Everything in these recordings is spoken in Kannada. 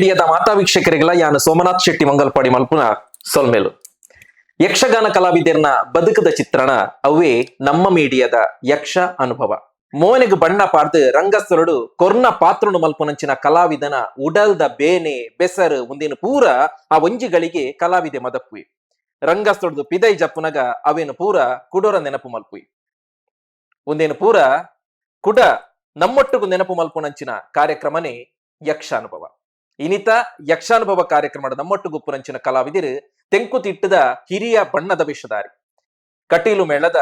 ಮೀಡಿಯಾದ ಮಾತಾ ವೀಕ್ಷಕರಿಗೆಲ್ಲ ಯಾನು ಸೋಮನಾಥ್ ಶೆಟ್ಟಿ ಮಂಗಲ್ಪಾಡಿ ಮಲ್ಪುನ ಸೊಲ್ಮೇಲು ಯಕ್ಷಗಾನ ಕಲಾವಿದರ್ನ ಬದುಕದ ಚಿತ್ರಣ ಅವೇ ನಮ್ಮ ಮೀಡಿಯಾದ ಯಕ್ಷ ಅನುಭವ. ಮೋನೆಗ್ ಬಣ್ಣ ಪಾಡ್ದು ರಂಗಸ್ಥಳಡು ಕೊರ್ನ ಪಾತ್ರನು ಮಲ್ಪುನಂಚಿನ ಕಲಾವಿದನ ಉಡಲ್ದ ಬೇನೆ ಬೆಸರು ಮುಂದಿನ ಪೂರ ಆ ಒಂಜಿಗಳಿಗೆ ಕಲಾವಿದೆ ಮದಪ್ಪುಯಿ. ರಂಗಸ್ಥಳದು ಪಿದೈ ಜಪ್ಪುನಗ ಅವೇನು ಪೂರ ಕುಡೋರ ನೆನಪು ಮಲ್ಪುಯಿ. ಒಂದೇನು ಪೂರ ಕುಡ ನಮ್ಮೊಟ್ಟಿಗೂ ನೆನಪು ಮಲ್ಪುನಂಚಿನ ಕಾರ್ಯಕ್ರಮನೇ ಯಕ್ಷಾನುಭವ. ಇನಿತ ಯಕ್ಷಾನುಭವ ಕಾರ್ಯಕ್ರಮದ ನಮ್ಮೊಟ್ಟಿಗೂ ಪುನಂಚಿನ ಕಲಾವಿದಿರು ತೆಂಕುತಿಟ್ಟದ ಹಿರಿಯ ಬಣ್ಣದ ವೇಷಧಾರಿ, ಕಟೀಲು ಮೇಳದ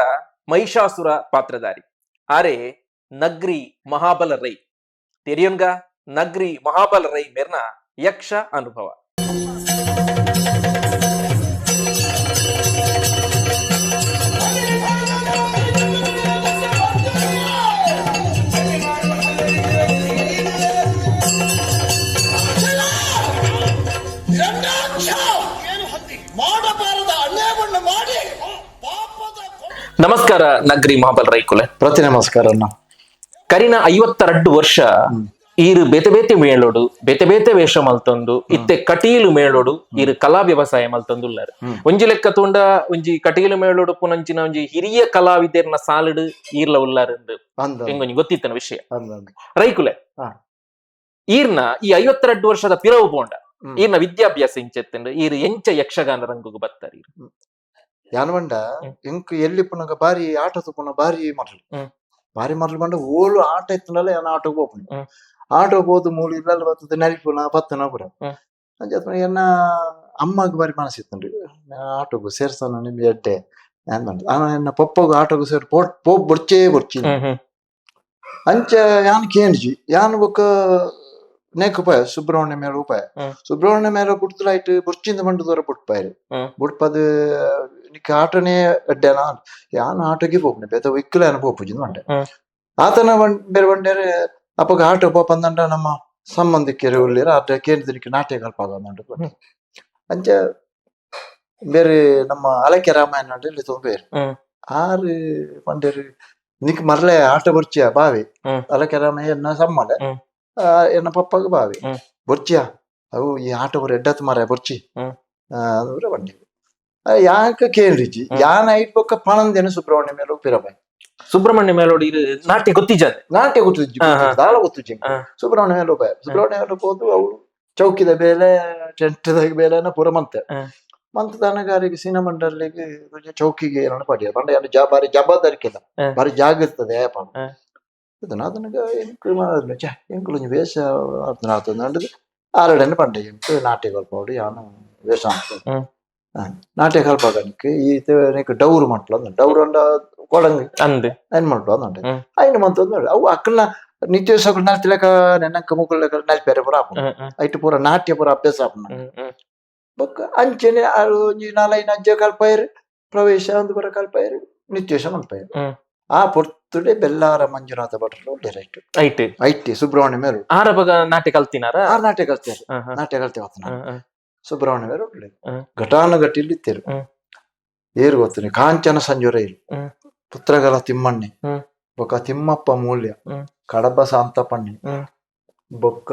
ಮಹಿಷಾಸುರ ಪಾತ್ರಧಾರಿ ಆರೆ ನಗ್ರಿ ಮಹಾಬಲ ರೈ ತೆರಿಯಂಗ ನಗ್ರಿ ಮಹಾಬಲ ರೈ ಮೇರ್ನ ಯಕ್ಷ ಅನುಭವ. ನಮಸ್ಕಾರ ನಗ್ರಿ ಮಹಾಬಲ್ ರೈಕುಲೆ ಪ್ರತಿ ನಮಸ್ಕಾರ. ಕರಿನ 52 ವರ್ಷ ಈರು ಬೇತೆ ಬೇತೆ ಮೇಳೋಡು ಬೇತೆ ಬೇತೆ ವೇಷ ಮಲ್ತೊಂದು ಇತ್ತೆ ಕಟೀಲು ಮೇಳೋಡು ಈರು ಕಲಾ ವ್ಯವಸಾಯ ಮಲ್ತೊಂದುಲ್ಲಾರು. ಒಂಜಿ ಲೆಕ್ಕ ತೂಂಡ ಒಂಜಿ ಕಟೀಲು ಮೇಳೋಡು ಪುನಂಚಿನ ಒಂಜಿ ಹಿರಿಯ ಕಲಾವಿದರ್ನ ಸಾಲುಡು ಈರ್ಲ ಉಲ್ಲಾರು ಎಂಗೊಂಜಿ ಗೊತ್ತಿತ್ತನ ವಿಷಯ ರೈಕುಲೆ. ಈರ್ನ ಈ 52 ವರ್ಷದ ಪಿರವು ಬೋಂಡ ಈರ್ನ ವಿದ್ಯಾಭ್ಯಾಸ ಇಂಚೆತ್ತಂಡು ಈರು ಎಂಚ ಯಕ್ಷಗಾನ ರಂಗುಗು ಬತ್ತಾರೆ. ಯಾನವಂಡ ಇಂಕ್ ಎಲ್ಲಿ ಪುನಗ ಬಾರಿ ಆಟದ ಪುನಃ ಬಾರಿ ಮರಳು ಬಂಡ ಓಲು ಆಟ ಇತ್ತನಲ್ಲ ಯಾನ ಆಟೋಗ್ ಹೋಗ್ನಿ ಆಟೋಗ್ ಹೋದು ಮೂಳು ಇಲ್ಲಲ್ಲಿ ಬರ್ತದೆ ನರಿಪುನ ಪತ್ತನ ಪುರ ಅಂಚ ಎನ್ನ ಅಮ್ಮಗ್ ಬಾರಿ ಮನಸ್ಸಿತ್ತಂಡ್ರಿ ಆಟೋಗು ಸೇರ್ಸನ ನಿಮ್ ಎಡ್ಡೆ ಯಾನ್ ಬಂದ ಎನ್ನ ಪಪ್ಪಗು ಆಟೋಗು ಸೇರ್ ಪೋಪ್ ಬೊರ್ಚೇ ಬೊರ್ಚಿ ಅಂಚ ಯಾನ್ ಕೇಂಡ್ಜಿ ಯಾನ್ ಬೊಕ್ಕ ನೇಕ್ ಉಪಾಯ ಸುಬ್ರಹ್ಮಣ್ಯ ಮೇಲ ಉಪಾಯ ಸುಬ್ರಹ್ಮಣ್ಯ ಮೇಲ ಕುಡ್ತಲಾಯ್ತು ಬುರ್ಚಿಂದ ಮಂಡು ದೂರ ಬುಟ್ಪಾಯ್ರು ಬುಟ್ಪದು ನಿಕ್ ಆಟನೇ ಅಡ್ಡೆನ ಯಾನ್ ಆಟೋಗೆ ಹೋಗ್ನೆ ಬೇತ ಇಕ್ಕಲ ಏನ ಪೋಪುಜಿಂದ ಮಂಡೆ ಆತನ ಬೇರೆ ಬಂಡೇರೆ ಅಪ್ಪಗ ಆಟೋ ಪೋಪಂದಂಡ ನಮ್ಮ ಸಂಬಂಧಿಕರು ಉಳ್ಳಿರ ಆಟ ಕೇಂದ್ರಕ್ಕೆ ನಾಟ್ಯ ಕಲ್ಪಾಗ ಅಂಚ ಬೇರೆ ನಮ್ಮ ಅಲಕೆ ರಾಮಾಯಣ ಇಲ್ಲಿ ತೊಂಬೇರು ಆರು ಬಂಡೇರು ನಿಕ್ ಮರ್ಲೆ ಆಟ ಬರ್ಚಿಯ ಬಾವಿ ಅಲಕೆ ರಾಮಾಯಣ ಎನ್ನ ಸಮ್ಮಲೆ ಎನ್ನ ಪಪ್ಪಗ ಬಾವಿ ಬೊರ್ಚಿಯ ಅವು ಈ ಆಟ ಬರ ಎಡ್ಡತ್ ಮರ ಬೊರ್ಚಿ ಬಂಡಿ ಯಾಕ ಕೇಳ್ರಿಜಿ ಯಾನ ಐಟ್ ಪಕ್ಕ ಪಣಂದೇನು ಸುಬ್ರಹ್ಮಣ್ಯ ಮೇಲೂ ಪಿರಬಾಯ್ ಸುಬ್ರಹ್ಮಣ್ಯ ಮೇಲೋಡಿ ನಾಟ್ಯ ಗೊತ್ತಿಜ್ಜ ನಾಟ್ಯ ಗೊತ್ತಿಜ್ಜಿ ದಾಳ ಗೊತ್ತಿಜ್ಜಿ ಸುಬ್ರಹ್ಮಣ್ಯ ಮೇಲೂ ಬಾಯ್ ಸುಬ್ರಹ್ಮಣ್ಯ ಮೇಲೂ ಹೋದು ಅವು ಚೌಕಿದ ಬೇಲೆ ಟೆಂಟದ ಬೇಲೆನ ಪೂರ ಮಂತೆ ದನಗಾರಿಗೆ ಸಿನಿಮಾ ಮಂಡಲಿಗೆ ಚೌಕಿಗೆ ಏನೋ ಪಡಿಯ ಬಂಡ ಏನು ಬಾರಿ ಜವಾಬ್ದಾರಿಕೆಲ್ಲ ಬಾರಿ ಜಾಗ ಇರ್ತದೆ ಅದನ್ನಗ ಎಂಕುಲು ವೇಷ ಅರ್ಥ ಆರಡನ್ನು ಪಂಡೆ ಎಂಕು ನಾಟ್ಯ ಕಲ್ಪೋಡು ಯಾನು ವೇಷ ನಾಟ್ಯ ಕಲ್ಪಗನಿಕ್ಕೆ ಈತ ಡೌರು ಮಟ್ಲ ಡೌರು ಅಂಡ ಕೊಡಂಗಿ ಏನ್ ಮಾಡ್ಲು ಅಂದಂಡೆ ಐನು ಮಂತ್ ಅವು ಅಕ್ಕನ ನಿತ್ಯ ದಿವಸ ನರ್ತಿಲಕ ನೆನಕ ಮುಕ್ಕಳ ನಲ್ಪೇರೆ ಪೂರ ಆಪು ಐಟು ಪೂರ ನಾಟ್ಯ ಪೂರ ಅಭ್ಯಾಸ ಆಪುನ ಬೊಕ್ಕ ಅಂಚನೆ ಒಂಜಿ 4-5 ಅಜ್ಜ ಕಲ್ಪೈರು ಪ್ರವೇಶ ಒಂದು ಪೂರ ಕಲ್ಪೈರು ನಿತ್ಯೇಶ ಮಲ್ಪೈರು ಆ ಪೊರ್ತುಡೆ ಬೆಲ್ಲಾರ ಮಂಜುನಾಥ ಭಟ್ರು ಡೈರೆಕ್ಟ್ ಐಟಿ ಸುಬ್ರಹ್ಮಣ್ಯ ಮೇರು ಆರಬಗ ನಾಟ್ಯ ಕಲ್ತಿನಾರ ಆರು ನಾಟ್ಯ ಕಲ್ತಾರೆ ನಾಟ್ಯ ಕಲ್ತೇವ ಸುಬ್ರಹ್ಮಣ್ಯ ಮೇರು ಘಟಾನುಘಟಿಲಿ ಇತ್ತೇರು ಏರು ಗೊತ್ತನೆ ಕಾಂಚನ ಸಂಜುರ ಇರು ಪುತ್ರಗಲ ತಿಮ್ಮಣ್ಣಿ ಬೊಕ್ಕ ತಿಮ್ಮಪ್ಪ ಮೂಲ್ಯ ಕಡಬ ಶಾಂತಪಣ್ಣಿ ಬೊಕ್ಕ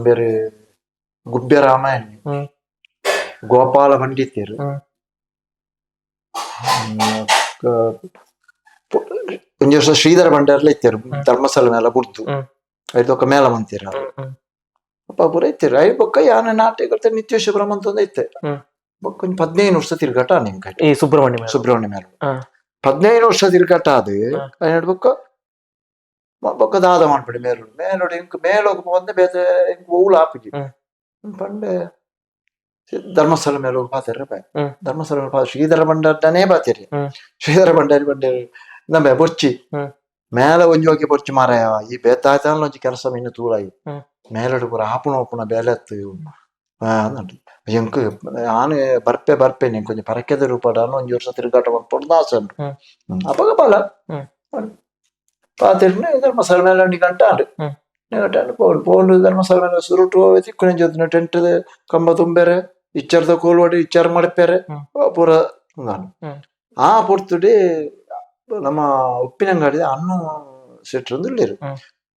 ಬೇರೆ ಗುಬ್ಬ್ಯ ರಾಮಾಯಣಿ ಗೋಪಾಲ ಪಂಡಿತರು ಒಂಜಿ ವರ್ಷ ಶ್ರೀಧರ ಭಂಡಾರ್ಲ ಇತ್ತೇರು ಧರ್ಮಸ್ಥಳ ಮೇಲ ಬುಡ್ದು ಐದೊಕ್ಕ ಮೇಲ ಮಂತೀರ ಅಪ್ಪ ಪೂರ ಇತ್ತೇರು ಐ ಬೊಕ್ಕ ಯಾನ ನಾಟ್ಯ ಕಲ್ತ ನಿತ್ಯ ಸುಬ್ರಹ್ಮಣ್ಯ ಅಂತ ಇತ್ತೆ ಬೊಕ್ಕ ಒಂಜಿ 15 ವರ್ಷ ತಿರ್ಗಾಟ ನಿಮ್ಗೆ ಸುಬ್ರಹ್ಮಣ್ಯ ಮೇಲ 15 ವರ್ಷ ತಿರ್ಗಾಟ ಅದು ಬೊಕ್ಕ ಬೊಕ್ಕ ದಾದ ಮಾಡ್ಬಿಡಿ ಮೇಲೋಡಿ ಇಂಕ್ ಮೇಲೋಗ ಬಂದೆ ಬೇತೆ ಇಂಕ್ ಊಳು ಆಪಿಜಿ ಪಂಡೆ ಧರ್ಮಸ್ಥಳ ಮೇಲೆ ಪಾತಿರ ಧರ್ಮಸ್ಥಳ ಮೇಲೆ ಶ್ರೀಧರ ಭಂಡಾರನೇ ಪಾತಿರಿ ಶ್ರೀಧರ ಭಂಡಾರಿ ನಮ್ಮೆ ಬೊರ್ಚಿ ಮೇಲ ಒಂಜಿ ಹೋಗಿ ಬೊರ್ಚಿ ಮಾರಾಯ ಈ ಬೇತಾಯ್ತಾನ ಒಂಜಿ ಕೆಲಸ ಇನ್ನು ತೂಲಾಯಿ ಮೇಲಡು ಪೂರ ಆಪುಣ ಬೇಲೆತ್ತು ಎಂಕ್ ನಾನು ಬರ್ಪೆ ನೀನ್ ಕೊಂಚ ಪರಕೆದ ರೂಪಡ ಒಂಜಿ ವರ್ಷ ತಿರುಗಾಟ ಮಾಡ್ಕೊಂಡು ದಾಸ ಅಪ್ಪಗ ಪಾಲ ಪಾತಿರ್ನೆ ಧರ್ಮಸ್ಥಳ ಮೇಲೆ 2 ಗಂಟೆ ಪೋಂಡು ಧರ್ಮಸ್ಥಳ ಮೇಲೆ ಸುರುಟು ತಿಕ್ಕುನೆ ಜೊತೆ ಟೆಂಟ್ ಕಂಬ ತುಂಬೆರೆ ಇಚ್ಚರ್ದ ಕೋಲ್ವಾಡಿ ಇಚ್ಚಾರ ಮಡಪೇರೆ ಪೂರ ನಾನು ಆ ಪೊರ್ತುಡೆ ನಮ್ಮ ಉಪ್ಪಿನಂಗಡಿ ಅನ್ನು ಸೆಟ್ರು ಇಲ್ಲಿರು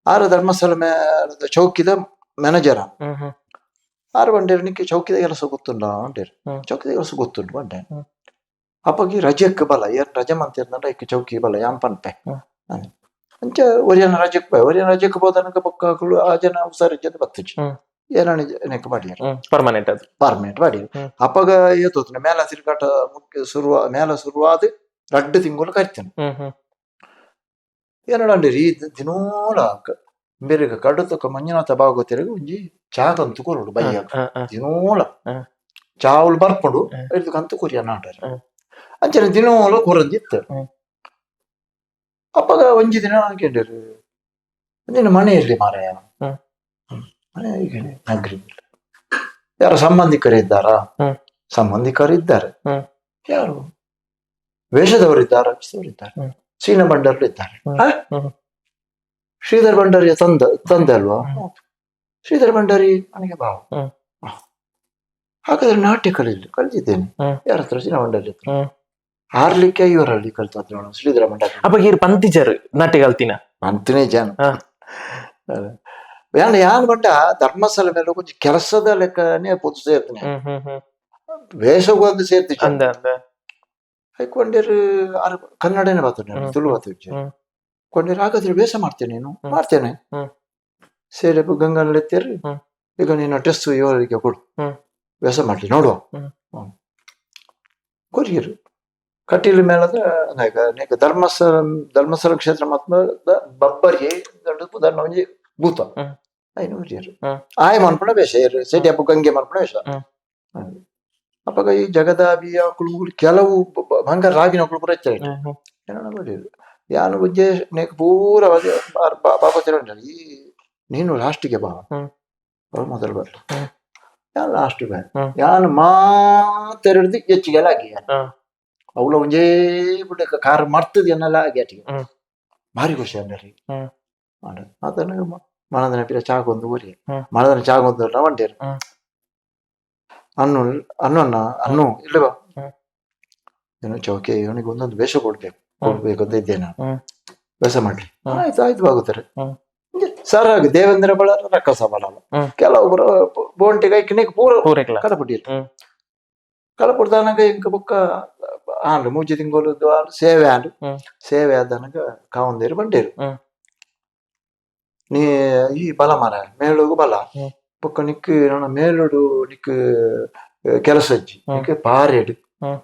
ಆರ ಧರ್ಮಸ್ಥಳ ಮೇಲೆ ಚೌಕಿದ ಮ್ಯಾನೇಜರ್ ಹ್ಮ್ ಹ್ಮ್ ಆರು ಬಂಡೇರು ನಿಕ್ಕೆ ಚೌಕಿದ ಕೆಲಸ ಗೊತ್ತುಂಡ ಅಂಟೇರು ಹ್ಮ್. ಚೌಕಿದ ಕೆಲಸ ಗೊತ್ತುಂಡು ಬಂಡೆ ಹ್ಮ್. ಅಪ್ಪಗೆ ರಜೆಕ್ ಬಲ ಏನ್ ರಜೆ ಮಂತಿರ್ನಂಡ ಇಕ್ಕೆ ಚೌಕಿ ಬಲ ಯಾನ್ ಪನ್ಪೆ ಹ್ಮ್. ಅಂಚ ಒರಿಯನ ರಜೆಕ್ ಬೈ ಒರಿಯನ ರಜೆಕ್ ಬೋದನಕ ಬೊಕ್ಕಗಳು ಆ ಜನ ಹುಷಾರಿಜ್ಜದ ಬತ್ತುಜಿ ಹ್ಮ್. ಏನಾಣಿ ನೆಕ್ ಬಾಡಿಯಾರ ಪರ್ಮನೆಂಟ್ ಅದು ಪರ್ಮನೆಂಟ್ ಬಾಡಿಯಾರ ಹ್ಮ್. ಅಪ್ಪಗ ಏತೋತ್ನ ಮೇಲ ತಿರುಗಾಟ ಮುಖ್ಯ ಮೇಲ ಶುರುವಾದ 2 ತಿಂಗಳು ಕರಿತೇನೆ ಹ್ಮ್ ಹ್ಮ್ ಏನಂಡಿ ರೀ ದಿನೋಲ ಬೇರೆ ಕಡುತಕ ಮಂಜುನಾಥ ಭಾಗವತರಿಗೆ ಒಂಜಿ ಚಾಗಂತು ಕೊರಡು ಬಯ್ಯ ದಿನೋಲ ಹ್ಮ್. ಚಾವುಲು ಬರ್ಪಡು ಹ್ಮ್. ಕಂತು ಕೊರಿಯ ನಾಟರು ಹ್ಮ್. ಅಂಚನೆ ದಿನೋಲ ಕೊರಂದಿತ್ತು ಹ್ಮ್. ಅಪ್ಪಗ ಒಂಜಿ ದಿನ ಕೇಳಿರು ನಿನ್ನ ಮನೆಯಲ್ಲಿ ಮಾರಾಯ ಹ್ಮ್. ಮನೆ ಈಗ ನಗರಿ ಯಾರು ಸಂಬಂಧಿಕರಿದ್ದಾರಾ ಹ್ಮ್. ಸಂಬಂಧಿಕರಿದ್ದಾರೆ ಹ್ಮ್. ಯಾರು ವೇಷದವರಿದ್ದಾರೆ ಇದ್ದಾರೆ ಹ್ಮ್. ಸೀನ ಭಂಡಾರಿ ಇದ್ದಾರೆ ಹ್ಮ್. ಆ? ಹ್ಮ್. ಶ್ರೀಧರ್ ಭಂಡಾರಿಯ ತಂದೆ ಅಲ್ವಾ ಹ್ಮ್. ಶ್ರೀಧರ್ ಭಂಡಾರಿ ನನಗೆ ಭಾವ ಹ್ಮ್. ಹಾಗಾದ್ರೆ ನಾಟ್ಯ ಕಲಿತಿದ್ದೇನೆ ಹ್ಮ್. ಯಾರ ಹತ್ರ ಸೀನ ಭಂಡಾರಿ ಹತ್ರ ಹ್ಮ್. ಆರ್ಲಿಕ್ಕೆ ಇವರಲ್ಲಿ ಕಲ್ತಾದ್ರು ಶ್ರೀಧರ ಭಂಡಾರಿ ಅಪ್ಪ ಗೀರ್ ಪಂತಿಜರ್ ನಾಟ್ಯ ಕಲ್ತಿನ ಅಂತನೇ ಜನ ಹಾ. ಯಾನ್ ಬಂಡ ಧರ್ಮಸ್ಥಳ ಮೇಲೆ ಕೊಂಚ ಕೆಲಸದ ಲೆಕ್ಕನೇ ಪೊತ್ತು ಸೇರ್ತೇನೆ ಹ್ಮ್ ಹ್ಮ್ ಹ್ಮ್ ವೇಷಗೂ ಒಂದು ಸೇರ್ತಿ ಅಂದ ಅಂದ ಕೊಂಡೇರು ಕನ್ನಡನೇ ಬರ್ತದೆ ಹ್ಮ್. ತುಳು ಬರ್ತದೆ ಹ್ಮ್. ಕೊಂಡೇರು ಹಾಗಾದ್ರೆ ವೇಷ ಮಾಡ್ತೇನೆ ನೀನು ಹ್ಮ್. ಮಾಡ್ತೇನೆ ಹ್ಮ್. ಸೇರಿ ಗಂಗನಲ್ಲಿ ಎತ್ತೇರಿ ಹ್ಮ್. ಈಗ ನೀನು ಟೆಸ್ಟ್ ಇವರಿಗೆ ಕೊಡು ಹ್ಮ್. ವೇಷ ಮಾಡ್ಲಿ ನೋಡುವ ಹ್ಮ್. ಕೊರಿಯರು ಕಟೀಲು ಮೇಳದ ಧರ್ಮಸ್ಥಳ ಕ್ಷೇತ್ರ ಮತ್ತ ಬಬ್ಬರಿಗೆ ದೊಡ್ಡ ಒಂಜಿ ಭೂತ ಹ್ಮ್. ಐನು ಕೊರಿಯರು ಹ್ಮ್. ಆಯ ಮನ್ಪುಣ ವೇಷ ಸೇಟಿ ಹಬ್ಬ ಗಂಗೆ ಮನ್ಪುಣ ವೇಷ ಹ್ಮ್. ಅಪ್ಪಾಗ ಈ ಜಗದಾಬಿಯ ಕುಳುಗಳು ಕೆಲವು ಬಂಗಾರ ರಾಗಿನ ಕುಳು ಪೂರ ಇರ್ತಾರೆ ಹ್ಮ್ ಹ್ಮ್ ಏನೋ ಕೊರಿಯರು ಯಾನು ಬುಜ್ಜೆ ನೆಕ್ ಪೂರ ಬಾಬಾ ಈ ನೀನು ಲಾಸ್ಟಿಗೆ ಬಾ ಹ್ಮ್. ಅವ್ರು ಮೊದಲು ಬರ್ಲಿ ಹ್ಮ್. ಯಾನು ಲಾಸ್ಟ್ ಬಾ ಹ್ಮ್. ಯಾನು ಮಾತೆರಡ್ದು ಹೆಚ್ಚಿಗೆಲ್ಲ ಆಗಿ ಹ್ಮ್. ಅವಳ ಒಂಜೇ ಬಿಟ್ಟ ಕಾರ್ ಮರ್ತದ ಅನ್ನಲ್ಲ ಆಗಿ ಅಟಿಗೆ ಹ್ಮ್. ಭಾರಿ ಖುಷಿ ಅಂದ್ರಿ ಹ್ಮ್. ಮಾಡ ಅದನ್ನ ಮಣದನ ಪಿರ ಚಾಗೊಂದು ಊರಿ ಹ್ಮ್. ಮಣದನ ಚಾಗೊಂದು ರವಂಡೇರು ಹ್ಮ್. ಅನ್ನ ಇಲ್ಲವಾ ಹ್ಮ್. ಏನೋ ಚೌಕೆ ಇವನಿಗೆ ಒಂದೊಂದು ವೇಷ ಕೊಡ್ಬೇಕು ಅಂತ ಇದ್ದೆ ನಾನು ಹ್ಮ್. ವೇಷ ಮಾಡ್ಲಿ ಹ್ಮ್. ಆಯ್ತು ಬಾಗುತ್ತಾರೆ ಹ್ಮ್. ಸರ್ ಆಗ ದೇವೇಂದ್ರ ಬಳ ರಕ್ಕಸ ಬಲಲ್ಲ ಹ್ಮ್. ಕೆಲವೊಬ್ಬರು ಬೋಂಟಿ ಕೈಕಿನಿಗೆ ಪೂರ ಪೂರೈಕ್ಲ ಕಲಪುಡಿ ಹ್ಮ್. ಕಲಪುಡ್ದಾನಾಗ ಇಂಕ ಬುಕ್ಕ ಆಂಡು ಮೂಜಿ ತಿಂಗಳು ಸೇವೆ ಆಂಡು ಹ್ಮ್. ಸೇವೆ ಆದನಗ ಕಾವಂದೇರು ಬಂಡೇರು ಹ್ಮ್. ನೀ ಈ ಬಲ ಮರ ಮೇಳುಗು ಬಲ ಹ್ಮ್. ಬುಕ್ಕ ನಿಕ್ಕು ನನ್ನ ಮೇಲುಡು ನಿಕ್ಕು ಕೆಲಸ ಇಜ್ಜಿ ಹ್ಮ್. ನಿಕ್ಕು ಪಾರೆಡು ಹ್ಮ್.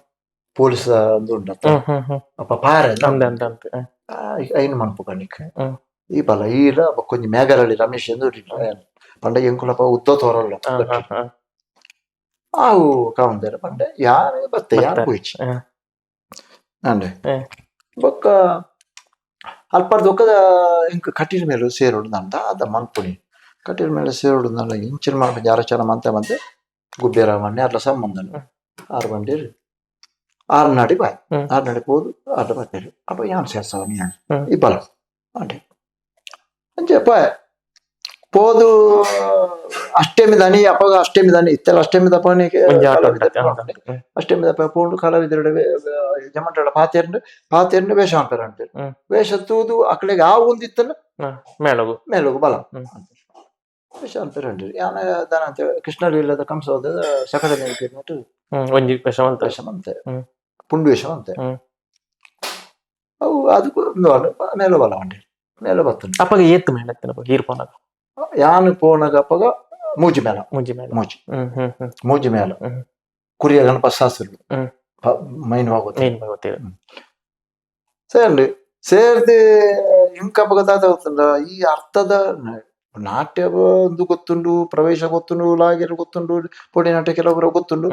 ಪೊಲೀಸ್ ಒಂದು ಉಂಡ ಹ್ಮ್ ಹ್ಮ್ ಹ್ಮ್ ಅಪ್ಪ ಪಾರೆ ಅಂದ ಅಂದ ಅಂದ ಐನು ಮನ್ಪುಗ ನಿಕ್ಕು ಹ್ಮ್. ಈ ಬಲ ಈಲ ಕೊಂಚ ಮೇಘರಲ್ಲಿ ರಮೇಶ್ ಎಂದು ಪಂಡ ಎಂಕುಲಪ್ಪ ಉದ್ದ ತೋರಲ್ಲ ಆವು ಕಾವಂದೇರು ಪಂಡೆ ಯಾರು ಬತ್ತೆ ಯಾರು ಹೋಯ್ಚಿ ಅಂಡೆ ಬೊಕ್ಕ ಅಲ್ಪರ್ದು ಒಕ್ಕದ ಇಂಕ ಕಟೀಲ್ ಮೇಲೆ ಸೇರೋಡು ನಂದ ಅದ ಮನ್ಪುಣಿ ಕಟೀಲ್ ಮೇಲೆ ಸೇರೋಡು ನನ್ನ ಇಂಚಿನ ಮನ್ಪು ಯಾರಚನ ಮಂತೆ ಗುಬ್ಬೇರ ಮಣ್ಣೆ ಅರ್ಲ ಸಂಬಂಧನು ಆರು ಬಂಡೇರು ಆರು ನಾಡಿ ಬಾಯ್ ಆರು ನಾಡಿ ಹೋದು ಆರು ಬರ್ತೇರು ಅಪ್ಪ ಯಾನ್ ಸೇರ್ಸವ ನೀ ಈ ಬಲ ಅಂಡೆ ಅಂಚೆಪ್ಪ పోదు అష్టమి దాని అప్పగా అష్టమి దాని ఇత్తలు అష్టమి దప్పనికి అష్టమి దప్ప పోండు కళావిద్రుడు ఏమంటాడు పాతేరుండు వేషం అంటారు అంటే వేష తూదు అక్కడికి ఆ ఉంది ఇత్తలు మేలుగు బలం వేష అంటారు అంటే దాని అంతే కృష్ణలీల కంస సకల వేషం అంతే పుండు వేషం అంతే అవు అది మేలు బలం అండి మేలు బతుంది ಅಪ್ಪಗ ಏತ್ ಮೇಲೆ ಹೀರ್ ಪೋನಾಗ ಯಾನು ಪೋನಾಗ ಅಪ್ಪಗ ಮೂಜಿ ಮೇಲ ಮೂಜಿ ಮೇಲ ಕುರಿಯ ಗಣಪ ಶಾಸ್ತ್ರು ಮೈನ್ ಹೋಗುತ್ತೆ ಸೇರ್ಲಿ ಸೇರ್ದು ಇಂಕಪ್ಪಗ ದಾದ ಈ ಅರ್ಥದ ನಾಟ್ಯ ಒಂದು ಗೊತ್ತುಂಡು ಪ್ರವೇಶ ಗೊತ್ತುಂಡು ಲಾಗಿರು ಗೊತ್ತುಂಡು ಪೊಡಿ ನಾಟ್ಯ ಕೆಲವೊಬ್ಬರ ಗೊತ್ತುಂಡು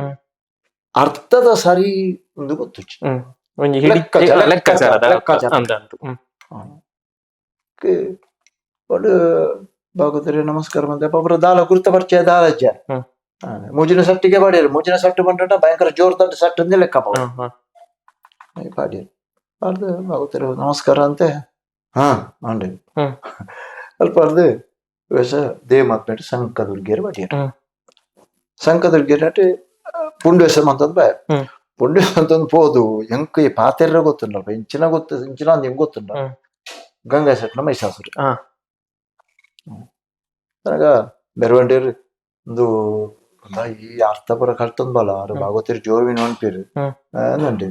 ಅರ್ಥದ ಸರಿ ಒಂದು ಗೊತ್ತು ಒಳ್ಳೆ ಬಾಗುತ್ತಾರೆ ನಮಸ್ಕಾರ ಮಂತೆ ಒಬ್ಬರು ದಾಲ ಕುರ್ತ ಪರಿಚಯ ದಾಲಜ್ಜ ಮುಜಿನ ಸಟ್ಟಿಗೆ ಬಾಡಿಯರು ಮುಜಿನ ಸಟ್ಟು ಬಂಡ ಭಯಂಕರ ಜೋರ್ ತಟ್ಟು ಸಟ್ಟು ಅಂದೇ ಲೆಕ್ಕ ಬಾಡಿಯರು ಬಾರ್ದು ಬಾಗುತ್ತಾರೆ ನಮಸ್ಕಾರ ಅಂತೆ ಅಂಡೆ ಅಲ್ಪ ಅರ್ದು ವೇಷ ದೇವ ಮಾತ್ಮೇಟು ಸಂಕ ದುರ್ಗಿಯರು ಬಾಡಿಯರು ಸಂಕ ದುರ್ಗಿಯರು ಅಟ್ಟು ಪುಂಡು ವೇಷ ಅಂತಂದು ಬಾಯ ಪುಂಡು ವೇಷ ಅಂತಂದು ಪೋದು ಎಂಕ ಈ ಪಾತೆರ ಗೊತ್ತುಂಡಲ್ಪ ಇಂಚಿನ ಅಂದ್ ಹೆಂಗ್ ಗೊತ್ತುಂಡ ಗಂಗಾ ಸೆಟ್ನ ಮೈಸಾಸುರು ಆಗ ಮೆರವಂಡೇರು ಒಂದು ಈ ಅರ್ಥಪುರ ಕಲ್ತೊಂದು ಬಲ ಅವ್ರು ಭಾಗವತರು ಜೋರ್ವಿನ ಅನ್ಪಿರು ಅಂದಂಡಿ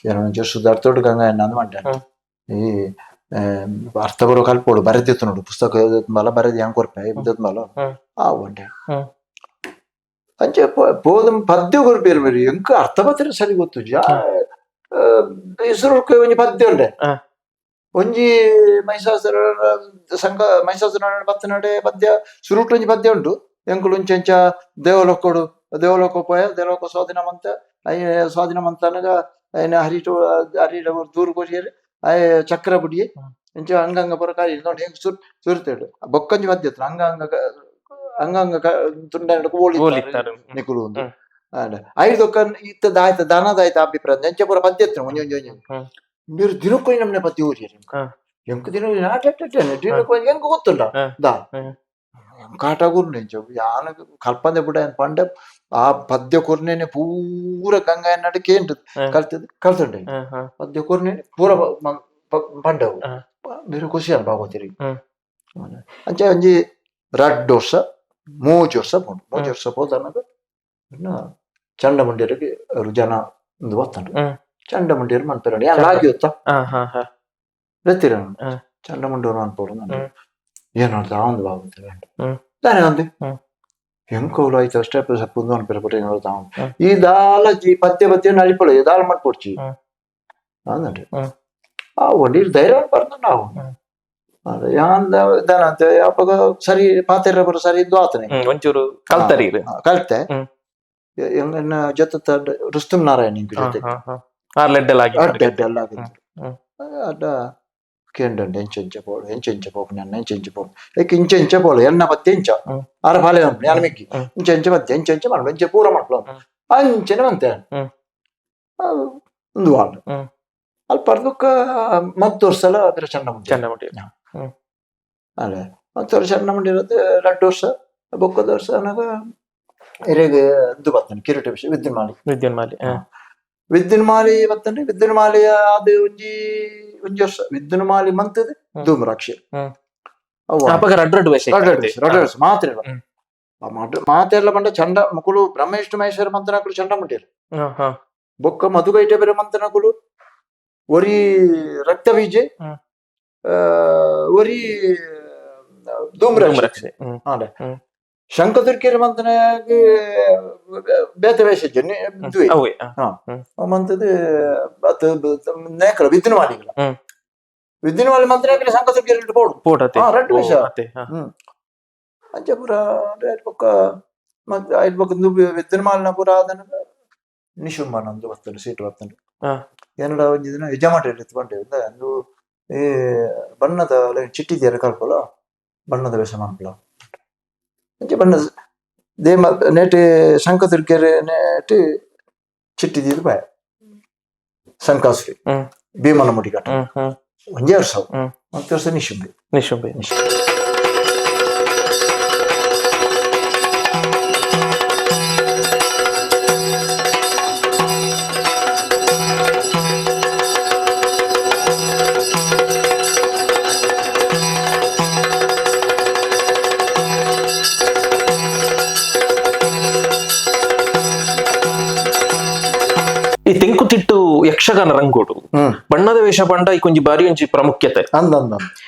ಏನೋ ಒಂಚೂರು ಸುಧಾರ್ತೋಡು ಗಂಗ ಅನ್ನೋದು ಮಾಡ್ಯ ಈ ಅರ್ಥಪುರ ಕಲ್ಪೋಡು ಬರೆದಿತ್ತು ನೋಡು ಪುಸ್ತಕ ಬಲ ಬರೆದು ಹೆಂಗ್ ಕೊರ್ಪೆ ಇದ್ದದ್ ಬಲ ಆ ಒಂಡೆ ಅಂಚೆ ಪೋದಂ ಪದ್ಯ ಕೊರ್ಪೇರು ಬೇರೆ ಎಂಕ ಅರ್ಥಪತ್ರ ಸರಿ ಗೊತ್ತು ಹೆಸರು ಒಂಜಿ ಪದ್ಯ ಉಂಡೆ ಒಂಜಿ ಮೈಸಾಸುರ ಮೈಸಾಸುರ ಬತ್ತನಡೆ ಪದ್ಯ ಸುರುಟ್ ಒಂಜಿ ಪದ್ಯ ಉಂಟು ಎಂಕುಲು ಒಂಚೆಂಚ ದೇವಲೋಕೋಡು ದೇವಲೋಕ ಪೋಯ ದೇವಲೋಕ ಸ್ವಾಧೀನ ಮಂತ ಸ್ವಾಧೀನ ಮಂತ ಅನ್ನಗ ಐನ ಹರಿಟ ದೂರ ಕೊರಿಯರು ಅಯ್ಯ ಚಕ್ರ ಬುಡಿಯೆ ಇಂಚ ಅಂಗಂಗ ಪುರಕಾರಿ ನೋಡಿ ಹೆಂಗ್ ಸುರ್ತೇಡು ಬೊಕ್ಕಂಜಿ ಪದ್ಯ ಅಂಗಾಂಗ ತುಂಡ ನಿಕುಲು ಒಂದು ಐದೊಕ್ಕ ಇತ್ತ ದಾಯ್ತ ದಾನದಾಯ್ತ ಅಭಿಪ್ರಾಯ ಎಂಚ ಪೂರ ಪದ್ಯ మీరు ದಿನಕ್ಕೊಯ್ ನಮ್ನೆ ಪದ್ಯ ಊರಿಯರು ಎಂಕ ದಿನ ದಿನಕ್ಕೊಯ್ ಹೆಂಗ ಗೊತ್ತುಂಡ ದಾ ಕಾಟ ಕೂರ್ನೆ ಯಾನ ಕಲ್ಪನೆ ಬಿಡ ಪಂಡ ಆ ಪದ್ಯ ಕೊರ್ನೇನೆ ಪೂರ ಗಂಗಾ ನಡಕೆ ಕಲ್ತಂಡೆ ಪದ್ಯ ಕೊರ್ನೇನೆ ಪೂರ ಪಂಡವು ಬೇರೆ ಖುಷಿ ಅನ್ ಭಾಗವತಿರಿ ಅಂಚ ಒಂಜಿ 2 ವರ್ಷ 3 ವರ್ಷ ಪೋಂಡು 3 ವರ್ಷ ಪೋದ ಅನ್ನೋದು ಚಂಡಮುಂಡಿಯರಿಗೆ ಜನ ಒಂದು ಗೊತ್ತಂಡು ಚಂಡಮುಂಡಿಯರು ಮಾಡ್ತಾರೆ ಆಗಿ ಗೊತ್ತಾ ಗೊತ್ತಿರ ಚಂಡಮುಂಡರು ಅನ್ಪೋಡು ಏನಾಡ್ತಾ ಒಂದು ಬಾಗುತ್ತದೆ ತಾನೇ ಅಂದೆ ಹೆಂಕೋಲು ಆಯ್ತು ಅಷ್ಟೇ ಪುಂದು ಅನ್ಪಿರಪಟ್ಟೆ ನೋಡ್ತಾ ಈ ದಾಲ ಪದ್ಯ ಪದ್ಯ ನಡಿಪಳು ದಾಳ ಮಾಡ್ಕೊಡ್ಚಿ ಅಂದ್ರಿ ಆ ಒಡಿ ಧೈರ್ಯ ಬರ್ದ ನಾವು ಅದೇ ಯಾಂದ ಯಾವಾಗ ಸರಿ ಪಾತೆರ ಬರೋ ಸರಿ ಇದ್ದು ಆತನೆ ಒಂಚೂರು ಕಲ್ತರಿ ಕಲ್ತೆ ಹೆಂಗನ್ನ ಜೊತೆ ರುಸ್ತುಂ ನಾರಾಯಣ ಜೊತೆ ಅಡ್ಡ ಕೇಂಡಂಡೆ ಎಂಚೆಂಚ ಪೋಪು ನನ್ನ ಎಂಚೆಂಚ ಪೋಪು ಏಕೆ ಇಂಚೆಂಚ ಪೋಳು ಎನ್ನ ಪತ್ತೆ ಇಂಚ ಆರ ಪಾಲೆ ಉಂಟು ಯಾನ ಮಿಕ್ಕಿ ಇಂಚೆಂಚ ಪತ್ತೆ ಎಂಚೆಂಚ ಮಾಡ್ಲು ಎಂಚೆ ಪೂರ ಮಾಡ್ಲು ಅಂಚೆನೆ ಮಂತೆ ಒಂದು ವಾರ್ಡ್ ಅಲ್ಲಿ ಪರ್ದಕ್ಕ ಮತ್ತು ವರ್ಷಲ ಅದರ ಚಂಡಮುಂಡಿ ಅಲ್ಲೇ ಮತ್ತು ವರ್ಷ ಚಂಡಮುಂಡಿ ಇರೋದು 2 ವರ್ಷ ಬೊಕ್ಕದ ವರ್ಷ ಅನ್ನೋಗ ಹಿರೇಗೆ ಇದು ಬರ್ತಾನೆ ಕಿರೀಟ ವಿಷಯ ವಿದ್ಯುನ್ಮಾಲಿ ಬತ್ತಂದ್ರೆ ವಿದ್ಯುನ್ಮಾಲಿಯ ಅದು ಒಂಜಿ ವರ್ಷ ವಿದ್ಯುನ್ಮಾಲಿ ಮಂತದ ಧೂಮ್ರಾಕ್ಷಿ ಮಾತೆಲ್ಲ ಬಂಡ ಚಂಡ ಮಕ್ಕಳು ಬ್ರಹ್ಮೇಶ್ವರ ಮಹೇಶ್ವರ ಮಂತನಕುಲು ಚಂಡಮುಂಡಿಯರು ಬೊಕ್ಕ ಮಧುಗೈಟೆ ಬೇರೆ ಮಂತನಕುಲು ಒರಿ ರಕ್ತ ಬೀಜೆ ಒರಿ ಧೂಮ್ರಾಕ್ಷಿ ಶಂಕದುರ್ಕಿರ ಮಂತನಾಗಿ ಬೇತೆ ವೇಷ ಮಂತದ ನೇಕಲ ವಿದ್ಯುನ್ಮಾಲಿಗಳ ವಿದ್ಯುನ್ಮಾಲಿ ಮಂತನಾಗಿ ಶಂಕದುರ್ಕಿರ ಪೋಡು ರಡ್ಡು ವೇಷ ಅಂಚೆ ಪೂರ ಬೊಕ್ಕ ಮತ್ತೆ ಐದು ಬೊಕ್ಕ ವಿದ್ಯುನ್ಮಾಲಿನ ಪೂರ ಆದನ ನಿಶುಂಬನ ಒಂದು ಬರ್ತದೆ ಸೀಟು ಬರ್ತದೆ ಏನಡ ಒಂಜಿ ದಿನ ಯಜಮಾಟ ಬಂಡೆ ಒಂದು ಈ ಬಣ್ಣದ ಚಿಟ್ಟಿದ್ಯಾರ ಕಲ್ಪಲ ಬಣ್ಣದ ವೇಷ ಮಾಡ್ಪಲ ಅಂಚೆ ಬಣ್ಣ ದೇಮ ನೆಟ್ ಶಂಕದುರ್ಗೆರೆ ನೆಟ್ ಚಿಟ್ಟಿದ್ದೀರು ಬಾಯ ಸಂಕಾಶ್ರೀ ಭೀಮನ ಮುಡಿ ಕಟ್ಟ ಒಂದೇ ವರ್ಷ ಮತ್ತೆ ವರ್ಷ ನಿಶುಂಬೆ ಈ ತೆಂಕುತಿಟ್ಟು ಯಕ್ಷಗಾನ ರಂಗೋಡು ಬಣ್ಣದ ವೇಷ ಪಂಡ ಈ ಕೊಂಚ ಬಾರಿ ಒಂಜಿ ಪ್ರಾಮುಖ್ಯತೆ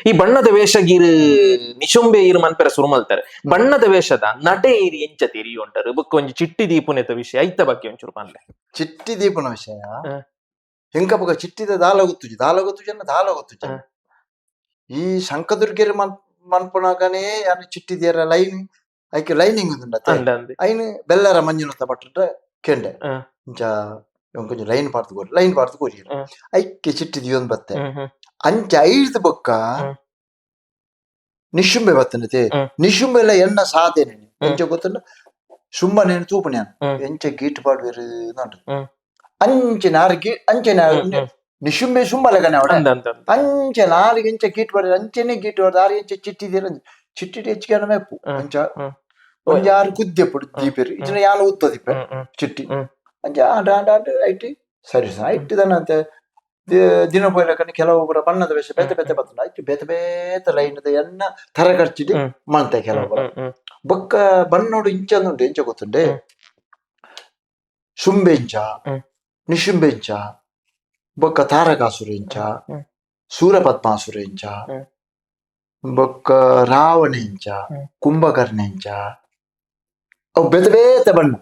ಈ ಬಣ್ಣದ ವೇಷಗೀರು ನಿಶುಂಬೆ ಈರು ಮನ್ಪೆರ ಸುರು ಮಲ್ತಾರೆ ಬಣ್ಣದ ವೇಷದ ನಡೆ ಈರಿ ಎಂಚ ತೆರಿಯು ಉಂಟರು ಬುಕ್ಕ ಒಂಜಿ ಚಿಟ್ಟಿ ದೀಪುನೆತ ವಿಷಯ ಐತ ಬಗ್ಗೆ ಒಂಚೂರು ಪನ್ಲೆ ಚಿಟ್ಟಿ ದೀಪನ ವಿಷಯ ಹೆಂಕ ಬುಕ್ಕ ಚಿಟ್ಟಿದ ದಾಲ ಗೊತ್ತು ಈ ಶಂಕದುರ್ಗೆರ್ ಮನ್ಪುನಾಗನೇ ಯಾರು ಚಿಟ್ಟಿದ್ಯಾರ ಲೈನ್ ಐಕೆ ಲೈನಿಂಗ್ ಉಂಟು ಐನ್ ಬೆಲ್ಲರ ಮಂಜುನತ ಪಟ್ಟ ಕೆಂಡೆ ಇಂಚ ಕೊಂಚ ಲೈನ್ ಪಾರ್ದು ಕೋರಿ ಐಕ್ಕೆ ಚಿಟ್ಟಿದ್ವಿ ಒಂದು ಬತ್ತೆ ಅಂಚ ಐದು ಬೊಕ್ಕ ನಿಶುಂಬೆ ಬತ್ತನತೆ ನಿಶುಂಬೆ ಎಲ್ಲ ಎನ್ನ ಸಾಧನೆ ಎಂಚ ಗೊತ್ತಲ್ಲ ಶುಂಭನೇನು ತೂಪನೆ ಎಂಚ ಗೀಟ್ ಪಾಡ್ವೇರು ಅಂಚೆ ನಾರಿಗೆ ನಿಶುಂಬೆ ಶುಂಭಲಗನೆ ಅಂಚೆ ನಾರಿಗೆ ಎಂಚ ಗೀಟ್ ಪಾಡ ಅಂಚೆನೆ ಗೀಟ್ ಪಾಡ ಆರು ಎಂಚ ಚಿಟ್ಟಿದ್ದೀರ ಚಿಟ್ಟಿ ಹೆಚ್ಚಿಗೆ ಮೇಪು ಅಂಚ ಒಂಜ ಆರು ಕುದ್ದೆ ಪುಡು ದೀಪರು ಇದನ್ನ ಯಾನು ಉತ್ತ ದೀಪ ಚಿಟ್ಟಿ ಅಂಚೆ ಐಟಿ ಸರಿ ಐಟಿದನಂತೆ ದಿನ ಪೋಯ್ಲಕನೆ ಕೆಲವೊಬ್ಬರ ಬಣ್ಣದ ವೇಷ ಬೇತೆ ಬರ್ತದೆ ಐಟಿ ಬೇತೆ ಲೈನ್ ಎನ್ನ ತರ ಖರ್ಚಿಡಿ ಮಾಡ್ತೆ ಕೆಲವೊಬ್ಬರ ಬೊಕ್ಕ ಬನ್ನೋಡು ಇಂಚಂದುಂಡು ಎಂಚ ಗೊತ್ತುಂಡೆ ಶುಂಬೆಂಚ ನಿಶುಂಬೆಂಚ ಬೊಕ್ಕ ತಾರಕಾಸುರೆಂಚ ಸೂರಪದ್ಮಾಸುರೆಂಚ ಬೊಕ್ಕ ರಾವಣೆಂಚ ಕುಂಭಕರ್ಣೆಂಚ ಅವು ಬೇತೆ ಬೇತೆ ಬಣ್ಣ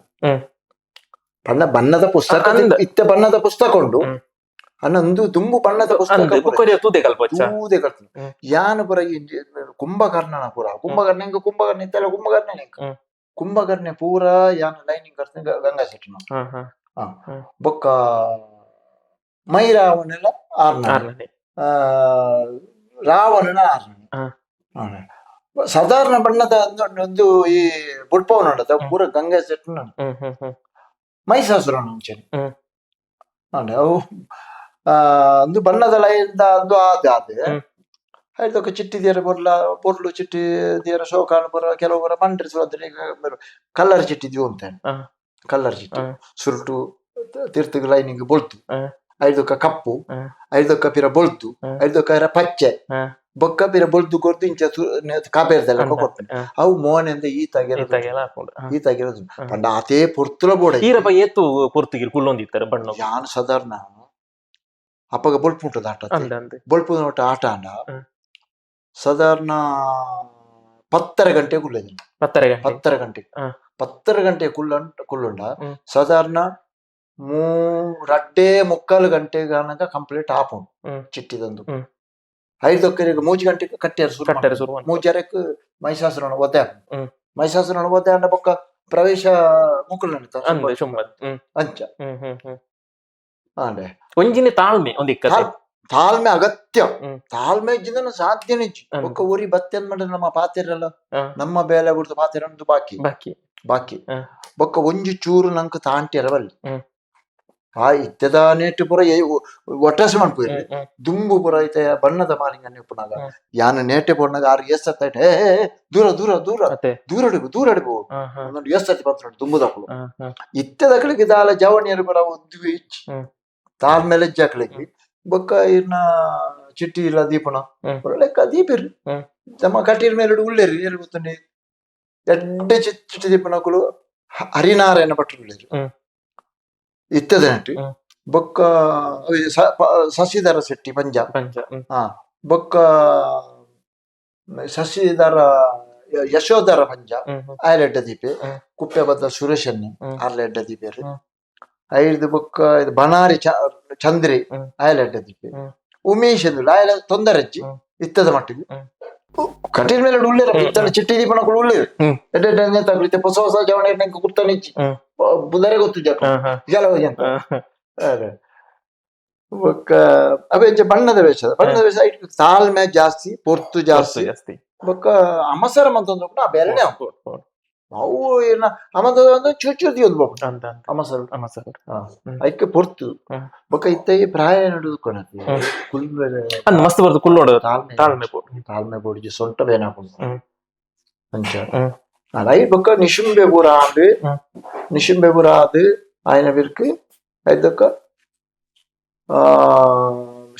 ಬಣ್ಣ ಬಣ್ಣದ ಪುಸ್ತಕ ಇತ್ತೆ ಬಣ್ಣದ ಪುಸ್ತಕ ಉಂಡು ಅನ್ನೊಂದು ತುಂಬು ಬಣ್ಣದ ಪುಸ್ತಕ ತೂದೆ ಕಲ್ಪನೆ ಯಾನು ಪುರ ಈ ಕುಂಭಕರ್ಣನ ಪುರ ಕುಂಭಕರ್ಣ ಕುಂಭಕರ್ಣ ಇತ್ತಲ್ಲ ಕುಂಭಕರ್ಣೆ ಪೂರ ಯಾನ ಲೈನಿಂಗ್ ಕರ್ತನೆ ಗಂಗಾ ಸೆಟ್ನ ಬೊಕ್ಕ ಮೈರಾವನೆಲ್ಲ ಆರ್ನನೆ ರಾವಣನ ಆರ್ನನೆ ಸಾಧಾರಣ ಬಣ್ಣದ ಒಂದು ಈ ಬುಡ್ಪವ ನೋಡದ ಪೂರ ಗಂಗಾ ಸೆಟ್ನ ಮೈಸಾಸುರನ ಅಂಚನೆ ಅವು ಒಂದು ಬಣ್ಣದ ಲೈನ್ದ ಒಂದು ಆದೆ ಆಯ್ತು ಚಿಟ್ಟಿದಿಯರ ಪೊರ್ಲು ಚಿಟ್ಟಿದಿಯರ ಶೋಕಾಣ ಬರ ಕೆಲವರ ಮಂಡ್ರಿಸುವಂತ ಕಲ್ಲರ್ ಚಿಟ್ಟಿದ್ವು ಅಂತ ಕಲ್ಲರ್ ಚಿಟ್ಟಿ ಸುರುಟು ತೀರ್ಥಗ ಲೈನಿಂಗ್ ಬೊಳ್ತು ಐದಕ್ಕ ಕಪ್ಪು ಐದಕ್ಕ ಪಿರ ಬೊಳ್ತು ಐದಕ್ಕ ಪಚ್ಚೆ ಬೊಕ್ಕ ಪಿರ ಬೊಳ್ತು ಕೊರ್ತು ಇಂಚ ಕಾಪೇರ್ದೆಲ್ಲ ಕೊಡ್ತಾನೆ ಅವು ಮೋನೆಂದ ಈತಾಗಿರೋದು ಪಂಡ ಆತೇ ಪೊರ್ತುಲ ಬೋಡ ಏತು ಪೊರ್ತುಗಿರ್ ಕುಲ್ಲೊಂದಿತ್ತಾರೆ ಬಣ್ಣ ಯಾನ್ ಸಾಧಾರಣ ಅಪ್ಪಗ ಬೊಳ್ಪು ಉಂಟದ ಆಟ ಬೊಳ್ಪು ನೋಟ ಆಟ ಅಂಡ ಸಾಧಾರಣ 10 ಗಂಟೆ ಕುಲ್ಲೇದು 10 ಗಂಟೆ 10 ಗಂಟೆ ಕುಲ್ಲುಂಡ ಸಾಧಾರಣ 2.75 ಗಂಟೆ ಗನಕ ಕಂಪ್ಲೀಟ್ ಆಪು ಚಿಟ್ಟಿದಂದು 5 ಮೂಜಿ ಗಂಟೆ ಕಟ್ಟೆರ ಶುರು ಮೂಜರಕ್ಕೆ ಮೈಸಾಸುರನ ಒದ್ದೆ ಅಂಡ ಬೊಕ್ಕ ಪ್ರವೇಶ ಮುಕ್ಕಲು ಅಂಚ ಅಂಡೆ ಒಂಜಿನ ತಾಳ್ಮೆ ತಾಳ್ಮೆ ಅಗತ್ಯ ತಾಳ್ಮೆ ಇಜ್ಜಿಂದ ಸಾಧ್ಯ ನಿಜ್ಜಿ ಬೊಕ್ಕ ಊರಿ ಬತ್ತೇನ್ ಮಾಡ್ರೆ ನಮ್ಮ ಪಾತಿರಲ್ಲ ನಮ್ಮ ಬೇಲೆ ಬಿಡ್ತು ಪಾತಿರ ಬಾಕಿ ಬೊಕ್ಕ ಒಂಜಿ ಚೂರು ನಂಗೆ ತಾಂಟಿರವಲ್ಲಿ ಇತ್ತೆದ ನೇಟು ಪುರ ಒಟ್ಟಾಸಿ ಮಾಡ್ಪೋಯ್ರಿ ದುಂಬು ಪುರ ಐತೆ ಬಣ್ಣದ ಮಾಲಿಂಗ ನೆಪ್ಪುನಾಗ ಯಾನ ನೇಟೆ ಪೋಡ್ನಾಗ ಆರು ಎಸ್ತೈತೆ ದೂರ ದೂರ ದೂರ ದೂರಡಿಬೋ ಎಸ್ತೈತಿ ಪತ್ರ ದುಂಬುದಕ್ಕಳು ಇತ್ತೆದಕ್ಕಳಿಗೆ ದಾಲ ಜವಣಿಯರು ಪುರ ಉದ್ವಿ ತಾಳ್ಮೇಲೆ ಜಕ್ಕಳಿಗೆ ಬೊಕ್ಕ ಇನ್ನ ಚಿಟ್ಟಿ ಇಲ್ಲ ದೀಪನ ಲೆಕ್ಕ ದೀಪಿರ್ರಿ ನಮ್ಮ ಕಟೀರ್ ಮೇಲೆ ಉಳ್ಳೇರಿ ಎಲ್ಲಿ ಗೊತ್ತಂడి ಎಡ್ಡೆ ಚಿಟ್ಟಿ ದೀಪನಕ್ಕಳು ಹರಿನಾರಾಯಣ ಭಟ್ರು ಉಳ್ಳೇರಿ ಇತ್ತದ ನಟಿ ಬೊಕ್ಕ ಶಶಿಧರ ಶೆಟ್ಟಿ ಪಂಜ ಬೊಕ್ಕ ಶಶಿಧರ ಯಶೋಧರ ಪಂಜ ಆಯ್ಲೆಡ್ಡ ದೀಪೆ ಕುಪ್ಪೆಬದ್ದ ಸುರೇಶನ್ನಿ ಆರ್ಲೆಡ್ಡ ದೀಪೇರಿ ಐದು ಬೊಕ್ಕ ಇದು ಬನಾರಿ ಚಂದ್ರಿ ಆಯ್ಲೆಡ್ಡ ದೀಪೆ ಉಮೇಶ್ ಆಯ್ಲ ತೊಂದರೆಜ್ಜಿ ಇತ್ತದ ಮಟ್ಟಿಗೆ ಕಟೀಲ್ ಮೇಲೆ ಉಳ್ಳೇರ ಚಿಟ್ಟಿ ದೀಪನಕ್ಕಳು ಉಳ್ಳೇರು ಎಡ್ಡೆ ಹೊಸ ಹೊಸ ಜವಣ ಕುರ್ತಾನಿಚ್ಚಿ ಬುಧರೆ ಗೊತ್ತು ಜಲವಜ ಅಂತ ಅವೇ ಬಣ್ಣದ ವೇಷ ತಾಳ್ಮೆ ಜಾಸ್ತಿ ಪೊರ್ತು ಜಾಸ್ತಿ ಬೊಕ್ಕ ಅಮಸರ ಮಂತಂದು ಆ ಬೆರಳೆ ಅವು ಏನ ಅಮದ ಚೂಚೂದಿ ಓದ್ಬೇಕು ಅಮಸರು ಐಕ್ಕೆ ಪೊರ್ತು ಬೊಕ್ಕ ಇತ್ತ ಪ್ರಾಯ ನಡುದುಕೊಳತಿ ಮಸ್ತ್ ಬರ್ದು ಕುಲ್ಲೋಡು ತಾಳ್ಮೆ ಬೋಡಿಜಿ ಸೊಂಟ ಬೇನಾಕೊಂಡು ಅಂಚ அதை பக்க நிஷும்பே புறாது ஆயினவிற்கு ಇದಕ್ಕ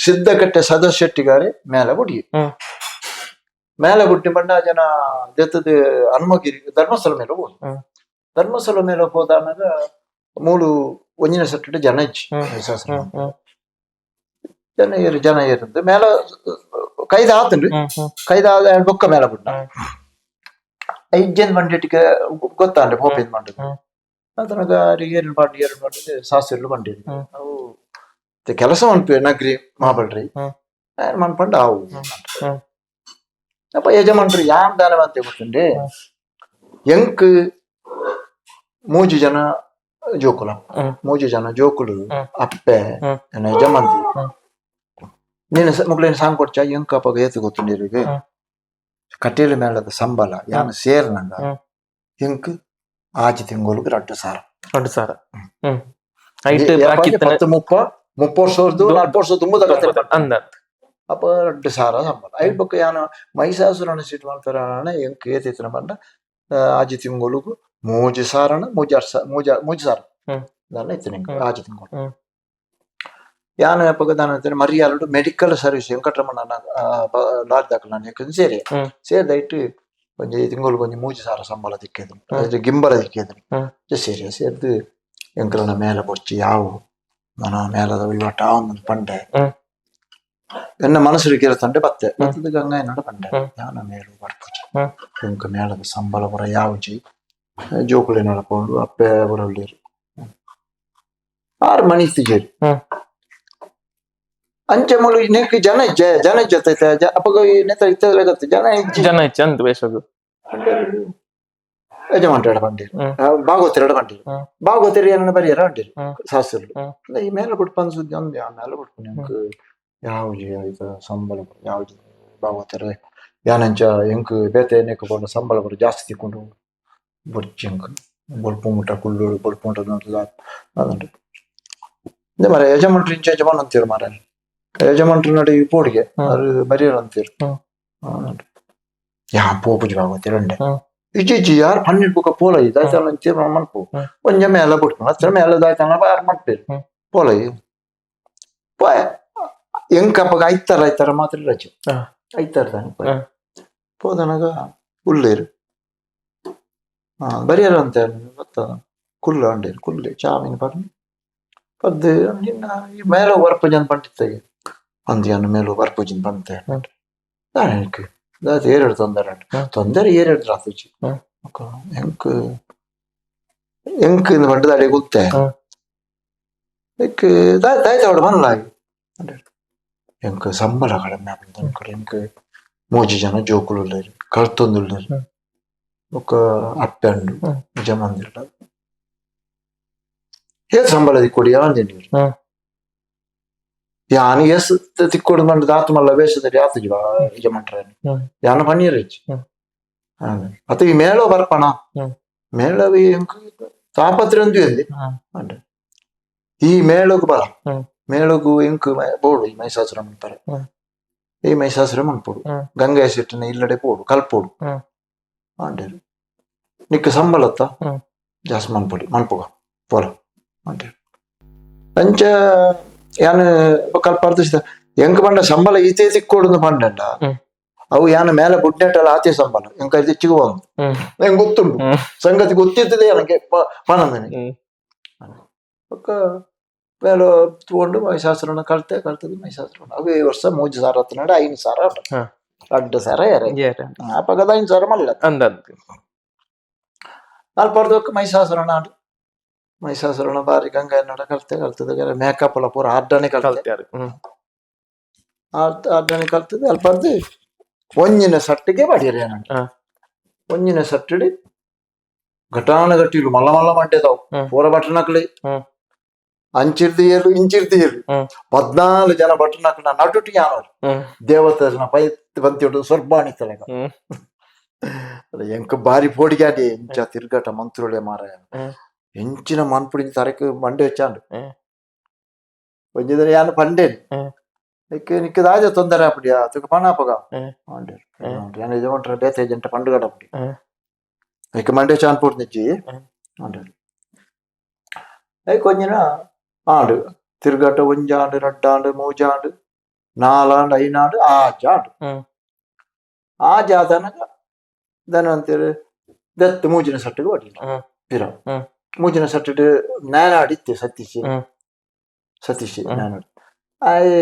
ಸಿದ್ಧಕಟ್ಟೆ ಸದಸ್ಯ ಶೆಟ್ಟಿಗಾರೆ ಮೇಲೆ ಬುಟ್ಟಿ ಬಂಡ ಜನ ದೆತ್ತದ ಹನುಮಗಿರಿ ಧರ್ಮಸ್ಥಳ ಮೇಲೆ ಹೋದಾಗ ಮೂಲು ಒಂಜಿನ ಸೆಟ್ಟು ಜನ ಇಚ್ಚಿ ಜನ ಏರಿದ್ದು ಮೇಲೆ ಕೈದಾದ ಬೊಕ್ಕ ಮೇಲೆ ಬುಟ್ಟ ಐಜನ್ ಬಂಡಿಟ್ಟಿಗೆ ಗೊತ್ತಾಂಡೆ ಹೋಪೇದ್ ಮಾಡುದು ಅದನಾಗ ಏರು ಮಾಡಿದೆ ಸಾಸಿರ್ಲು ಬಂಡಿರಿ ಅವು ಕೆಲಸ ಮನ್ಪಿ ನಗ್ರಿ ಮಾಬಲ್ರಿ ಮನ್ಪಂಡು ಅವು ಅಪ್ಪ ಯಜಮಾನ್ರಿ ಯಾನ್ ದಾನ ಅಂತ ಗೊತ್ತಂಡೆ ಎಂಕ್ ಮೂಜು ಜನ ಜೋಕುಲು ಅಪ್ಪೆ ಯಜಮಾನ್ತಿ ನೀನು ಮುಗ್ಲೇನು ಸಾಂಗ್ ಕೊಡ್ಚ ಎಂಕ್ ಅಪ್ಪ ಏತು ಗೊತ್ತುಂಡಿರಿಗೆ ಕಟೀಲು ಮೇಳದ ಸಂಬಳ ಯಾನ ಸೇರ್ನಂಗ ಎಂಕ್ ಆಜಿ ತಿಂಗೋಲಿಗೆ 2 ಸಾರ ಅಪ್ಪ 2 ಸಾರ ಸಂಬಳ ಐದು ಬೊಕ್ಕ ಯಾನ ಮೈಸಾಸುರನ ಸೀಟ್ ಮಾಡ್ತಾರ ಎಂಕ್ ಏತೈತನ ಬಂಡ ಆಜಿ ತಿಂಗೋಲಿಗೂ 3 ಸಾರಣ 3 ಸಾರ ದಾನ ಇತ್ತು ನಿಂಗೆ ಆಜಿ ತಿಂಗೋಲು ಯಾನ ಅಪ್ಪಗ ದಾನ ಮರಿಯಾಲು ಮೆಡಿಕಲ್ ಸರ್ವಿಸ್ ವೆಂಕಟರಮಣ ಲಾಡ್ ದಾಖಲ ನಾನು ಸೇರಿ ಸೇರಿದ ಇಟ್ಟು ಒಂಜಿ ತಿಂಗಳು ಕೊಂಚ 3,000 ಸಂಬಳ ತಿಕ್ಕೇದು ಅದು ಗಿಂಬಲ ತಿಕ್ಕೇದು ಸೇರಿ ಸೇರ್ದು ಎಂಕಲ್ನ ಮೇಲೆ ಬರ್ಚಿ ಯಾವು ನಾನು ಮೇಲದ ಇವಟ್ಟ ಒಂದು ಪಂಡೆ ಎನ್ನ ಮನಸ್ಸು ಕೇಳ್ತಂಡೆ ಬತ್ತೆ ಬತ್ತದ ಗಂಗ ಏನಡ ಪಂಡೆ ಯಾನ ಮೇಲು ಬರ್ಪುಜಿ ಎಂಕ ಮೇಲದ ಸಂಬಳ ಬರ ಯಾವುಜಿ ಜೋಕುಳಿ ನಡ್ಕೊಂಡು ಅಪ್ಪೆ ಬರಲ್ಲಿರು 6 ಮಣಿ ತಿಜೇರಿ ಅಂಚೆ ಮಗಳು ನೆಕ್ ಜನ ಜೊತೆ ಅಪ್ಪಗ ನೆತ್ತ ಇತ್ತಲಾಗತ್ತೆ ಜನ ಹೆಚ್ಚು ಅಂತ ಬೇಸದು ಯಜಮಾನ್ರ ಬಂದಿರು ಭಾಗವತರ ಬಂದಿರು ಭಾಗವತರಿ ಏನನ್ನ ಬರಿಯಾರ ಬಂದಿರು ಸಾಸರು ಈ ಮೇಲೆ ಬಿಟ್ಪಂದ್ ಸುದ್ದಿ ಒಂದು ಮೇಲೆ ಬಿಟ್ಕೊಂಡು ಎಂಕ್ ಯಾವ್ದು ಇದು ಸಂಬಳ ಯಾವ್ದು ಭಾಗವತರ ಯಾನಂಚ ಎಂಕ್ ಬೇತೆ ನೆಕ್ ಬಂದು ಸಂಬಳ ಬರ ಜಾಸ್ತಿ ತಿಕ್ಕೊಂಡು ಬೊರ್ಚಿ ಎಂಕ್ ಬೊಲ್ಪು ಮುಟ್ಟ ಕುಳ್ಳೂರು ಬೊಲ್ಪು ಮುಟ್ಟ ಅದಂಟು ಮರ ಯಜಮಾನ್ರು ಇಂಚ ಯಜಮಾನ್ ಅಂತೀರು ಮಾರ ಯಜಮಾನ್ರು ನಡಿ ಪೋಡಿಗೆ ಅದು ಬರಿಯರ್ ಅಂತೀರು ಯಾ ಪೋಪುಜಿ ಭಾಗವತರ ಉಂಡೆ ಇಜ್ಜಿ ಯಾರು 12 ಬುಕ್ಕ ಪೋಲ ದಾಯ್ತಾನ ಅಂತೀರು ಮನ್ಪು ಒಂಜ ಮೇಲೆ ಬಿಟ್ಕೊಂಡು ಹತ್ರ ಮೇಲೆ ದಾಯ್ತಾನ ಯಾರು ಮಾಡ್ತೀರಿ ಪೋಲ ಪೋಯ ಎಂಕಪ್ಪಗ ಐತಾರ ಮಾತ್ರ ರಜೆ ಐತಾರ ತಾನೆ ಪೋದನಾಗ ಉಳ್ಳೇರು ಬರಿಯರ ಅಂತ ಗೊತ್ತದ ಕುಲ್ಲ ಅಂಡೇರು ಕುಲ್ಲೆ ಚಾಮಿನ ಬರ್ನಿ ಪದ್ದು ನಿನ್ನ ಈ ಮೇಲೋ ಬರ್ಪುಜನ್ ಪಂಡಿತ್ತಾಗೆ ಅಂದ್ಯಾನು ಮೇಲೋ ಬರ್ಪುಜಿನ್ ಬಂತೆ ನನಗೆ ದಾತ ಏರೆಡು ತೊಂದರೆ ಏರೆಡು ರಾತ್ರಿ ಎಂಕ್ ಪಂಡದಾಡಿ ಗೊತ್ತೇ ದಾಯ್ತ ಅವಡು ಮನಲಾಗಿ ಎಂಕ್ ಸಂಬಳ ಕಡಿಮೆ ಕಡೆ ಎಂಕ್ 3 ಜನ ಜೋಕುಲು ಕಳ್ತೊಂದು ఒక ಅಪ್ಪಂಡು ಜಮಂದಿರ ಏತ್ ಸಂಬಳ ತಿಕ್ಕೊಡಿ ಯಾವಂದಿನಿ ಯಾನು ಎಸ್ ತಿಕ್ಕೊಡು ಮಂಡ ದಾತು ಮಲ್ಲ ವೇಷದಲ್ಲಿ ಆತು ಯಜಮಾನ್ರని ಯಾನ ಪನ್ನೀರ್ ಹೆಚ್ಚು ಅತ ಈ ಮೇಳೋ ಬರ್ಪಣ ಮೇಳವಿ ತಾಪತ್ರ ಒಂದು ಎಲ್ಲಿ ಈ ಮೇಳೋಗು ಬರ ಮೇಳೋಗು ಎಂಕ್ ಬೋಡು ಈ ಮೈಸಾಸುರ ಮಾಡ್ತಾರೆ ಈ ಮೈಸಾಸುರ ಮನ್ಪೋಡು ಗಂಗಾ ಸೆಟ್ಟಿನ ಇಲ್ಲಡೆ ಪೋಡು ಕಲ್ಪೋಡು ಅಂಡೇರು ನಿಕ್ಕ ಸಂಬಳತ್ತ ಜಾಸ್ತಿ ಮನ್ಪೊಡಿ ಮನ್ಪುಗ ಪೋಲ ಅಂಡೇರು ಅಂಚ ಯಾನು ಕಲ್ಪ ಅರ್ಧಿಸಿದ ಎಂಕ್ ಪಂಡ ಸಂಬಳ ಈತೆ ತಿಕ್ಕೋಡು ಪಂಡ ಅವು ಯಾನ ಮೇಲೆ ಬುಡ್ನೆಟ್ಟಲ್ಲ ಆತೆ ಸಂಬಳ ಎಂಕ ತಿಚ್ಚಿಗೆ ಬಂದು ನಂಗೆ ಗೊತ್ತುಂಟು ಸಂಗತಿ ಗೊತ್ತಿರ್ತದೆ ನನಗೆ ಪಣಂದನೆ ಮೇಲೋ ತಗೊಂಡು ಮೈಸಾಸುರನ ಕಳ್ತದ ಮೈಸಾಸುರನ ಅವೇ ವರ್ಷ 3,000 ಹತ್ತಿನಾಡು 5,000 2,000 ಆ ಪಗದ 5,000 ಮಲ್ಲ ಅಲ್ಪರ್ದಕ್ಕೆ ಮೈಸಾಸುರನ ಬಾರಿ ಗಂಗಾ ಎನ್ನಡ ಕಳ್ತದ ಮೇಕಪ್ ಎಲ್ಲ ಪೂರ ಅಡ್ಡನೆ ಕಳ್ತದೆ ಅಲ್ಪರ್ದು ಒಂಜಿನ ಸಟ್ಟಿಗೆ ಬಡಿಯರಿ ಏನಂಟ ಒಂಜಿನ ಸಟ್ಟಿಡಿ ಘಟಾನ ಗಟ್ಟಿಲು ಮಲ್ಲ ಮಲ್ಲ ಮಂಡ್ಯದವು ಪೂರ ಬಟನಕ್ಲಿ ಅಂಚಿರ್ದಿ ಏರು ಇಂಚಿರ್ದಿ ಏರು 14 ಜನ ಬಟನಕ್ಲ ನಡುಟಿ ಯಾನೋರು ದೇವತನ ಪೈ ಬಂತಿಟ್ಟು ಸ್ವರ್ಬಾಣಿ ತಲೆಗ ಎಂಕ ಬಾರಿ ಪೋಡಿಗಾಡಿ ಎಂಚ ತಿರ್ಗಟ ಮಂತ್ರುಳೆ ಮಾರ ಎಂಚಿನ ಮನ್ಪುಡಿ ತರಕ್ಕೆ ಮಂಡೆ ಹೆಚ್ಚಾಂಡು ಒಂಜಿದ್ರೆ ಯಾನು ಪಂಡೇನು ನಿಕ್ಕದಾಜ ತೊಂದರೆ ಅಪ್ಪಡಿಯಾ ತುಕ ಪಣಾಪಗ ಯಾನು ಯಜಮಾನ್ರ ಬೇತೆ ಜಂಟ ಪಂಡುಗಡ ಅಪ್ಪಡಿ ಐಕ ಮಂಡೆ ಚಾನ್ ಪೋಡ್ ನಿಜ್ಜಿ ಕೊಂಜಿನ ಆಡು ತಿರ್ಗಟ ಒಂಜಾಂಡು 2 3 4 5 ಆ ಜಾತನಗ ಧನ್ವಂತರಿ ದತ್ತು ಮೂಜಿನ ಸಟ್ಟಿಗೆ ಹೊಡಿ ಪಿರ ಮೂಜಿನ ಸಟ್ಟಿಗೆ ಜ್ಞಾನಾಡಿತ್ತೆ ಸತೀಶ್ ಜ್ಞಾನಾಡಿ ಆಯ್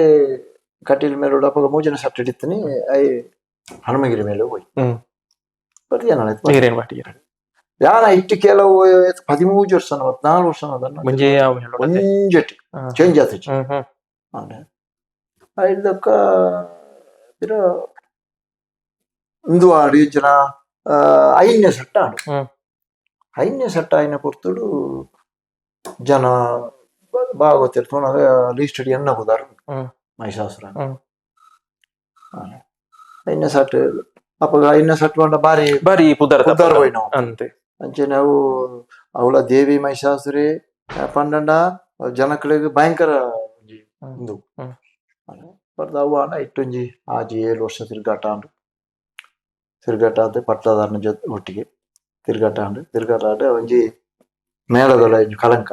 ಕಟೀಲ್ ಮೇಲೆ ಅಪ್ಪಗ ಮೂಜಿನ ಸಟ್ಟಿಡಿತ್ತನಿ ಆಯ್ ಹನುಮಗಿರಿ ಮೇಲೆ ಹೋಗಿ ಬರ್ತಿ ಏನಾಯ್ತು ಯಾನ ಇಟ್ಟು ಕೆಲವು 13 ವರ್ಷ 14 ವರ್ಷ ಮುಂಜೆಟಿ ಚೇಂಜ್ ಆತ ಐದಕ್ಕ ಪಿರ ಒಂದು ಆಡು ಜನ 5ನೇ ಸಟ್ಟ ಆಡು 5ನೇ ಸಟ್ಟ ಆಯ್ನ ಕೊಡ್ತಡು ಜನ ಭಾಗವತಿರ್ತ ಲೀಸ್ಟ್ ಎನ್ನ ಹೋದಾರು ಮೈಸಾಸುರ 5ನೇ ಸಟ್ ಅಪ್ಪಗ 5ನೇ ಸಟ್ ಬಂಡ ಬಾರಿ ಪುದರ್ ಹೋಯ್ ನಾವು ಅಂತೆ ಅಂಚೆ ನಾವು ಅವಳ ದೇವಿ ಮೈಸಾಸುರಿ ಪಂಡ ಜನಗಳಿಗೆ ಭಯಂಕರ ಒಂದು ಬರ್ದವು ಅಣ್ಣ ಇಟ್ಟೊಂಜಿ ಆಜಿ 7 ವರ್ಷ ತಿರ್ಗಾಟ ಆದ ಪಟ್ಟದಾರನ ಜೊತೆ ಒಟ್ಟಿಗೆ ತಿರ್ಗಾಟ ಒಂಜಿ ಮೇಳದೊಳ ಕಲಂಕ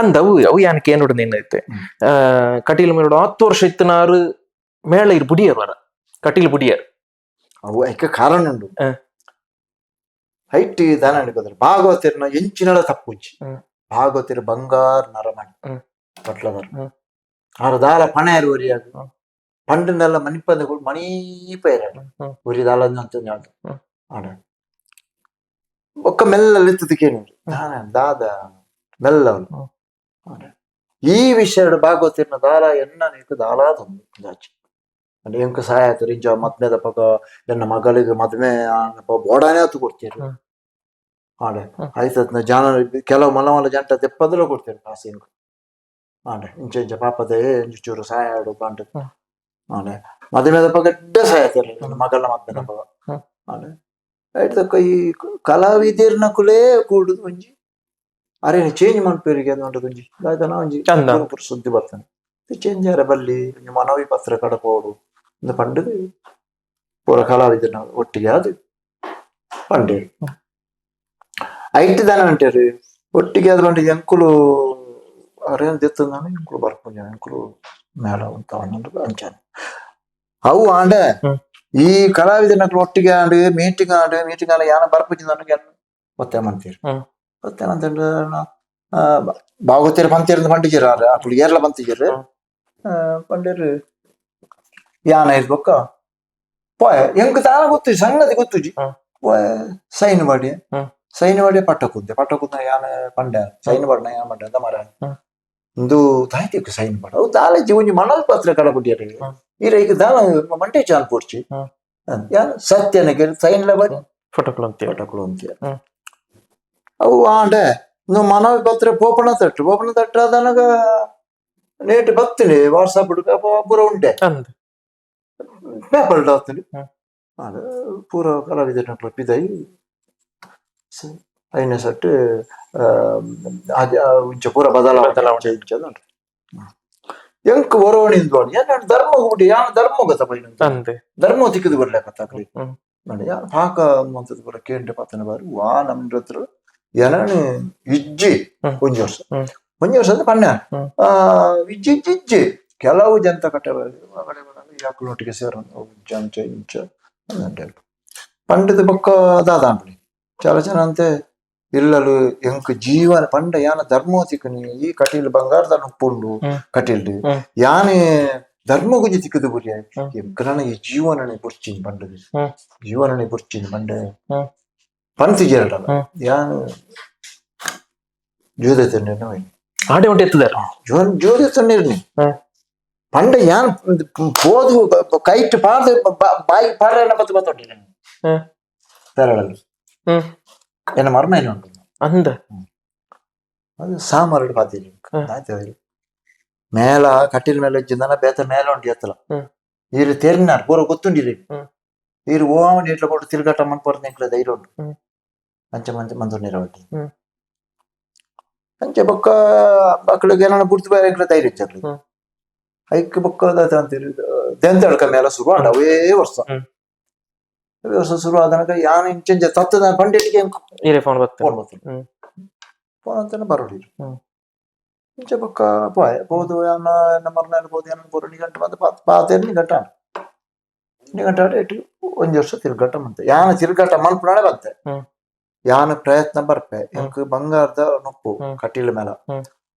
ಅಂದವು ಅವು ಯಾನಕ್ಕೆ ಏನೋಡು ನಿನ್ನೈತೆ ಕಟೀಲ್ ಮೇಲೋಡು 10 ವರ್ಷ ಇತ್ತನಾರು ಮೇಳ ಇರ್ ಬುಡಿಯರ್ ವರ ಕಟೀಲ್ ಬುಡಿಯರ್ ಅವು ಐಕ ಕಾರಣ ಉಂಡು ಹೈಟ್ ದಾನ ಅನ್ಕೋತಾರೆ ಭಾಗವತಿರ್ನ ಎಂಚಿನಳ ತಪ್ಪುಂಚಿ ಭಾಗವತಿರ ಬಂಗಾರ ನರಮಣಿ ಪಟ್ಲದರ್ ಆರ ದಾಲ ಪಣೆಯರು ಒರಿಯಾಗ ಪಂಡನೆಲ್ಲ ಮಣಿಪದ ಮಣೀಪ ಇರಾಡು ಒರಿ ದಾಲಂತ ಆಡ ಒಕ್ಕ ಮೆಲ್ಲ ಲಿತ್ತದಕ್ಕೇನು ದಾದ ಮೆಲ್ಲ ಅವನು ಈ ವಿಷಯ ಭಾಗವತಿರ್ನ ದಾಲ ಎನ್ನ ನೀಕು ದಾಲಾದ ಜಾಚಿ ಅಂದ್ರೆ ಎಂಕ ಸಹಾಯ ಆಯ್ತು ರಿಂಜ ಮದ್ಮೆದ ಪಕ್ಕ ಎನ್ನ ಮಗಳಿಗೆ ಮದ್ಮೆ ಬೋಡಾನೆ ಆತು ಕೊಡ್ತೀರಿ ಆಡೆ ಆಯ್ತದ್ನ ಜಾನ ಕೆಲವು ಮಲ ಜಂಟ ತೆಪ್ಪದಲ್ಲ ಕೊಡ್ತೀರಿ ಕಾಸು ಇಂಕ ಆಡೆ ಇಂಚ ಪಾಪದೇ ಇಂಚು ಚೂರು ಸಹಾಯ ಆಡು ಕಾಂಟ ಆಡೆ ಮದ್ಮೆದ ಪಕ್ಕ ಎಡ್ಡ ಸಹಾಯ ಆಯ್ತಾರೆ ನನ್ನ ಮಗಳನ್ನ ಮದ್ಮೆದ ಪಕ್ಕ ಆಡೆ ಆಯ್ತಕ್ಕ ಈ ಕಲಾವಿದಿರ್ನ ಕುಲೇ ಕೂಡುದು ಒಂಜಿ ಅರೆ ಚೇಂಜ್ ಮಾಡ್ಪೇರಿಗೆ ಅಂತ ಒಂಜಿ ಆಯ್ತಾನ ಒಂಜಿ ಸುದ್ದಿ ಬರ್ತಾನೆ ಚೇಂಜ್ ಆರೆ ಬಲ್ಲಿ ಮನವಿ ಪತ್ರ ಕಡಪೋಡು ಒಂದು ಪಂಡದು ಪೂರ ಕಲಾವಿದನ ಒಟ್ಟಿಗೆ ಅದು ಪಂಡೇರು ಐಟ್ ದಾನ ಅಂಟೇರು ಒಟ್ಟಿಗೆ ಆದ್ರೆ ಒಂದು ಎಂಕುಲು ಅರೇನು ತೆತ್ತಂದಾನೆ ಎಂಕುಲು ಬರ್ಕೊಂಡ ಎಂಕುಲು ಮೇಳ ಅಂತ ಅಂಚಾನೆ ಅವು ಆಂಡ ಈ ಕಲಾವಿದನಕ್ಲು ಒಟ್ಟಿಗೆ ಆಂಡು ಮೀಟಿಂಗ್ ಆಂಡ ಯಾನ ಬರ್ಪುಜಿಂದ ಮತ್ತೆ ಮಂತೀರಿ ಮತ್ತೆ ಭಾಗವತಿರ ಪಂತಿರ ಪಂಡಿಜರ ಅప్పుడు ಏರ್ಲ ಪಂತಿಜರು ಪಂಡೇರು ಯಾನ ಇರ್ಬೇಕ ಪೋಯ ಎಂಕ್ ತಾನ ಗೊತ್ತು ಸಂಗತಿ ಗೊತ್ತುಜಿ ಸೈನ್ ಮಾಡಿ ಪಟ್ಟ ಕುದ್ದೆ ಯಾನ ಪಂಡ ಸೈನ್ ಬಣ್ಣ ಯಾನ ಪಂಡ ಅಂತ ಮರ ಒಂದು ತಾಯ್ತಿಕ್ ಸೈನ್ ಮಾಡ ಅವು ದಾಲಜಿ ಒಂಜಿ ಮನಲ್ ಪತ್ರ ಕಡಪುಟ್ಟಿಯರು ಈಗ ಈಗ ದಾಲ ಮಂಟೆ ಚಾನ್ ಪೋರ್ಚಿ ಯಾನ ಸತ್ಯನಗೆ ಸೈನ್ಲ ಬರಿ ಫೋಟೋಗಳು ಅಂತೀಯ ಅವು ಆಂಡೆ ಮನವಿ ಪತ್ರ ಪೋಪಣ ತಟ್ಟು ಅದನಗ ನೇಟ್ ಬತ್ತೀನಿ ವಾಟ್ಸಾಪ್ ಪೂರ ಉಂಟೆ ಪೇಪರ್ ಡಾತ್ತೀನಿ ಅದು ಪೂರ ಕಲಾವಿದನ ಪಿದೈ ಐನೇ ಸಟ್ಟು ಇಂಚ ಪೂರ ಬದಲಾವಣೆ ಎಂಕ್ ಒರವಣಿಂದು ಏನ ಧರ್ಮ ಹುಟ್ಟಿ ಯಾನ ಧರ್ಮ ಗೊತ್ತ ಧರ್ಮ ತಿಕ್ಕದು ಬರ್ಲೇಕತ್ತಾಕ್ಲಿ ನೋಡಿ ಯಾನ ಪಾಕ ಅನ್ನುವಂಥದ್ದು ಕೂಡ ಕೇಂದ್ರ ಪತ್ತನ ಬಾರಿ ವಾ ನಮ್ರ ಹತ್ರ ಏನನು ಇಜ್ಜಿ ಒಂಜಿ ವರ್ಷ ಅಂದ್ರೆ ಪಣ್ಣ ಇಜ್ಜಿ ಕೆಲವು ಜಂತ ಕಟ್ಟೆ ಯಾಕುಲೊಟ್ಟಿಗೆ ಸೇರ ಜಂಚ ಇಂಚ ಪಂಡದ ಬೊಕ್ಕ ದಾದಾಂಬಳಿ చాలా ಜನ ಅಂತೆ ಇಲ್ಲಲು ಎಂಕ್ ಜೀವನ ಪಂಡ ಯಾನ ಧರ್ಮೋತಿಕನಿ ಈ ಕಟೀಲ್ ಬಂಗಾರದ ಉಪ್ಪುಂಡು ಕಟೀಲ್ಡು ಯಾನೆ ಧರ್ಮ ಗುಜಿ ತಿಕ್ಕದು ಬುರಿ ಎಂಕನ ಈ ಜೀವನನೆ ಬುರ್ಚಿನ್ ಪಂಡದು ಜೀವನನೆ ಬುರ್ಚಿನ್ ಪಂಡ ಪಂತಿಜರಲ್ಲ ಯಾನು ಜೋದೆತನೆ ಆಡೆ ಉಂಟು ಎತ್ತದಾರ ಜೋದೆತನ್ನಿರ್ನಿ ಪಂಡ ಯಾನ್ ಪೋದು ಕೈಟ್ ಪಾಡ್ದು ಬಾಯಿ ಪಾಡ್ರೆ ಬತ್ತು ಬತ್ತೊಟ್ಟಿಲ್ಲ ತರಳಲ್ಲಿ ಎನ್ನ ಮರ್ಮ ಏನು ಉಂಟು ಅಂದ ಅದು ಸಾಮರಡು ಪಾತಿಲಿ ಆಯ್ತದ ಮೇಲ ಕಟ್ಟಿಲ ಮೇಲೆ ಇಜ್ಜಿಂದನ ಬೇತ ಮೇಲೆ ಉಂಟು ಎತ್ತಲ ಈರು ತೆರಿನಾರ್ ಪೂರ ಗೊತ್ತುಂಡಿರಿ ಈರು ಓವನ್ ಇಟ್ಲ ಕೊಟ್ಟು ತಿರುಗಾಟ ಮನ್ಪೋರ್ದು ಎಂಕ್ಲ ಧೈರ್ಯ ಉಂಟು ಅಂಚೆ ಮಂದು ನೀರವಟ್ಟಿ ಅಂಚೆ ಬೊಕ್ಕ ಮಕ್ಕಳಿಗೆ ಏನಾರ ಬುಡ್ತು ಬೇರೆ ಎಂಕ್ಲ ಧೈರ್ಯ ಇಚ್ಚರ್ಲಿ ಐಕ್ ಬೊಕ್ಕ ಅಂತೀರಿ ದೆಂತಡ್ಕ ಮೇಲೆ ಶುರು ಆಂಡ ಅವೇ ವರ್ಷ ಶುರು ಆದನಕ ಯಾನ ಇಂಚೆಂಚ ತತ್ತದ ಪಂಡಿಟಿಗೆ ಫೋನ್ ಫೋನ್ ಅಂತಾನೆ ಬರೋಡಿ ಇಂಚೆ ಬೊಕ್ಕ ಪೋಯ ಬೋದು ಯಾನ ಮರ್ನಲ್ಲಿ ಬೋದು ಏನ ಪೂರ ನಿಗಂಟ ಬಂದು ಪಾತೇರು ನಿಗಂಟ ಇಟ್ಟು ಒಂಜಿ ವರ್ಷ ತಿರುಗಾಟ ಮಂತೆ ಯಾನ ತಿರುಗಾಟ ಮಲ್ಪುನಾಳೆ ಬಂತೆ ಯಾನ ಪ್ರಯತ್ನ ಬರ್ಪೆ ಎಂಕ್ ಬಂಗಾರದ ನೊಪ್ಪು ಕಟೀಲ ಮೇಲ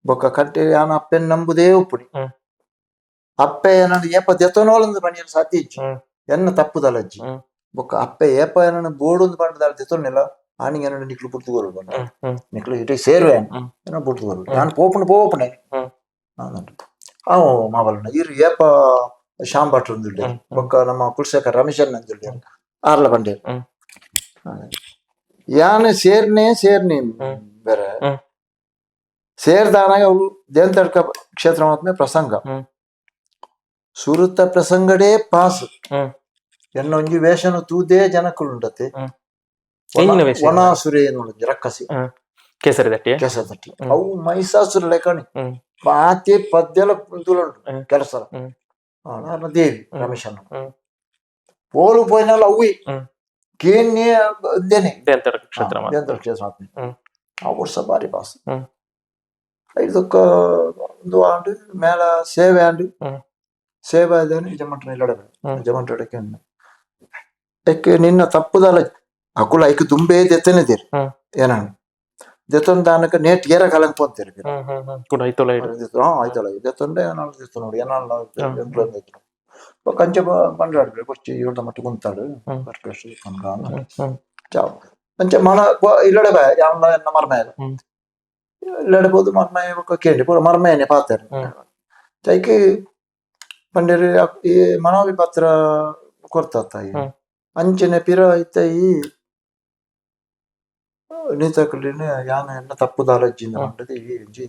ಬೊಕ್ಕ ಕಟ್ಟಿ ಯಾನ ಅಪ್ಪೆನ್ ನಂಬುದೇ ಉಪ್ಪುಡಿ ಅಪ್ಪೆ ಏನ ಏಪ ದೆತೊನೋಲಂದು ಬಣಿಯಲು ಸಾಧ್ಯ ಇಜ್ಜಿ ಎನ್ನ ತಪ್ಪುದಲ್ಲಜ್ಜಿ ಬೊಕ್ಕ ಅಪ್ಪೆ ಏಪ ಏನ ಬೋಡೊಂದು ಬಂಡದಾಲ ದೆತೊನ್ನೆಲ್ಲ ಆನಿಗೆ ಏನ ನಿಕ್ಲು ಪುರ್ತುಗೋರು ಬಂಡ ನಿಕ್ಲು ಇಟ ಸೇರುವೆ ಏನೋ ಪುರ್ತುಗೋರು ನಾನು ಪೋಪಣೆ ಅವು ಮಾವಲನ ಇರು ಏಪ ಶ್ಯಾಮ್ ಭಟ್ರು ಅಂದಿಲ್ಲ ಬೊಕ್ಕ ನಮ್ಮ ಕುಲಶೇಖರ್ ರಮೇಶನ್ ಅಂದಿಲ್ಲ ಆರ್ಲ ಬಂಡೆ ಯಾನ ಸೇರ್ನೆ ಬೇರೆ ಸೇರ್ದಾನಾಗ ಅವಳು ದೇಂತಡ್ಕ ಕ್ಷೇತ್ರ ಮಾತ್ಮೆ ಪ್ರಸಂಗ ಸುರುತ್ತ ಪ್ರಸಂಗಡೇ ಪಾಸ್ ಎನ್ನ ಒಂಜಿ ವೇಷನ ತೂದೇ ಜನಕ್ಕುಂಡತೆ ವನಾಸುರೆ ನೋಡಿದ್ವಿ ರಕ್ಕಸಿ ಕೇಸರಿ ತಟ್ಟಿ ಅವು ಮೈಸಾಸುರ ಲೆಕ್ಕಣಿ ಪಾತೆ ಪದ್ಯಲ ತುಲುಂಟು ಕೆಲಸ ದೇವಿ ರಮೇಶನ್ ಪೋಲು ಪೋಯಿನಲ್ಲ ಅವಿ ಕೇನ್ಯ ದೇನೆ ಕ್ಷೇತ್ರ ಆ ವರ್ಷ ಬಾರಿ ಪಾಸ್ ಇದಕ್ಕ ಒಂದು ಆಂಡು ಮೇಲ ಸೇವೆ ಆಂಡು ಸೇವೆ ಆದೇನು ಯಜಮಂಟ್ರ ಇಲ್ಲಡಬೇಕು ಯಜಮಂಟ್ರಕ್ಕೆ ನಿನ್ನ ತಪ್ಪುದಲ್ಲ ಅಕುಲ ಐಕ್ ತುಂಬೆ ದೆತ್ತನೆದಿರ್ ಏನಾನ ದೆತ್ತೊಂದು ದಾನಕ ನೇಟ್ ಏರ ಕಲಂಕ್ ಪೋಂತಿರ್ ಕೂಡ ಐತೋಲ ಇಡು ಆಯ್ತಲ್ಲ ದೆತ್ತೊಂಡೆ ಏನಾಳು ದಿತ್ತು ನೋಡಿ ಏನಾಳು ಕಂಚ ಬಂಡಾಡ್ಬೇಕು ಕೊಚ್ಚಿ ಇವ್ರದ ಮಟ್ಟ ಕುಂತಾಡು ಬರ್ಕಷ್ಟು ಚಾವ್ ಅಂಚ ಮನ ಇಲ್ಲಡೆ ಬಾ ಯಾವನ ಎನ್ನ ಮರ್ಮಯ ಇಲ್ಲಡೆ ಬೋದು ಮರ್ಮಯ ಕೇಳಿ ಪೂರ ಮರ್ಮಯನೆ ಪಾತಾರೆ ಚೈಕಿ ಪಂಡೇರಿ ಈ ಮನೋವಿ ಪತ್ರ ಕೊರ್ತಾಯಿ ಅಂಚನೆ ಪಿರ ಇತ್ತಾಯಿ ನೀತಕಲಿನ ಯಾನ ಎನ್ನ ತಪ್ಪು ದಾಲಜ್ಜಿಂದ ಮಂಡದಿ ಇಂಜಿ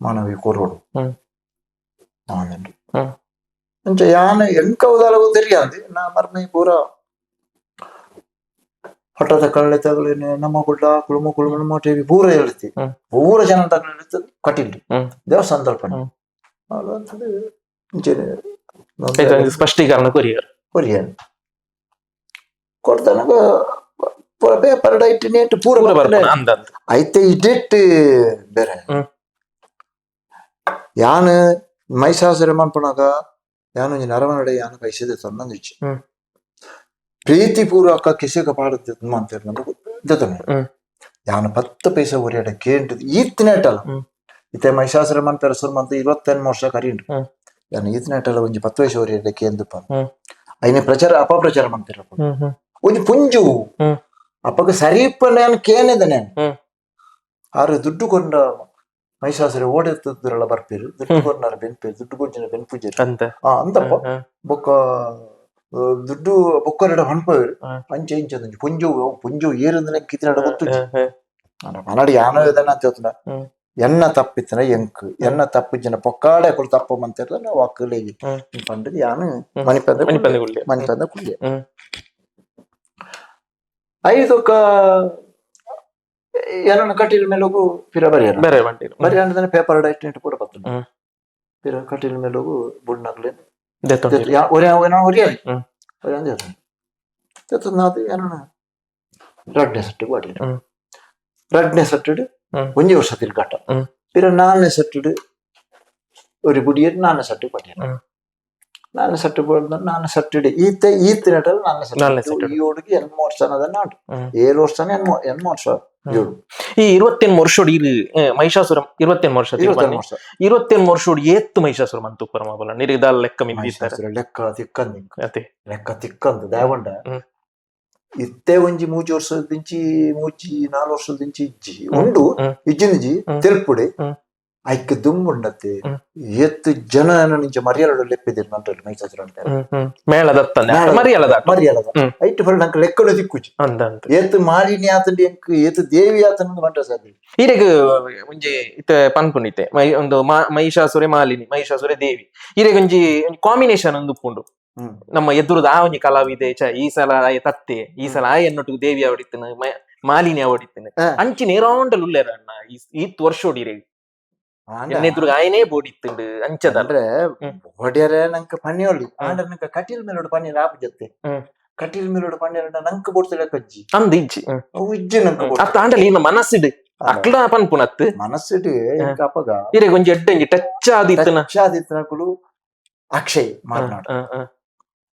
ಮಾನವಿ ಕೊರೋಡು ಅಂಚ ಯಾನ ಎಂಕ ಉದಾಲಗು ತೆರಿಯಾಂದಿ ನಾ ಮರ್ಮೈ ಪೂರ ಹಠದ ಕಳ್ಳೆ ತಗಲಿನ ನಮ್ಮ ಗುಡ್ಡ ಕುಳುಮ ಕುಳುಮ ಟಿವಿ ಪೂರ ಹೇಳ್ತಿ ಪೂರ ಜನ ತಗಲಿತ್ತು ಕಟಿಲ್ರಿ ದೇವಸ್ಥಾನ ತಲ್ಪನೆ ಸ್ಪಷ್ಟೀಕರಣ ಕೊರಿಯರ್ ಕೊರಿಯರ್ ಕೊಡ್ತಾನಾಗ ಪೂರ ಪೇಪರ್ ಡೈಟ್ ನೇಟ್ ಪೂರ ಐತೆ ಇಡಿಟ್ ಬೇರೆ ಯಾನ್ ಮೈಸಾಸುರ ಮನ್ಪುನಾಗ ಯಾನು ನರವನಡೆ ಯಾನು ಕೈಸಿದೆ ತಂದಿಚ್ಚು ಪ್ರೀತಿ ಪೂರ್ವಕ ಕಿಸಿಗ ಪಾಡುತ್ತೆ ಅಂತಾರೆ ನಮಗೆ ಯಾನು 10 ಪೈಸೆ ಉರಿಯಡ ಕೇಂದ್ರ ಈತ್ನೇಟಲ್ಲ ಇತ್ತೆ ಮೈಸಾಸುರ ಮನ್ ಪೆರಸುರ ಮಂತ 21 ವರ್ಷ ಕರೀಂಡು ಯಾನು ಈತ್ನೇಟಲ್ಲ ಒಂಜಿ 10 ಪೈಸೆ ಉರಿಯಡ ಕೇಂದ್ರಪ್ಪ ಐನೆ ಪ್ರಚಾರ ಅಪಪ್ರಚಾರ ಮಾಡ್ತಿರಪ್ಪ ಒಂಜಿ ಪುಂಜು ಅಪ್ಪಗ ಸರಿಪನ್ನ ಯಾನು ಕೇನೆದನೆ ಆರು ದುಡ್ಡು ಕೊಂಡ ಮೈಸಾಸುರ ಓಡೆತ್ತದ್ರಲ್ಲ ಬರ್ಪೇರು ದುಡ್ಡು ಕೊಂಡಾರ ಬೆನ್ಪೇರು ದುಡ್ಡು ಕೊಂಚಿನ ಬೆನ್ಪೂಜೆ ಅಂತಪ್ಪ ಬೊಕ್ಕ ದುಡ್ಡು ಬೊಕ್ಕರಡ ಹಣ್ಪೇರು ಅಂಚೆ ಇಂಚದಂಜಿ ಪುಂಜು ಏರಂದ್ರೆ ಕಿತ್ತಿನಡ ಗೊತ್ತು ಮನಡಿ ಯಾನೋ ಇದನ್ನ ಅಂತ ಹೇಳ್ತಾನ ಎನ್ನ ತಪ್ಪಿತ್ತನ ಎಂಕ್ ಎನ್ನ ತಪ್ಪಿಜ್ಜನ ಪೊಕ್ಕಾಡೆ ಕೊಡು ತಪ್ಪ ಮಂತಿರ್ಲ ನಾವು ಅಕ್ಕಲಿಗೆ ಪಂಡದು ಯಾನು ಮಣಿಪಂದ ಕುಳ್ಳೆ ಐದೊಕ್ಕ ಏನನ್ನ ಕಟೀಲ್ ಮೇಲೋಗು ಪಿರ ಬರಿಯನ ಬರಿಯನ ಪೇಪರ್ ಡೈಟ್ ನೆಟ್ ಪೂರ ಬರ್ತದೆ ಪಿರ ಕಟೀಲ್ ಮೇಲೋಗು ಬುಡ್ನಗ್ಲೆ ರಡ್ನೆ ಸಟ್ಟು ಬಾಡಿ ರಡ್ನೆ ಸಟ್ಟು ಒಂಜಿ ವರ್ಷ ತಿರ್ಗಾಟ ಪಿರ ನಾಲ್ನೆ ಸಟ್ಟು ഒരു പുടിയിട്ട് നാല് സട്ട് പട്ടിയാണ് 4 ಸೆಟ್ ಬಳ್ದ 4 ಸೆಟ್ ಇಡಿ ಈತ ನೆಟಲ್ 4 ಸೆಟ್ ಈ ಓಡಿಗೆ 8 ವರ್ಷ ಅದನ್ನ 7 ವರ್ಷನೇ 8 ವರ್ಷ ಈ 28 ವರ್ಷೋಡಿ ಇಲ್ಲಿ ಮಹಿಷಾಸುರ 28 ವರ್ಷ 28 ವರ್ಷೋಡಿ ಏತ್ತು ಮಹಿಷಾಸುರ ಮಂತು ಪರಮಬಲ ನಿರಿದಾಲ್ ಲೆಕ್ಕ ಮಿಂದಿದ್ದಾರೆ ಲೆಕ್ಕ ತಿಕ್ಕಂದು ದಾವಂಡ ಇತ್ತೆ ಒಂಜಿ 3 ವರ್ಷದಿಂಚಿ 4 ವರ್ಷದಿಂಚಿ ಇಜ್ಜಿ ಉಂಡು ಇಜ್ಜಿನಿಜಿ ತೆಲ್ಪುಡೆ ಐಕ್ ದುಮ್ಮುಂಡತ್ತೆ ಎತ್ತು ಜನ ನಿಂಚ ಮರ್ಯಾದ ಲೆಪ್ಪಿದ್ರು ನಂತರ ಮೈಸಾಸುರ ಅಂತ ಮರ್ಯಾದ ಐಟ್ ಫಲ್ ನಂಗೆ ಲೆಕ್ಕಲು ದಿಕ್ಕುಜಿ ಏತ್ ಮಾಲಿನಿ ಆತಂಡಿ ಎಂಕ್ ಏತ್ ದೇವಿ ಆತನ ಮಂಟ ಸಾಧ್ಯ ಈರೆಗ್ ಒಂಜಿ ಇತ್ತೆ ಪನ್ಪುನಿತೆ ಒಂದು ಮಹಿಷಾಸುರೆ ಮಾಲಿನಿ ಮಹಿಷಾಸುರೆ ದೇವಿ ಈರೆಗ್ ಒಂಜಿ ಕಾಂಬಿನೇಷನ್ ಒಂದು ಉಪ್ಪುಂಡು ನಮ್ಮ ಎದುರುದ ಆ ಒಂಜಿ ಕಲಾವಿದೆ ಈ ಸಲ ಆಯ ತತ್ತೆ ಈ ಸಲ ಆಯ ಎನ್ನೊಟ್ಟಿಗೆ ದೇವಿ ಅವಡಿತ್ತೇನೆ ಮಾಲಿನಿ ಅವಡಿತ್ತೇನೆ ಅಂಚಿನ ಏರಾಂಡಲ್ ಉಲ್ಲೇರ ಅಣ್ಣ ಈತ್ ವರ್ಷ ಹೊಡಿರೆಗ್ ಎದುರು ಆಯನೇ ಬೋಡಿತ್ತುಂಡು ಅಂಚದಂದ್ರೆ ಹೊಡ್ಯಾರ ನಂಗೆ ಪಣಿಯೊಳ್ಳಿ ಆಂಡ್ರೆ ನಂಗೆ ಕಟೀಲ್ ಮೇಲೋಡು ಪನ್ನೀರ್ ಆಪ್ ಜೊತೆ ಕಟೀಲ್ ಮೇಲೋಡು ಪನ್ನೀರ್ ನಂಗೆ ಬೋಡ್ತಿಲ್ಲ ಕಜ್ಜಿ ಅಂದ್ ಇಜ್ಜಿ ಇಜ್ಜಿ ನಂಗೆ ಅತ್ತ ಆಂಡಲ್ ಇನ್ನ ಮನಸ್ಸಿಡು ಅಕ್ಲ ಪನ್ಪುನತ್ ಮನಸ್ಸಿಡು ಅಪ್ಪಗ ಇರೆ ಒಂಜಿ ಎಡ್ಡೆ ಟಚ್ ಆದಿತ್ತನಕುಲು ಅಕ್ಷಯ್ ಮಾತನಾಡ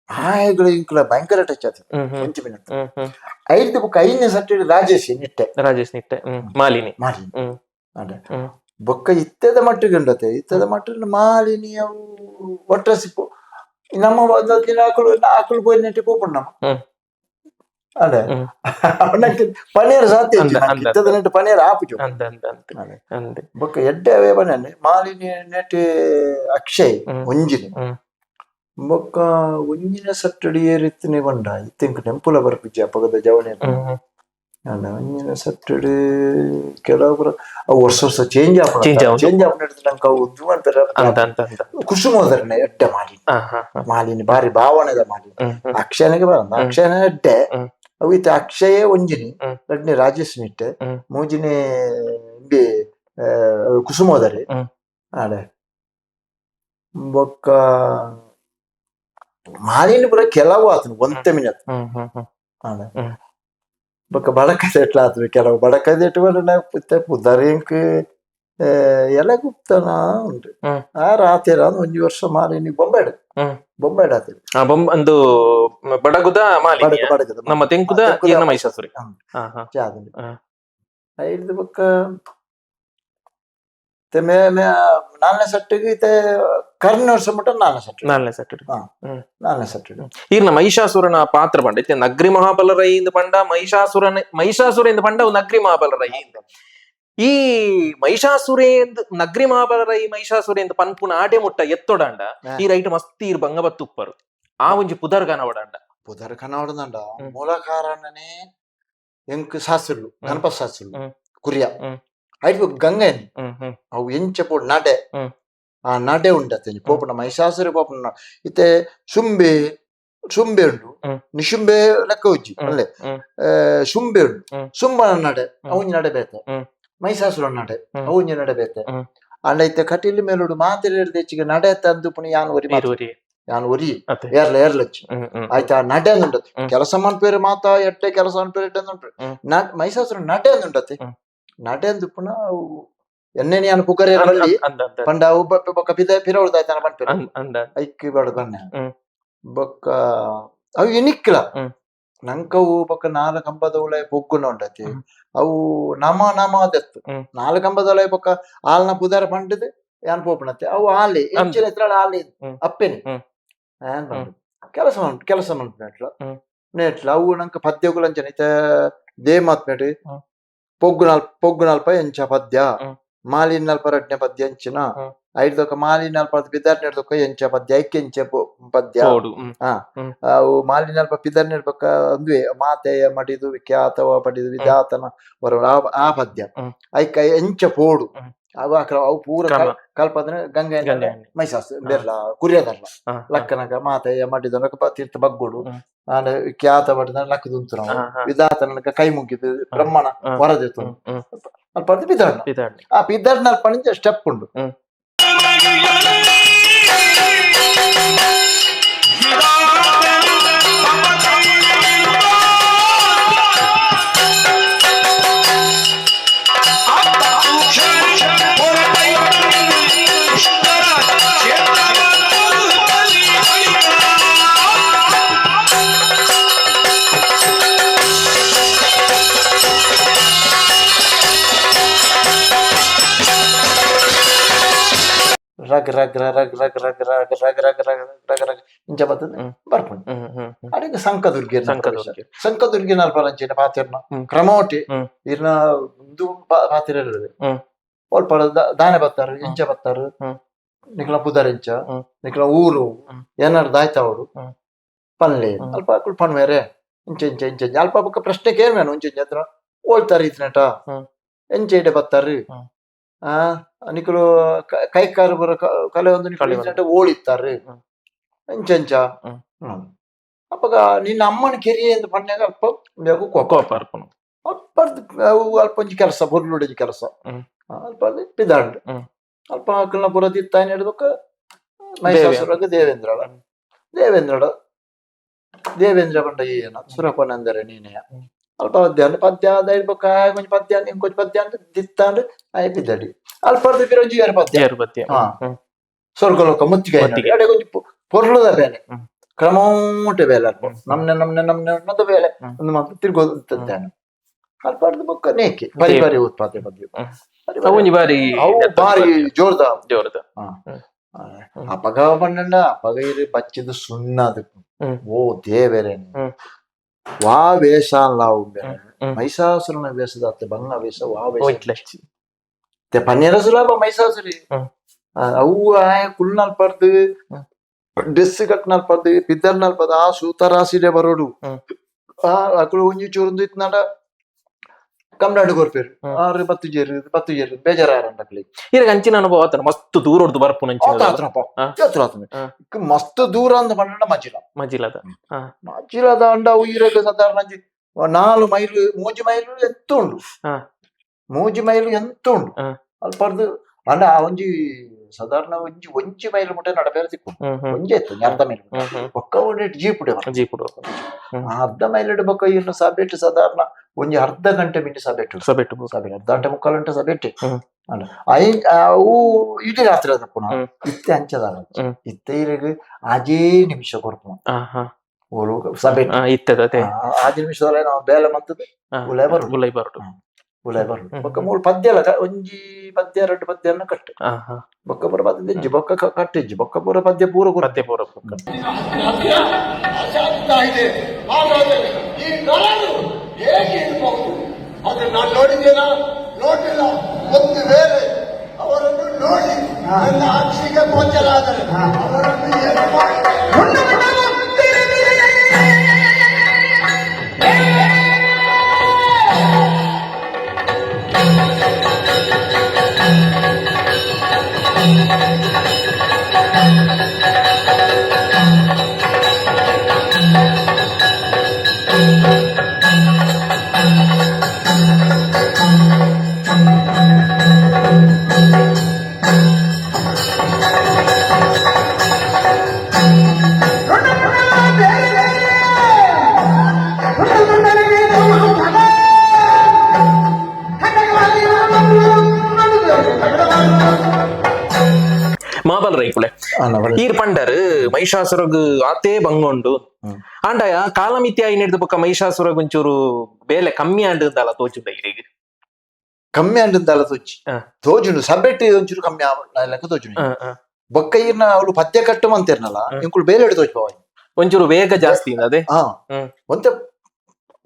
ಆಯಗಳು ಇಂಕ್ಲ ಭಯಂಕರ ಟಚ್ ಆತ ಒಂಚ ಮಿನಿಟ್ ಐದು ಬುಕ್ 5ನೇ ಸೆಟ್ ರಾಜೇಶ್ ನಿಟ್ಟೆ ಮಾಲಿನಿ ಅದೇ ಬೊಕ್ಕ ಇತ್ತದ ಮಟ್ಟಿಗೆ ಉಂಡತೆ ಇತ್ತದ ಮಟ್ಟಿಗೆ ಮಾಲಿನಿ ಅವು ಒಟ್ಟ ಸಿಪ್ಪು ನಮ್ಮ ಆಕಳು ಪೋಯಿ ನೆಟ್ಟಿ ಪೋಪುಂಡು ನಮ್ಮ ಅದೇ ಪನೀರ್ ಸಾಧ್ಯ ಇತ್ತದ ನೆಟ್ಟು ಪನೀರ್ ಆಪುಜು ಬೊಕ್ಕ ಎಡ್ಡೆ ಅವೇ ಬನ್ನಿ ಮಾಲಿನಿ ನೆಟ್ಟಿ ಅಕ್ಷಯ್ ಒಂಜಿನಿ ಬೊಕ್ಕ ಒಂಜಿನ ಸಟ್ಟಡಿ ಏರಿತ್ತಿನಿ ಬಂಡ ಇತ್ತಿಂಕ್ ಟೆಂಪುಲ ಬರ್ಪಿಜ್ಜಿ ಅಪ್ಪಗದ ಜವಣಿ ಅಲ್ಲ ಒಂಜಿನ ಸಟ್ಟಡಿ ಕೆಲವೊಬ್ರು ವರ್ಷ ಚೇಂಜ್ ನಂಗೆ ಅವು ಅಂತಾರೆ ಕುಸುಮೋದರನೆ ಎಡ್ಡೆ ಮಾಲಿನಿ ಬಾರಿ ಭಾವನೆದ ಮಾಲಿನಿ ಅಕ್ಷಯನಿಗೆ ಬರಂದ ಅಕ್ಷಯನ ಎಡ್ಡೆ ಅವು ಇತ್ತ ಅಕ್ಷಯೇ ಒಂಜಿನಿ ಎಡ್ನೆ ರಾಜೇಶ್ ನಿಟ್ಟೆ ಮೂಜಿನಿ ಕುಸುಮೋದರಿ ಅಡೆ ಬೊಕ್ಕ ಮಾಲಿನಿ ಪುರ ಕೆಲವು ಆತನು ಒಂತೆ ಮಿನತ್ ಅಡೆ ಬೊಕ್ಕ ಬಡಕದ ಎಟ್ಲ ಆತನು ಕೆಲವು ಬಡಕದ ಎಟ್ಟು ಪುದರಿಂಕ್ ಎಲೆ ಗುಪ್ತನ ಉಂಟು ಆ ರಾತ್ರಿ ಒಂಜಿ ವರ್ಷ ಮಾರಿ ನೀ ಬೊಂಬೆಡು ಬೊಂಬೆಡು ಆತೇಳಿ ಒಂದು ಬಡಗುದ ಮಾಲಿ ಬಡಗದ ನಮ್ಮ ತೆಂಕುದ ಈರ್ನ ಮಹಿಷಾಸುರಿ ಜಾಗಲಿ ಹಾ. ಐದು ಬೊಕ್ಕ ನಾಲ್ನೇ ಸಟ್ಟಿಗೆ ಇತ್ತೆ ಕರ್ನ ವರ್ಷ ಮುಟ್ಟ ನಾಲ್ನೇ ಸಟ್ಟು ನಾಲ್ನೇ ಸಟ್ಟು ಈರ್ನ ಮಹಿಷಾಸುರನ ಪಾತ್ರ ಪಂಡ ಇತ್ತೆ ನಗ್ರಿ ಮಹಾಬಲ ಇಂದು ಪಂಡ ಮಹಿಷಾಸುರ ಇಂದು ಪಂಡ ಅವು ನಗ್ರಿ ಮಹಾಬಲ ಇಂದು ಈ ಮಹಿಷಾಸುರೇಂದ್ ನಗ್ರಿ ಮಹಾಬಲ ಮಹಿಷಾಸುರೇಂದ್ ಪನ್ಪುನ ಆಡೆ ಮುಟ್ಟ ಎತ್ತೊಡಂಡ ಈ ರೈಟ್ ಮಸ್ತ್ ಈರ್ ಬಂಗಬತ್ ಉಪ್ಪರು ಆ ಒಂಜಿ ಪುದರ್ ಕನವಡಂಡ ಪುದರ್ ಕನವಡಂಡ ಮೂಲ ಕಾರಣನೇ ಎಂಕ್ ಶಾಸ್ತ್ರಗಳು ಗಣಪತಿ ಶಾಸ್ತ್ರಗಳು ಕುರಿಯ ಐದು ಗಂಗೆನ್ ಅವು ಎಂಚ ಪೋಡ್ ನಡೆ ಆ ನಡೆ ಉಂಡತ್ತೆ ಪೋಪುನ ಮಹಿಷಾಸುರ ಪೋಪುನ ಇತ್ತೆ ಶುಂಬೆ ಉಂಡು ನಿಶುಂಬೆ ಲೆಕ್ಕ ಉಜ್ಜಿ ಅಲ್ಲೇ ಶುಂಬೆ ಉಂಡು ಶುಂಬನ ನಡೆ ಅವನಿ ನಡೆ ಬೇತೆ ಮಹಿಷಾಸುರ ನಡೆ ಅವನಿ ನಡೆ ಬೇತೆ ಅಂಡ ಇತ್ತೆ ಕಟೀಲ್ ಮೇಲುಡು ಮಾತಿರ ಹೆಚ್ಚಿಗೆ ನಡೆ ತಂದು ಪುಣಿ ಯಾನ್ ಒರಿ ಏರ್ಲಚ್ಚಿ ಆಯ್ತಾ ನಡೆ ಅಂದುಂಡತ್ತೆ ಕೆಲಸ ಮನ್ಪೇರು ಮಾತಾ ಎಟ್ಟೆ ಕೆಲಸ ಮನ್ಪೇರು ಎಟ್ಟೆ ಉಂಟು ಮಹಿಷಾಸುರ ನಡೆ ಅಂದುಂಡತ್ತೆ ನಡೆ ಅಂದು ಪುನಃ ಎನ್ನೆ ಯಾನ್ ಪುಕರೆ ಪಂಡ ಅವು ಬೊಕ್ಕ ಪಿರವಳ್ದಾಯ್ತಾನ ಮನ್ಪೇರು ಐಕ್ಕಿ ಬೇಡ ಬನ್ನೆ ಬೊಕ್ಕ ಅವು ಎನಿಕ್ಲ ನಂಕವು ಬೊಕ್ಕ ನಾಲ್ಕು ಕಂಬದವಳೆ ಪೊಗ್ಗುನ ಉಂಡತಿ ಅವು ನಮ ದೆತ್ತು ನಾಲ್ಕು ಕಂಬದವಳೆ ಬೊಕ್ಕ ಆಲ್ನ ಪುದಾರ ಪಂಡದೆ ಯಾನ್ ಪೋಪಣತ್ತೆ ಅವು ಆಲಿ ಹೆಚ್ಚಿನ ಎತ್ತರ ಆಲಿ ಅಪ್ಪೆನಿ ಕೆಲಸ ನೆಟ್ಲ ಅವು ನಂಕ ಪದ್ಯಗುಲಂಚನ ಇತ್ತ ದೇಮಾತ್ ನೆಡಿ ಪೊಗ್ಗುನಾಲ್ಪ ಎಂಚ ಪದ್ಯ ಮಾಲಿನ್ಯಲ್ಪ ರಡ್ನೆ ಪದ್ಯ ಎಂಚಿನ ಐದೊಕ್ಕ ಮಾಲಿನ್ಯಲ್ಪ ಪಿದರ್ನೆಡ್ದೊಕ್ಕ ಎಂಚ ಪದ್ಯ ಐಕ್ಯಂಚ ಪದ್ಯ ಅವು ಮಾಲಿನ್ಯಲ್ಪ ಪಿದರ್ನೆಡ್ಬೊಕ್ಕ ಒಂದುವೆ ಮಾತೆಯ ಮಡಿದು ವಿಖ್ಯಾತವ ಪಡಿದು ವಿಧಾತನ ಬರೋ ಆ ಪದ್ಯ ಐಕ ಎಂಚ ಪೋಡು ಅವು ಪೂರ ಕಲ್ಪದ್ರೆ ಗಂಗೆ ಮೈಸಾಸ್ ಬೆರ್ಲ ಕುರಿಯದಲ್ಲ ಲಕ್ಕನಗ ಮಾತೆಯ ಮಡಿದ ತೀರ್ಥ ಬಗ್ಗುಡು ಆಂಡ ಖ್ಯಾತ ಪಡಿದ ಲಕ್ಕ ದುಂತು ನಾವು ವಿಧಾತನಕ ಕೈ ಮುಗಿದು ಬ್ರಹ್ಮಣ ಹೊರದಿತ್ತು ಅಲ್ಪ ಪಿದರ್ನ ಆ ಪಿದರ್ನ ಅಲ್ಪ ಸ್ಟೆಪ್ ಉಂಡು rug rug rug rug rug rug rug rug rug rug ಇಂಚ ಬರ್ತದೆ ಬರ್ಪುಂಡು ಅಡಿಗೆ ಸಂಕದುರ್ಗಿ ನಲ್ಪರಂಚಿನ ಪಾತಿರ್ನ ಕ್ರಮೋಟಿ ಇರ್ನ ಪಾತಿರ ಒಲ್ಪ ದಾನೆ ಬತ್ತಾರು ಇಂಚ ಬತ್ತಾರು ನಿಕ್ಲ ಪುದರ್ ಇಂಚ ನಿಕ್ಲ ಊರು ಏನಾರು ದಾಯ್ತಾವಡು ಪನ್ಲೆ ಅಲ್ಪ ಪನ್ವೇರೆ ಇಂಚ ಇಂಚ ಇಂಚ ಅಲ್ಪ ಬೊಕ್ಕ ಪ್ರಶ್ನೆ ಕೇಳ್ಮೇನು ಇಂಚ ಇಂಚ ಹತ್ರ ಓಳ್ತಾರ ಇತ್ನೆಟ ಎಂಚ ಇಡೆ ಬತ್ತಾರು ನಿಕಲು ಕೈಕಾರು ಬರ ಕಲೆ ಒಂದು ಓಳಿತ್ತಾರೆ ಎಂಚೆಂಚ ಅಪ್ಪಗ ನಿನ್ನ ಅಮ್ಮನ ಕೆರಿಯ ಎಂದು ಪಣ್ಯಾಗ ಅಲ್ಪ ಅಲ್ಪ ಒಂಜಿ ಕೆಲಸ ಬೊರ್ಲುಡಿಜಿ ಕೆಲಸ ಅಲ್ಪ ಪಿದಾಂಡ್ ಅಲ್ಪ ಅಕ್ಕಲ್ನ ಪುರ ತಿತ್ತಾಯ್ನ ಹಿಡ್ದಕ್ಕ ಮೈಸಾಸುರಗ ದೇವೇಂದ್ರ ಪಂಡ ಏನ ಸುರಪನಂದರೆ ನೀನೆಯ ಅಲ್ಪ ಪದ್ಯ ಅದ ಬೊಕ್ಕ ಕೊಂಚ ಪದ್ಯ ಕೊಂಚ ಪದ್ಯ ಅಂತ ದಿತ್ತಾಂಡ್ ಆಯ್ ಬಿದ್ದಡಿ ಅಲ್ಪರ್ದು ಪಿರೊಂಜಿ ಏರ್ ಪದ್ಯ ಸ್ವರ್ಗಲೋಕ ಮುತ್ತಿಗೆ ಅಡೆ ಕೊಂಚ ಪೊರ್ಲುದ ಬೇಲೆ ಕ್ರಮೋಟೆ ಬೇಲೆ ಅಲ್ಪ ನಮ್ನೆ ಅನ್ನೋದು ಬೇಲೆ ಒಂದು ಮಾತ್ರ ತಿರ್ಗೋದಂತಾನೆ ಅಲ್ಪರ್ದು ಬೊಕ್ಕ ನೇಕೆ ಬರಿ ಉತ್ಪಾದನೆ ಪದ್ಯ ಬಾರಿ ಜೋರ್ದ ಅಪಗ ಪಂಡ ಅಪಗ ಇರು ಬಚ್ಚಿದು ಸುಣ್ಣದು ಓ ದೇವರೇ ವಾ ವೇಷ ಲಾವು ಮೈಸಾಸುರನ ವೇಷದ ಬಂಗ ವೇಷ ವಾ ವೇಷ ಪನ್ನೆರ ಸುಲಭ ಮೈಸಾಸುರಿ ಅವು ಆಯ ಕುಲ್ನಲ್ಪರ್ದು ಡ್ರೆಸ್ ಕಟ್ನಲ್ಪರ್ದು ಪಿದ್ದರ್ನಲ್ಪದ ಆ ಸೂತರಾಸಿಡೆ ಬರೋಡು ಆ ಅಕುಲು ಒಂಜಿ ಚೂರು ಇತ್ನಾಡ ಕಮ್ನಾಡು ಕೊರ್ಪೇರು ಆರು ಬತ್ತು ಜೇರು ಬೇಜಾರಂಡಕ್ಲಿ ಈಗ ಅಂಚಿನ ಅನುಭವ ಆತನ ಮಸ್ತ್ ದೂರ ಹೊಡ್ದು ಬರ್ಪು ಮಸ್ತ್ ದೂರ ಅಂತ ಪಂಡ ಮಜಿಲದ ಅಂಡ ಉಯಿರಗ ಸಾಧಾರಣ 4 ಮೈಲು 3 ಮೈಲು ಎಂತ ಉಂಡು 3 ಮೈಲು ಎಂತ ಉಂಡು ಅಲ್ಪರ್ದು ಅಂಡ ಒಂಜಿ ಸಾಧಾರಣ ಒಂಜಿ ಮೈಲು ಮುಟ್ಟ ನಡಪೇರು ತಿಕ್ಕು ಒಂಜಿ ಇತ್ತು ಅರ್ಧ ಮೈಲು ಬೊಕ್ಕ ಒಂದೇಟು ಜೀಪುಡು ಅರ್ಧ ಮೈಲು ಬೊಕ್ಕ ಇನ್ನು ಸಬೇಟ್ ಸಾಧಾರಣ ಒಂಜಿ ಅರ್ಧ ಗಂಟೆ ಮಿಂಡಿ ಸಬೇಟ್ ಅರ್ಧ ಗಂಟೆ 3/4 ಗಂಟೆ ಸಬೇಟ್ ಅಲ್ಲ ಅವು ಇಡೀ ರಾತ್ರಿ ಅದ ಪುನಃ ಹ್ಮ್. ಇತ್ತೆ ಅಂಚದಾಳ ಹ್ಮ್. ಇತ್ತೆ ಇರಗ ಆಜೇ ನಿಮಿಷ ಕೊಡ್ಪುಣ ಹಾ ಓಲು ಸಭೆ ಇತ್ತದ ಅದೇ ಆಜೆ ನಿಮಿಷದಲ್ಲ ನಾವು ಬೇಲೆ ಮತ್ತದ ಉಲೈ ಬರುದು ಗುಲೈ ಬರುದು ಉಲೈ ಬರುದು ಬೊಕ್ಕ ಮೂರು ಪದ್ಯ ಅಲ್ಲ ಒಂಜಿ ಪದ್ಯ 2 ಪದ್ಯನ ಕಟ್ಟು ಬೊಕ್ಕ ಪೂರ ಪದ್ಯ ತೆಜ್ಜಿ ಬೊಕ್ಕ ಕಟ್ಟಿಜ್ಜಿ ಬೊಕ್ಕ ಪೂರ ಪದ್ಯ ಪೂರ ಪದ್ಯ ಪೂರ ಅಸಾಧ್ಯ ಇದೆ. ಹಾಗಾದರೆ ಈ ನರರು ಹೇಗೆ ಇರಬಹುದು? ಅದು ನಾನು ನೋಡಿದ್ದೇನಾ? ನೋಡಿಲ್ಲ. ಒಂದು ವೇಳೆ ಅವರನ್ನು ನೋಡಿ ನನ್ನ ಅಕ್ಷಿಗೆ ಗೋಚರಾದರೆ ಅವರನ್ನು ಏನು ಮಾಡಿ ಮಾಬಲ್ ರೈಪುಲೆ ಈರ್ ಪಂಡರ್ ಮಹಿಷಾಸುರಗ್ ಆತೇ ಬಂಗೊಂಡು ಆಂಡಯ ಕಾಲಮಿತಿ ಆಯಿ ನೆಡ್ದು ಬೊಕ್ಕ ಮಹಿಷಾಸುರಗ್ ಒಂಚೂರು ಬೇಲೆ ಕಮ್ಮಿ ಆಂಡಲ್ಲ ತೋಜುಂಡ ಇರಿಗೆ ಕಮ್ಮಿ ಅಂಡಲ್ಲ ತೋಜಿ ಹ. ತೋಜುಂಡು ಸಬ್ಜೆಕ್ಟ್ ಒಂಚೂರು ಕಮ್ಮಿ ಲೆಕ್ಕ ತೋಜುಂಡು ಬೊಕ್ಕ ಈರ್ನ ಅವಳು ಪದ್ಯ ಕಟ್ಟು ಅಂತಿರ್ನಲ್ಲ ಇಂಕುಳು ಬೇಲೆ ಹಿಡಿದು ತೋಜ್ಪಾವ ಒಂಚೂರು ವೇಗ ಜಾಸ್ತಿ ಅದೇ ಹಾ ಹ್ಮ್. ಒಂತೆ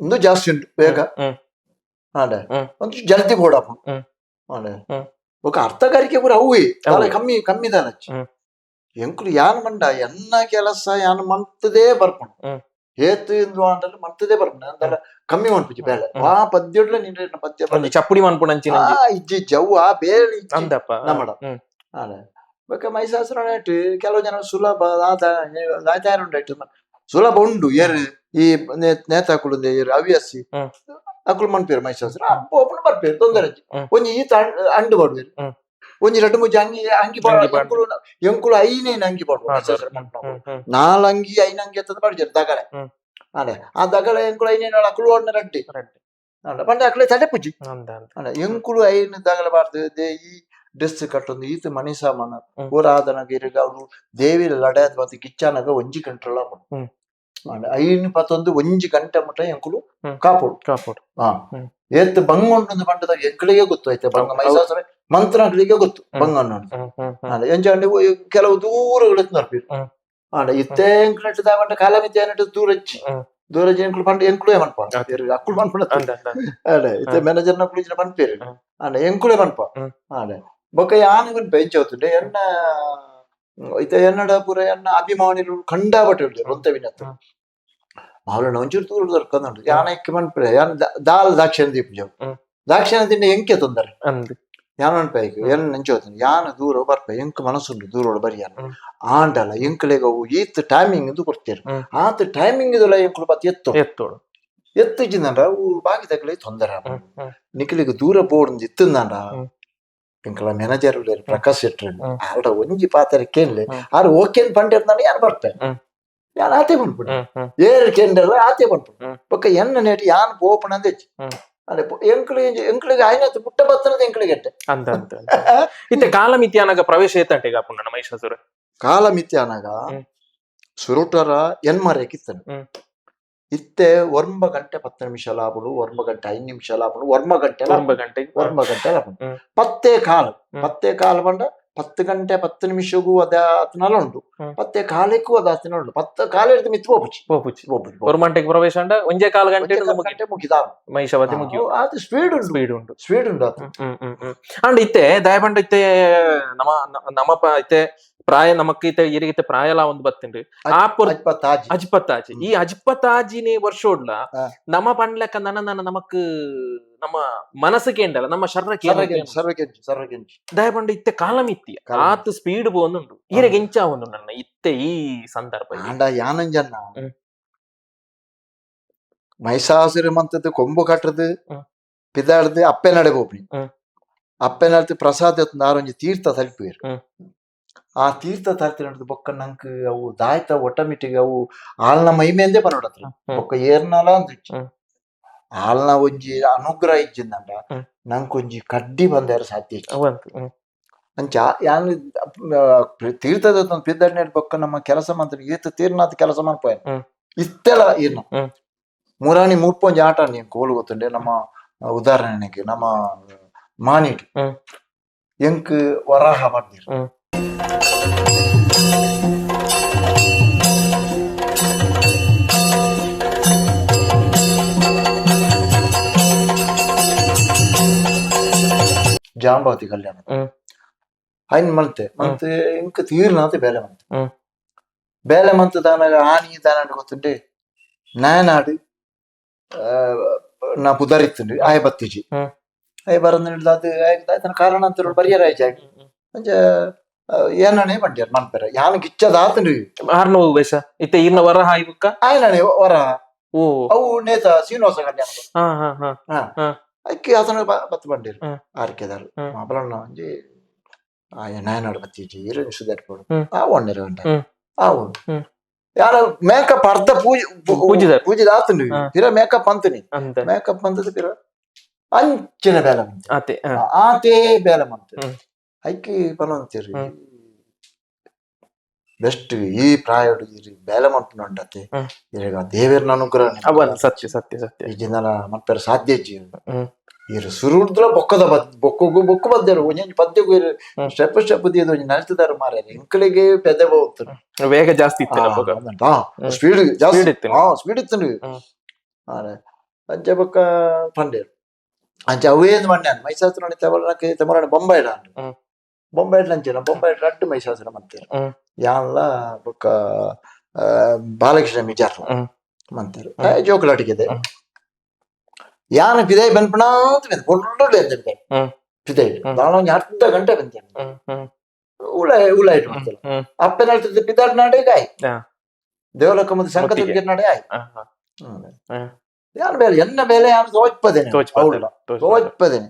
ಒಂದು ಜಾಸ್ತಿ ಉಂಟು ಬೇಗ ಹ್ಮ್. ಆಡೆ ಹ್ಮ್. ಒಂಚೂರು ಜಲ್ದಿ ಬೋಡಪ್ಪ ಹ್ಮ್. ಆಡೆ ಹ್ಮ್. ఒక అర్థగారికి కూడా అవ్వి అవ్వి. కమ్మి కమ్మి దానొచ్చు ಹ್ಮ್. ಎಂಕುಲು ಯಾನ್ ಮಂಡ ಎನ್ನ ಕೆಲಸ ಯಾನ್ ಮಂತದೇ ಬರ್ಪುಂಡು ಹ್ಮ್. ಏತು ಇಂದು ಅಂಡಲ್ಲ ಮಂತದೇ ಬರ್ಪುಂಡು ಅಂದಲ್ಲ ಕಮ್ಮಿ ಮನ್ಪುಜಿ ಬೇಳೆ ವಾ ಪದ್ಯಡ್ಲ ನಿಂಡ್ರೆ ಪದ್ಯ ಒಂದು ಚಪ್ಪುಡಿ ಮನ್ಪುಣಂಚಿನ ಇಜ್ಜಿ ಜವ್ವ ಬೇಳೆ ಇಜ್ಜಿ ಅಂದಪ್ಪ ನಮ್ಮಡ ಆಡೆ ಬೊಕ ಮೈಸಾಸುರ ನೆಟ್ಟು ಕೆಲವು ಜನ ಸುಲಭ ಆಯ್ತಾರುಂಡಾಯ್ತು ಸುಲಭ ಉಂಡು ಏರ್ ಈ ನೇತಾಕುಲು ಏರ್ ಹವ್ಯಾಸಿ ಹ್ಮ್. ಅಕುಲು ಮನ್ಪೇರು ಮೈಸಾಸುರ ಓಪನ್ ಬರ್ಪೇರು ತೊಂದರೆ ಹ್ಮ್. ಒಂಜಿ ಈತ ಅಂಡು ಬಡ್ವೇರು ಹ್ಮ್. ಒಂಜಿ 2-3 ಅಂಗಿ ಅಂಗಿ ಪಾಡ್ದು. ಎಂಕುಲು ಐನೇನು ಅಂಗಿ ಪಾಡ್ವ ಮೈಸಾಸುರ ಮನ್ಪುನ 4 ಅಂಗಿ 5 ಅಂಗಿ ಎತ್ತದ ಬಡ್ಜರ್ ದಗಳೆ ಹ್ಮ್. ಅಡೆ ಆ ದಗಳೆ ಎಂಕುಲು ಐನೇನು ಅಕುಲು ಓಡ್ನ ರಡ್ಡಿ ಅಲ್ಲ ಪಂಡ ಅಕಲೆ ತಡೆ ಪುಜಿ ಅಲ್ಲ ಎಂಕುಲು ಐನು ದಗಲೆ ಬಾರ್ದು ಈ ಡ್ರೆಸ್ ಕಟ್ಟೊಂದು ಈತ ಮನಿ ಸಾಮಾನ ಪೂರಾದನ ಗಿರಿಗ ಅವಳು ದೇವಿ ಲಡಾದ್ ಮತ್ತೆ ಕಿಚ್ಚನಗ ಒಂಜಿ ಕಂಟ್ರೋಲ್ ಹ್ಮ್. ಐನು ಪತ್ತೊಂದು ಒಂಜಿ ಗಂಟೆ ಮುಟ್ಟ ಎಂಕುಲು ಹ್ಮ್. ಕಾಪೋಡು ಹಾ ಏತ್ ಬಂಗೊಂಡು ಪಂಡದ ಎಂಕಳಿಗೆ ಗೊತ್ತು ಐತೆ ಬಂಗ ಮೈಸಾಸುರ ಮಂತ್ರಗಳಿಗೆ ಗೊತ್ತು ಬಂಗನ್ನು ಎಂಜಾಂಡೆ ಕೆಲವು ದೂರಗಳು ನರ್ಪೀರು ಇತ್ತೆ ಎಂಕುಲು ದಾವಂಡ ಕಾಲಮಿತಿ ಅನ್ನಟ್ಟು ದೂರ ಎಂಕುಲು ಪಂಡ ಎಂಕುಲೇ ಮನ್ಪ ಅಕ್ಕುಲು ಮನ್ಪುಣ ಅಡೆ ಇತ್ತೆ ಮ್ಯಾನೇಜರ್ ನ ಕುಳಿಜಿನ ಪನ್ಪೇರು ಎಂಕುಲೇ ಮನ್ಪ ಅಡೆ ಬೊಕ್ಕ ಯಾನ್ ಬೆಂಚ್ అవుతుండే ಎನ್ನ ಇತ್ತೆ ಎನ್ನಡ ಪೂರ ಎನ್ನ ಅಭಿಮಾನಿಗಳು ಕಂಡಾಬಟ್ಟೆ ಉಂಟು ರೊಂತವಿನತ್ತು ಮಾವಲಣ್ಣ ಒಂಚೂರು ದೂರ ದೊರಕಂದುಂಟು ಯಾನ ಎಕ್ಕೆ ಮನ್ಪೆ ಯಾನ್ ದಾಲ್ ದಾಕ್ಷಿಣ ದೀಪ ಜವ್ ದಾಕ್ಷಿಣ ತಿಂಡೆ ಎಂಕೆ ತೊಂದರೆ ಯಾನ್ ಮನ್ಪೇಕು ಎನ್ ನೆಂಚೋತೀನಿ ಯಾನ ದೂರ ಬರ್ಪೆ ಎಂಕ್ ಮನಸ್ಸುಂಡು ದೂರ ಬರಿಯಾನ ಆಂಡಲ್ಲ ಎಂಕ್ಲೆಗ ಅವು ಈತ್ ಟೈಮಿಂಗ್ ಇದು ಕೊಡ್ತೀರು ಆತ ಟೈಮಿಂಗ್ ಇದಲ್ಲ ಎಂಕ್ಲು ಬತ್ ಎತ್ತೋಡು ಎತ್ತಿಜಿಂದ ಅವು ಬಾಗಿದಕ್ಲೆ ತೊಂದರೆ ನಿಖಲಿಗೆ ದೂರ ಬೋರ್ಡ್ ಇತ್ತಂದ ಎಂಕಲ ಮ್ಯಾನೇಜರ್ ಪ್ರಕಾಶ್ ಶೆಟ್ಟಿ ಆಲ್ಡ ಒಂಜಿ ಪಾತ್ರೆ ಕೇಳಲಿ ಆರು ಓಕೆ ಪಂಡಿರ್ತಾನೆ ಯಾರು ಬರ್ತಾರೆ ಯಾನ್ ಆತೆ ಬಂದ್ಬಿಡು ಏರ್ ಕೇಂದ್ರ ಆತೆ ಬಂದ್ಬಿಡು ಪಕ್ಕ ಎನ್ನ ನೆಟ್ ಯಾನ್ ಪೋಪಣ ಅಂದೆಚ್ಚಿ ಅದೇ ಎಂಕ್ಳಿಗೆ ಆಯ್ನತ್ತು ಪುಟ್ಟ ಬತ್ತನದ ಎಂಕ್ಳಿಗೆ ಎಟ್ಟೆ ಅಂತ ಇತ್ತೆ ಕಾಲಮಿತಿ ಅನಗ ಪ್ರವೇಶ ಏತಂಟೆ ಕಾಪುಂಡ ಮಹಿಷಾಸುರ ಕಾಲ ಮಿತ್ಯ ಅನಗ ಸುರುಟರ ಎನ್ಮಾರೆ ಕಿತ್ತನು ಇತ್ತೆ 1 ಗಂಟೆ 10 ನಿಮಿಷ ಲಾಭಳು 1 ಗಂಟೆ 5 ನಿಮಿಷ ಲಾಭಳು 1 ಗಂಟೆ ಲಾಭಳು ಪತ್ತೆ ಕಾಲ ಬಂಡ 10 ಗಂಟೆ 10 ನಿಮಿಷಗೂ ಅದ ಆತನಲ್ಲ ಉಂಟು 10 ಕಾಲಕ್ಕೂ ಅದ ಆತನ ಉಂಟು 10 ಕಾಲ ಹಿಡಿದು ಮಿತ್ತು ಪೋಪುಚಿ 1 ಗಂಟೆಗೆ ಪ್ರವೇಶ ಅಂಡ ಒಂಜೆ ಕಾಲ ಗಂಟೆ ಮುಗಿದ ಮಹಿಷಾವತಿ ಮುಗಿಯು ಅದು ಸ್ಪೀಡ್ ಉಂಟು ಆತ ಅಂಡ್ ಇತ್ತೆ ದಯಪಂಡ ಇತ್ತೆ ನಮ ಇತ್ತೆ ಪ್ರಾಯ ನಮಕ್ ಇತ್ತೆ ಇರಿಗಿತ್ತೆ ಪ್ರಾಯಲ ಒಂದು ಬತ್ತೇನ್ರಿ ಅಜ್ಪತ್ತಾಜಿ ಈ ಅಜ್ಪತ್ತಾಜಿನೇ ವರ್ಷೋಡ್ಲ ನಮ ಪಂಡ್ಲೆಕ್ಕ ನಮಕ್ ನಮ್ಮ ಮನಸ್ಸಿಗೆ ಉಂಡಲ್ಲ ನಮ್ಮ ಶರೀರಕ್ಕೆ ದಯಪಂಡ ಇತ್ತೆ ಕಾಲಮಿತ್ತಿ ಆತ್ ಸ್ಪೀಡ್ ಬೋಂದುಂಡು ಈರೆಗೆ ಎಂಚ ಒಂದು ನನ್ನ ಇತ್ತೆ ಈ ಸಂದರ್ಭ ಯಾನಂಜನ್ನ ಮೈಸಾಸುರ ಮಂತದ್ದು ಕೊಂಬು ಕಟ್ಟದು ಪಿದಾಡ್ದು ಅಪ್ಪೆ ನಡೆ ಹೋಗ್ನಿ ಅಪ್ಪೆ ನಡ್ದು ಪ್ರಸಾದ ನಾರೊಂಜಿ ತೀರ್ಥ ತಲುಪಿರು ಆ ತೀರ್ಥ ತರ್ತಿ ನಡೆದು ಬೊಕ್ಕ ನಂಕ್ ಅವು ದಾಯ್ತ ಒಟ್ಟಮಿಟ್ಟಿಗೆ ಅವು ಆಲ್ನ ಮೈಮೇಂದೆ ಪನೋಡತ್ರ ಬೊಕ್ಕ ಏರ್ನಲ ಅಂದ್ ಆಲ್ನ ಒಂಜಿ ಅನುಗ್ರಹ ಇಜ್ಜಿಂದಂಡ ನಂಗೊಂಜಿ ಕಡ್ಡಿ ಬಂದಾರ ಸಾಧ್ಯ ಇಜ್ಜಿ. ಅವಂತ ಅಂಚ ಯಾನ್ ತೀರ್ಥದ ಪಿದ್ದಣ್ಣೆ ಬೊಕ್ಕ ನಮ್ಮ ಕೆಲಸ ಮಂತ್ರಿ ಈತ ತೀರ್ನಾಥ ಕೆಲಸ ಮನ್ಪೋಯ ಇತ್ತೆಲ್ಲ ಇರ್ನ ಮುರಾಣಿ ಮುಪ್ಪೊಂಜಿ ಆಟ ನೀನ್ ಕೋಲು ಗೊತ್ತುಂಡೆ ನಮ್ಮ ಉದಾಹರಣೆಗೆ ನಮ್ಮ ಮಾನಿಟ್ ಎಂಕ್ ವರಾಹ ಬರ್ದಿರು ಜಾಂಬಾವತಿ ಕಲ್ಯಾಣ ಐನ್ ಮಲ್ತೆ ಮತ್ತೆ ಇಂಕ ತೀರ್ನಾಥ ಬೇಲೆ ಮಂತ್ ಬೇಲೆ ಮಂತ್ ದಾನಾಗ ಆನಿ ದಾನಾಡ ಗೊತ್ತುಂಡೆ ನಾಯನಾಡು ನಾ ಪುದರಿತ್ತುಂಡು ಆಯ ಬತ್ತಿಜಿ ಆಯ ಬರಂದ ಅದು ಆಯ್ತನ ಕಾರಣ ಅಂತ ಬರಿಯರ ಆಯ್ತು ಅಂಚ ಏನಣೆ ಬಂಡ್ಯಾರ ಮನ್ಪೆರ ಯಾನ ಗಿಚ್ಚದಾತಂಡು ಆರ್ನ ಬೇಷ ಇತ್ತೆ ಈರ್ನ ವರ ಹಾಯ್ ಬುಕ್ಕ ಆಯ್ನಣೆ ವರ ಓ ಅವು ನೇತ ಶ್ರೀನಿವಾಸ ಕಲ್ಯಾಣ ಹಾ ಹಾ ಹಾ ಅಕ್ಕಿ ಆತನ ಬತ್ತು ಬಂದಿರು ಆರ್ಕೆದಾರು ಮಾಪಲಣ್ಣ ಒಂಜಿ ಆಯ ನಾಯನಾಡು ಬತ್ತಿಜಿ ಇರು ಸುಧಾರ್ಪಡು ಆ ಒಣ್ಣೆರ ಗಂಟ ಆ ಒಂದು ಯಾರ ಮೇಕಪ್ ಅರ್ಧ ಪೂಜೆ ಆತುಂಡು ಪಿರ ಮೇಕಪ್ ಅಂತನಿ ಮೇಕಪ್ ಅಂತದ ಪಿರ ಅಂಚಿನ ಬೇಲೆ ಮಂತ ಆತೇ ಬೇಲೆ ಮಂತ ಐಕಿ ಬಲವಂತೀರಿ ಬೆಸ್ಟ್ ಈ ಪ್ರಾಯ ಬೇಲೆ ಮಂಪುಂಡತೆ ಈಗ ದೇವೇರ್ನ ಅನುಗ್ರಹ ಸತ್ಯ ಸತ್ಯ ಸತ್ಯ ಈ ಜನ ಮನ್ಪೆರ ಸಾಧ್ಯ ಇರು ಸುರುಡ್ದ್ರ ಬೊಕ್ಕದ ಬೊಕ್ಕು ಬದ್ದೇರು ಒಂಜಿ ಪದ್ಯಗೂ ಸ್ಟೆಪ್ ಸ್ಟೆಪ್ ದಿಯದು ಒಂಜಿ ನಲ್ತಿದಾರು ಮಾರ ಎಂಕಳಿಗೆ ಪೆದೆ ಹೋಗ್ತಾನೆ ವೇಗ ಜಾಸ್ತಿ ಇತ್ತು ಸ್ಪೀಡ್ ಜಾಸ್ತಿ ಇತ್ತು ಸ್ಪೀಡ್ ಇತ್ತು ಅಂಚೆ ಬೊಕ್ಕ ಪಂಡೇರು ಅಂಚೆ ಅವೇನ್ ಮಣ್ಣೆ ಮೈಸಾಸುರ ತೆಮರಾಣಿ ಬೊಂಬಾಯಿಡ್ ಅಂಚೆನ ಬೊಂಬಾಯಿಡ್ ರಡ್ಡು ಮೈಸಾಸುರ ಮಂತೇರು ಯಾನ್ಲ ಬೊಕ್ಕ ಬಾಲಕೃಷ್ಣ ಮಿಜಾರ್ ಮಂತೇರು ಜೋಕುಲಾಟಿಗೆ ಯಾನ ಪಿದೈ ಬನ್ಪಣಾಂತ ಒಳ್ಳೆ ಪಿದೈ ನಾನು ಒಂಜಿ ಅರ್ಧ ಗಂಟೆ ಬಂತೇನೆ ಉಳಾಯ್ತು ಅಪ್ಪನ ಹೇಳ್ತಿದ್ದೆ ಪಿದಾಡ್ ನಾಡೆ ಆಯ್ ದೇವಲಕ್ಕ ಮುಂದೆ ಸಂಕಟ ನಾಡೆ ಆಯ್ ಯಾನ ಬೇಲೆ ಎನ್ನ ಬೇಲೆ ಯಾರು ತೋಚ್ಪದೇನೆ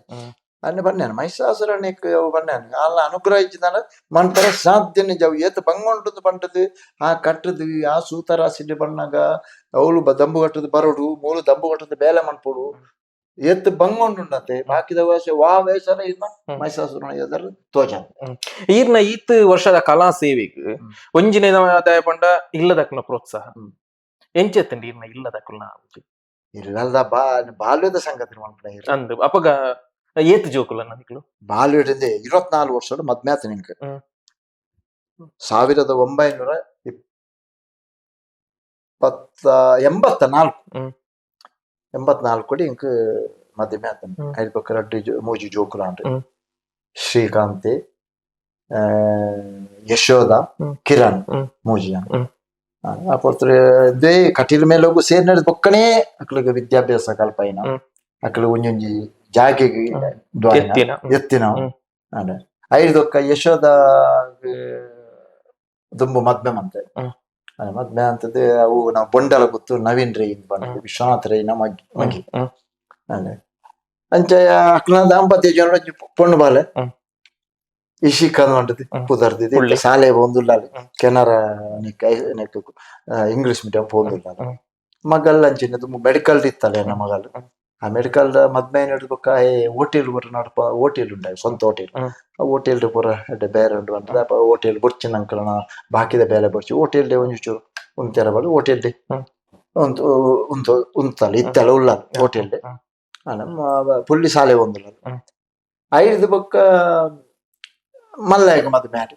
ಅನ್ನ ಬನ್ನೇನು ಮೈಸಾಸುರನಿಕ್ ಅವು ಬನ್ನೇನು ಅಲ್ಲ ಅನುಗ್ರಹ ಇಚ್ಚಿದಾನ ಮನ್ಪರ ಸಾಧ್ಯನೆ ಜವು ಏತ್ ಬಂಗೊಂಡು ಪಂಟದು ಆ ಕಟ್ಟದು ಆ ಸೂತರ ಸಿಡ್ಡಿ ಬಣ್ಣಗ ಅವಳು ದಂಬು ಕಟ್ಟದು ಬರೋಡು ಮೂಲು ದಂಬು ಕಟ್ಟದು ಬೇಲೆ ಮನ್ಪುಡು ಏತ್ ಬಂಗೊಂಡುಂಡತೆ ಬಾಕಿದ ವಾ ವೇಷನ ಇನ್ನ ಮೈಸಾಸುರನ ಎದುರು ತೋಜ ಈರ್ನ ಈತ್ ವರ್ಷದ ಕಲಾ ಸೇವೆಗ್ ಒಂಜಿನ ಆದಾಯ ಪಂಡ ಇಲ್ಲದಕ್ನ ಪ್ರೋತ್ಸಾಹ ಎಂಚೆತ್ತಂಡಿ ಈರ್ನ ಇಲ್ಲದಕ್ಕಲ್ನ ಇಲ್ಲದ ಬಾಲ್ಯದ ಸಂಗತಿ ಮನ್ಪಡ ಅಂದ್ ಅಪಗ ಏತ್ ಜೋಕುಲ ನದಿಗಳು ಬಾಲ್ಯದಿಂದ 24 ವರ್ಷ ಮದ್ಮ್ಯಾತ ನಿನ್ಕ 1984 ಇಂಕ ಮದ್ಮ್ಯಾತ ಐದು ಪಕ್ಕ ರಡ್ಡು ಮೂಜಿ ಜೋಕುಲ ಶ್ರೀಕಾಂತ್ ಯಶೋಧ ಕಿರಣ್ ಮೂಜಿ ದೇ ಕಟೀಲ್ ಮೇಲೆ ಹೋಗು ಸೇರ್ ನಡೆದ ಪಕ್ಕನೇ ಅಕ್ಳಿಗೆ ವಿದ್ಯಾಭ್ಯಾಸ ಕಲ್ಪೈನ ಅಕ್ಳು ಒಂಜೊಂಜಿ ಜಾಗೆಗೆ ಎತ್ತಿನ ಐದೊಕ್ಕ ಯಶೋದ ದುಂಬು ಮದ್ಮೆ ಮಂತೆ ಮದ್ಮೆ ಅಂತದ್ದು ಅವು ನಾವು ಬೊಂಡಲ ಗೊತ್ತು ನವೀನ್ ರೈ ಬಂದ ವಿಶ್ವನಾಥ್ ರೈ ಮಗಿ ಅಂಚ ಅಕ್ಲ ದಾಂಪತ್ಯ ಜನ ಪೊಣ್ಣು ಬಾಲೆ ಇಶಿಕಂದ್ ಮಂಟది ಕುದರ್ದಿದೆ ಶಾಲೆ ಒಂದುಲ್ಲ ಕೆನರಾ ಇಂಗ್ಲಿಷ್ ಮೀಡಿಯಂ ಪೋಂದುಲ್ಲ ಮಗಲ್ ಅಂಚಿನ ತುಂಬ ಮೆಡಿಕಲ್ ಇತ್ತಲ್ಲ ನಮ್ಮ ಮಗಲ್ ಆ ಮೆಡಿಕಲ್ ಮದ್ಮೆ ನಡ್ಬೇಕ ಹೋಟೆಲ್ ಬರ ನಡಪ ಹೋಟೆಲ್ ಉಂಟ ಸ್ವಂತ ಹೋಟೆಲ್ ಆ ಹೋಟೆಲ್ ಪೂರ ಬೇರೆ ಉಂಟು ಅಂತ ಹೋಟೆಲ್ ಬುರ್ಚಿನ ಅಂಕಲ್ನ ಬಾಕಿದ ಬೇಲೆ ಬರ್ಚಿ ಹೋಟೆಲ್ ಒಂಚೂರು ಉಂತೆರ ಬಳಿ ಹೋಟೆಲ್ ಒಂದು ಉಂತಲ್ಲ ಇತ್ತಲ್ಲ ಉಲ್ಲ ಹೋಟೆಲ್ ಪುಳ್ಳಿ ಶಾಲೆ ಒಂದುಲ್ಲ ಐದು ಬೊಕ್ಕ ಮಲ್ಯಾಗ ಮದ್ಮೆ ಆಡಿ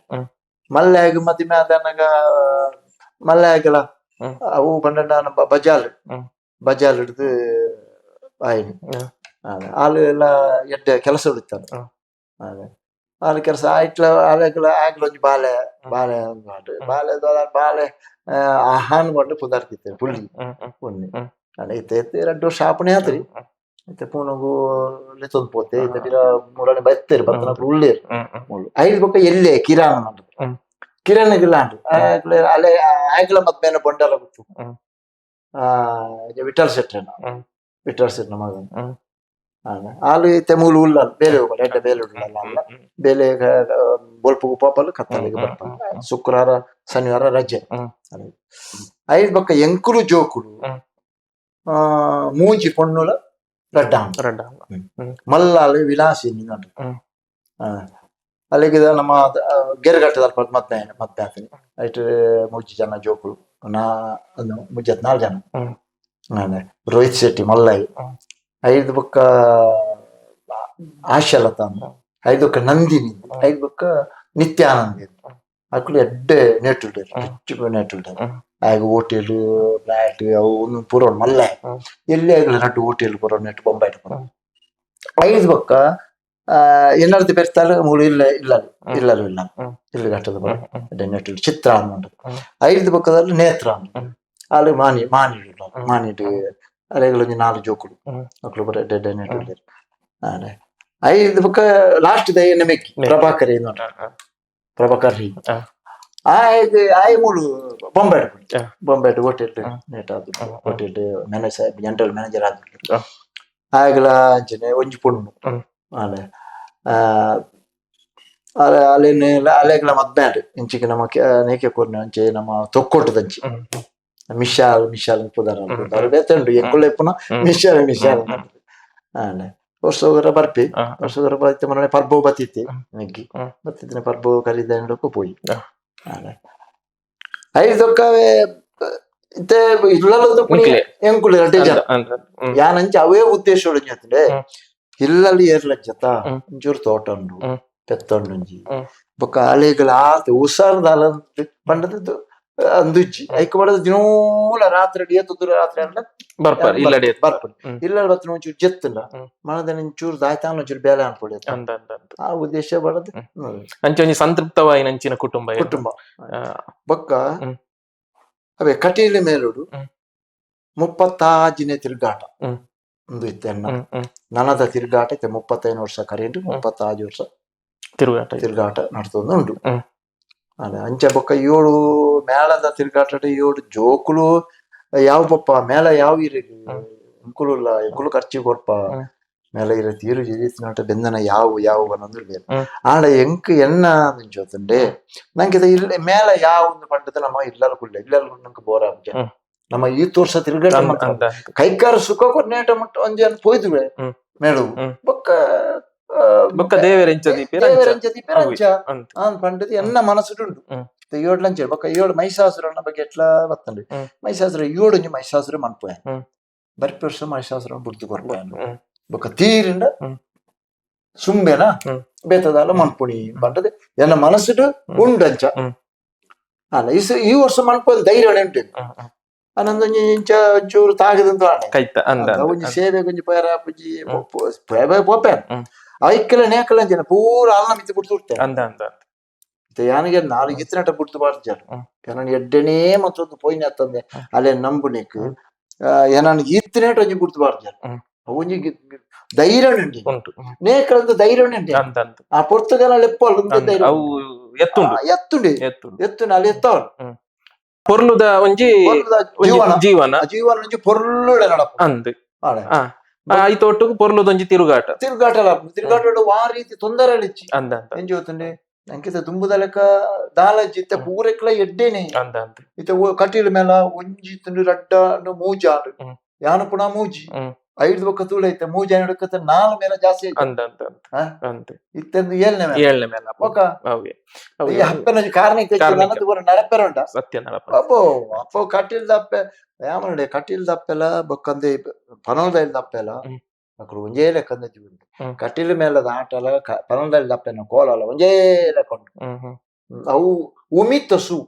ಮಲ್ಯಾಗ ಮದ್ಮೆ ಆದನಾಗ ಮಲ್ಯಾಗಲ ಅವು ಪಂಡ ಬಜಾಲ್ ಹಿಡಿದು ಆಯ್ನು ಆಳು ಎಲ್ಲ ಎಡ್ಡೆ ಕೆಲಸ ಉಳಿತಾರೆ ಆಳು ಕೆಲಸ ಆಯ್ಟ್ಲ ಆಲೆಗ್ಲ ಒಂಜಿ ಬಾಲೆ ಆಹಾನ್ ಕೊಂಡು ಪುದಾರ್ತಿತ್ತೇವೆ ಪುಳ್ಳಿ ಪುಣ್ಣಿ ಇತ್ತೆ 2 ವರ್ಷ ಆಪಣೆ ಆತ್ರಿ ಇತ್ತೆ ಪೂನಗು ಲೆತ್ತೊಂದು ಪೋತೆ ಇತ್ತೆ ಪಿರ ಮೂರನೇ ಬತ್ತೇರು ಬತ್ತನప్పుడు ಉಳ್ಳೇರು ಐದು ಬೊಕ್ಕ ಎಲ್ಲೇ ಕಿರಣಗಿಲ್ಲ ಅಂಟು ಅಲೆ ಆಯ್ಕಲ ಮದ್ಮೇಲೆ ಬೊಂಡಲ ಗೊತ್ತು ವಿಠಲ್ ಶೆಟ್ರನ ಮಗನ್ ಆಲು ಇತ್ತೆ ಮೂಲು ಉಲ್ಲ ಬೇಲೆ ಹೋಗಲ್ಲ ಎಡ್ಡೆ ಬೇಲೆ ಉಳ್ಳಲ್ಲ ಅಲ್ಲ ಬೇಲೆ ಬೊಲ್ಪುಗು ಪಾಪಲು ಕತ್ತಲಿಗೆ ಬರ್ತಾನೆ ಶುಕ್ರವಾರ ಶನಿವಾರ ರಜೆ ಐದು ಬೊಕ್ಕ ಎಂಕುಲು ಜೋಕುಲು ಮೂಜಿ ಪೊಣ್ಣುಲ ರಡ್ಡ ಮಲ್ಲಾಳು ವಿಲಾಸಿನಿ ನೋಡ್ರಿ ಅಲ್ಲಿಗೆ ನಮ್ಮ ಗೆರಗಟ್ಟದ ಮತ್ತೆ ಆತೀನಿ ಐಟ್ ಮುಜ್ಜಿ ಜನ ಜೋಕುಳು ನಾ ಮುಜ್ಜತ್ 4 ಜನ ರೋಹಿತ್ ಶೆಟ್ಟಿ ಮಲ್ಲಯ್ಯ 5 ಬೊಕ್ಕ ಆಶಲತ ಅಂದ 5 ಬೊಕ್ಕ ನಂದಿನಿ 5 ಬೊಕ್ಕ ನಿತ್ಯಾನಂದ ಅಕ್ಕಳು ಎಡ್ಡೆ ನೇಟುಲ್ಡೆ ಹೆಚ್ಚು ನೇಟುಲ್ಡೆ ಆಗ ಹೋಟೆಲ್ ಫ್ಲಾಟ್ ಅವು ಒಂದು ಪೂರ ಮಲ್ಲ ಎಲ್ಲಿ ಆಗಲಿ ನಟ್ಟು ಹೋಟೆಲ್ ಪೂರ ನೆಟ್ಟು ಬೊಂಬೈ 5 ಬೊಕ್ಕ ಎನ್ನರ್ದು ಬೆರ್ತಾಲ ಮೂಳು ಇಲ್ಲಲು ಇಲ್ಲಿ ಗಟ್ಟದ ನೆಟ್ಟು ಚಿತ್ರ ಅನ್ನೋದು 5 ಬೊಕ್ಕದಲ್ಲಿ ನೇತ್ರ ಅಲ್ಲಿ ಮಾನಿಡು ಅಲೆಗಳೊಂದು 4 ಜೋಕುಡು ಮಕ್ಕಳು ಬರ ಡೆಡ್ಡೆ ನೆಟ್ಟು 5 ಬೊಕ್ಕ ಲಾಸ್ಟ್ ದ ಎಣ್ಣೆ ಮೆಕ್ಕಿ ಪ್ರಭಾಕರ್ ಆಯ್ ಮೂಳು ಬೊಂಬೈ ಹೋಟೆಲ್ ನೇಟ್ ಆದ್ ಹೋಟೆಲ್ ಮ್ಯಾನೇಜರ್ ಜನರಲ್ ಮ್ಯಾನೇಜರ್ ಆದ ಆಗಲ ಅಂಚನೆ ಒಂಜಿ ಪೊಣ್ಣು ಅಲೆ ಅಲೆಗಳ ಮದ್ಮ್ಯಾಡ್ ಇಂಚಿಗೆ ನಮ್ಮ ನೇಕೆ ಕೊರ್ನೆ ಅಂಚೆ ನಮ್ಮ ತೊಕ್ಕೊಟ್ಟದಂಚಿ ಮಿಶಾಲ್ ಪುದಾರ ಬೇತಂಡು ಎಂಕುಲ್ಲ ಇಪ್ಪುನ ಮಿಶಾಲ್ ಅಲೆ ವರ್ಷೋಗರ ವರ್ಷೋಗರ ಬರ್ತಿ ಮನೆ ಪರ್ಬೋ ಬತ್ತಿತ್ತಿ ನೆಗ್ಗಿ ಬತ್ತಿತ್ತಿನ ಪರ್ಬೋ ಕಲಿದಕ್ಕೆ ಪೋಯಿ 5 ದೊಕ್ಕವೇ ಇತ್ತೆ ಇಲ್ಲಲ್ಲದು ಎಂಕುಲ್ಲ ಯಾನಂಚ ಅವೇ ಉದ್ದೇಶ ಒಳಗೆ ಇಲ್ಲಲ್ಲಿ ಏರ್ಲಜ್ಜತ ಒಂಚೂರು ತೋಟ ಉಂಡು ಪೆತ್ತೊಂಡುಂಜಿ ಬೊಕ್ಕ ಅಲೆಗಳ ಆತ ಉಸಾರದಾಲ ಪಂಡದ್ದು ಅಂದುಜ್ಜಿ ಐಕ್ ಬಡದ ದಿನೋಲ ರಾತ್ರಿ ಎತ್ತುದು ರಾತ್ರಿ ಎಲ್ಲ ಬರ್ಪಡ್ ಇಲ್ಲ ಬತ್ತ ಒಂಚೂರು ಜೆತ್ತಲ್ಲ ಮನದ ಒಂಚೂರು ದಾಯ್ತಾನ ಒಂಚೂರು ಬೇಲೆ ಅನ್ಕೊಳ್ಳಿ ಆ ಉದ್ದೇಶ ಬಡದು ಅಂಚೊಂಜಿ ಸಂತೃಪ್ತವಾಯಿ ನಂಚಿನ ಕುಟುಂಬ ಬೊಕ್ಕ ಅವೇ ಕಟೀಲಿ ಮೇಲುಡು 36 ತಿರುಗಾಟ ಒಂದು ಇತ್ತೆ ನನದ ತಿರುಗಾಟ ಇತ್ತೆ 35 ವರ್ಷ ಕರೆಂಟು 36 ವರ್ಷ ತಿರುಗಾಟ ನಡ್ತೊಂದು ಉಂಡು ಅದೇ ಅಂಚೆ ಬೊಕ್ಕ 7 ಮೇಳದ ತಿರುಗಾಟ 7 ಜೋಕುಲು ಯಾವ ಪಪ್ಪ ಮೇಳ ಯಾವ ಇರಲಿ ಎಂಕುಲು ಖರ್ಚಿ ಕೊರ್ಪ ಮೇಳ ಇರ ತೀರು ಜಿರಿತಿನಟ ಬೆಂದನ ಯಾವ ಅನ್ನೋದು ಬೇರೆ ಆಂಡ ಎಂಕ್ ಎನ್ನ ಜೋತಂಡೆ ನಂಗೆ ಇಲ್ಲ ಮೇಳ ಯಾವ ಒಂದು ಪಂಡದ ನಮ್ಮ ಇಲ್ಲಲ್ಲ ನಂಗೆ ಬೋರ್ ಆಗ ನಮ್ಮ ಈ ವರ್ಷ ತಿರುಗಾಟ ಕೈಕಾರ ಸುಖ ಕೊರ್ನೇಟ ಮುಟ್ಟ ಒಂದ್ ಜನ ಪೋಯ್ದುವೆ ಮೇಳು ಬೊಕ್ಕ ದೇವರಂಚದಿ ಪಂಡದ ಎನ್ನ ಮನಸ್ಸುಡುಂಡು 7 ಲಂಚ ಬೊಕ್ಕ 7 ಮೈಸಾಸುರನ ಬಗ್ಗೆ ಎಟ್లా ಬತ್ತಂಡು ಮೈಸಾಸುರ 7 ಒಂಜಿ ಮೈಸಾಸುರ ಮನ್ಪೋಯ ಬರ್ಪಿ ವರ್ಷ ಮೈಸಾಸುರ ಬುಡ್ದು ಕೊರ್ಪೋಯ ಬೊಕ್ಕ ತೀರಿಂದ ಸುಂಬೆನ ಬೇತದಾಲ ಮನ್ಪುಣಿ ಪಂಡದ ಎನ್ನ ಮನಸ್ಸುಡು ಉಂಡಂಚ ಅಲ್ಲ ಈ ವರ್ಷ ಮನ್ಪೋದು ಧೈರ್ಯ ಉಂಟು ಅನ್ನೊಂದೊಂಜಿ ಇಂಚ ಒಂಚೂರು ತಾಗದಂತ ಒಂಜಿ ಸೇವೆ ಒಂಜಿ ಪೇರ ಪುಜಿ ಪೋಪೆ ಐಕ್ಕೆಲ್ಲ ನೇಕಲ್ಲ ಜನ ಪೂರ ಅಲ್ಲ ಮಿತ್ತು ಬಿಡ್ತು ಯಾನಿಗೆ 4 ಇತ್ತಿನಟ ಬಿಡ್ತು ಬಾರ್ದು ಏನನ್ ಎಡ್ಡೆನೇ ಮತ್ತೊಂದು ಪೋಯ್ನ ಅತ್ತಂದೆ ಅಲ್ಲೇ ನಂಬುನಿಕ್ ಏನನ್ ಇತ್ತಿನೇಟ ಒಂಜಿ ಬಿಡ್ತು ಬಾರ್ದು ಒಂಜಿ ಧೈರ್ಯ ಉಂಟು ನೇಕಲಂದು ಧೈರ್ಯ ಉಂಟು ಆ ಪೊರ್ತುಗಲ ಲೆಪ್ಪಲ್ ಎತ್ತುಂಡಿ ಅಲ್ಲಿ ಎತ್ತವಲ್ ಪೊರ್ಲುದ ಒಂಜಿ ಜೀವನ ಒಂಜಿ ಪೊರ್ಲುಡೆ ನಡಪ ಅಂದ್ ಐತೊಟ್ಟು ಪೊರ್ಲುದೊಂಜಿ ತಿರುಗಾಟ ವಾ ರೀತಿ ತೊಂದರೆ ಎಂಜಿ ಹೋತಂಡೆ ನಂಕಿತ ದುಂಬುದ ಲೆಕ್ಕ ದಾಲಜ್ಜಿ ಇತ್ತ ಪೂರೆಕ್ಲ ಎಡ್ಡೆನೆ ಇತ್ತ ಕಟೀಲ್ ಮೇಲ ಒಂಜಿ ತುಂಡು ರಡ್ಡ ಮೂಜಾಡು ಯಾನು ಪುನಃ ಮೂಜಿ 5 ಬೊಕ್ಕ ತೂಳ ಐತೆ ಮೂಜಿ ಹಿಡ್ಕತ್ತ 4 ಮೇಲೆ ಜಾಸ್ತಿ ಇತ್ತಂದು 7ನೇ ಮೇಲೆ ಈ ಹಪ್ಪನ ಕಾರಣ ನಡಪೆರ ಉಂಟ ಅಪ್ಪೋ ಕಟೀಲ್ ದಪ್ಪೆ ಯಾಮಡೆ ಕಟೀಲ್ ದಪ್ಪೆಲ್ಲ ಬೊಕ್ಕಂದೆ ಪನೋಲ್ದ ದಪ್ಪೆಲ್ಲ ಮಕ್ಕಳು ಒಂಜೇ ಲೆಕ್ಕಂದ ಕಟೀಲ್ ಮೇಲದ ಆಟಲ ಪನೋಲ್ದ ದಪ್ಪೆನ ಕೋಲಲ್ಲ ಒಂಜೇ ಲೆಕ್ಕ ಉಂಟು ಅವು ಉಮಿತ್ತ ಸೂ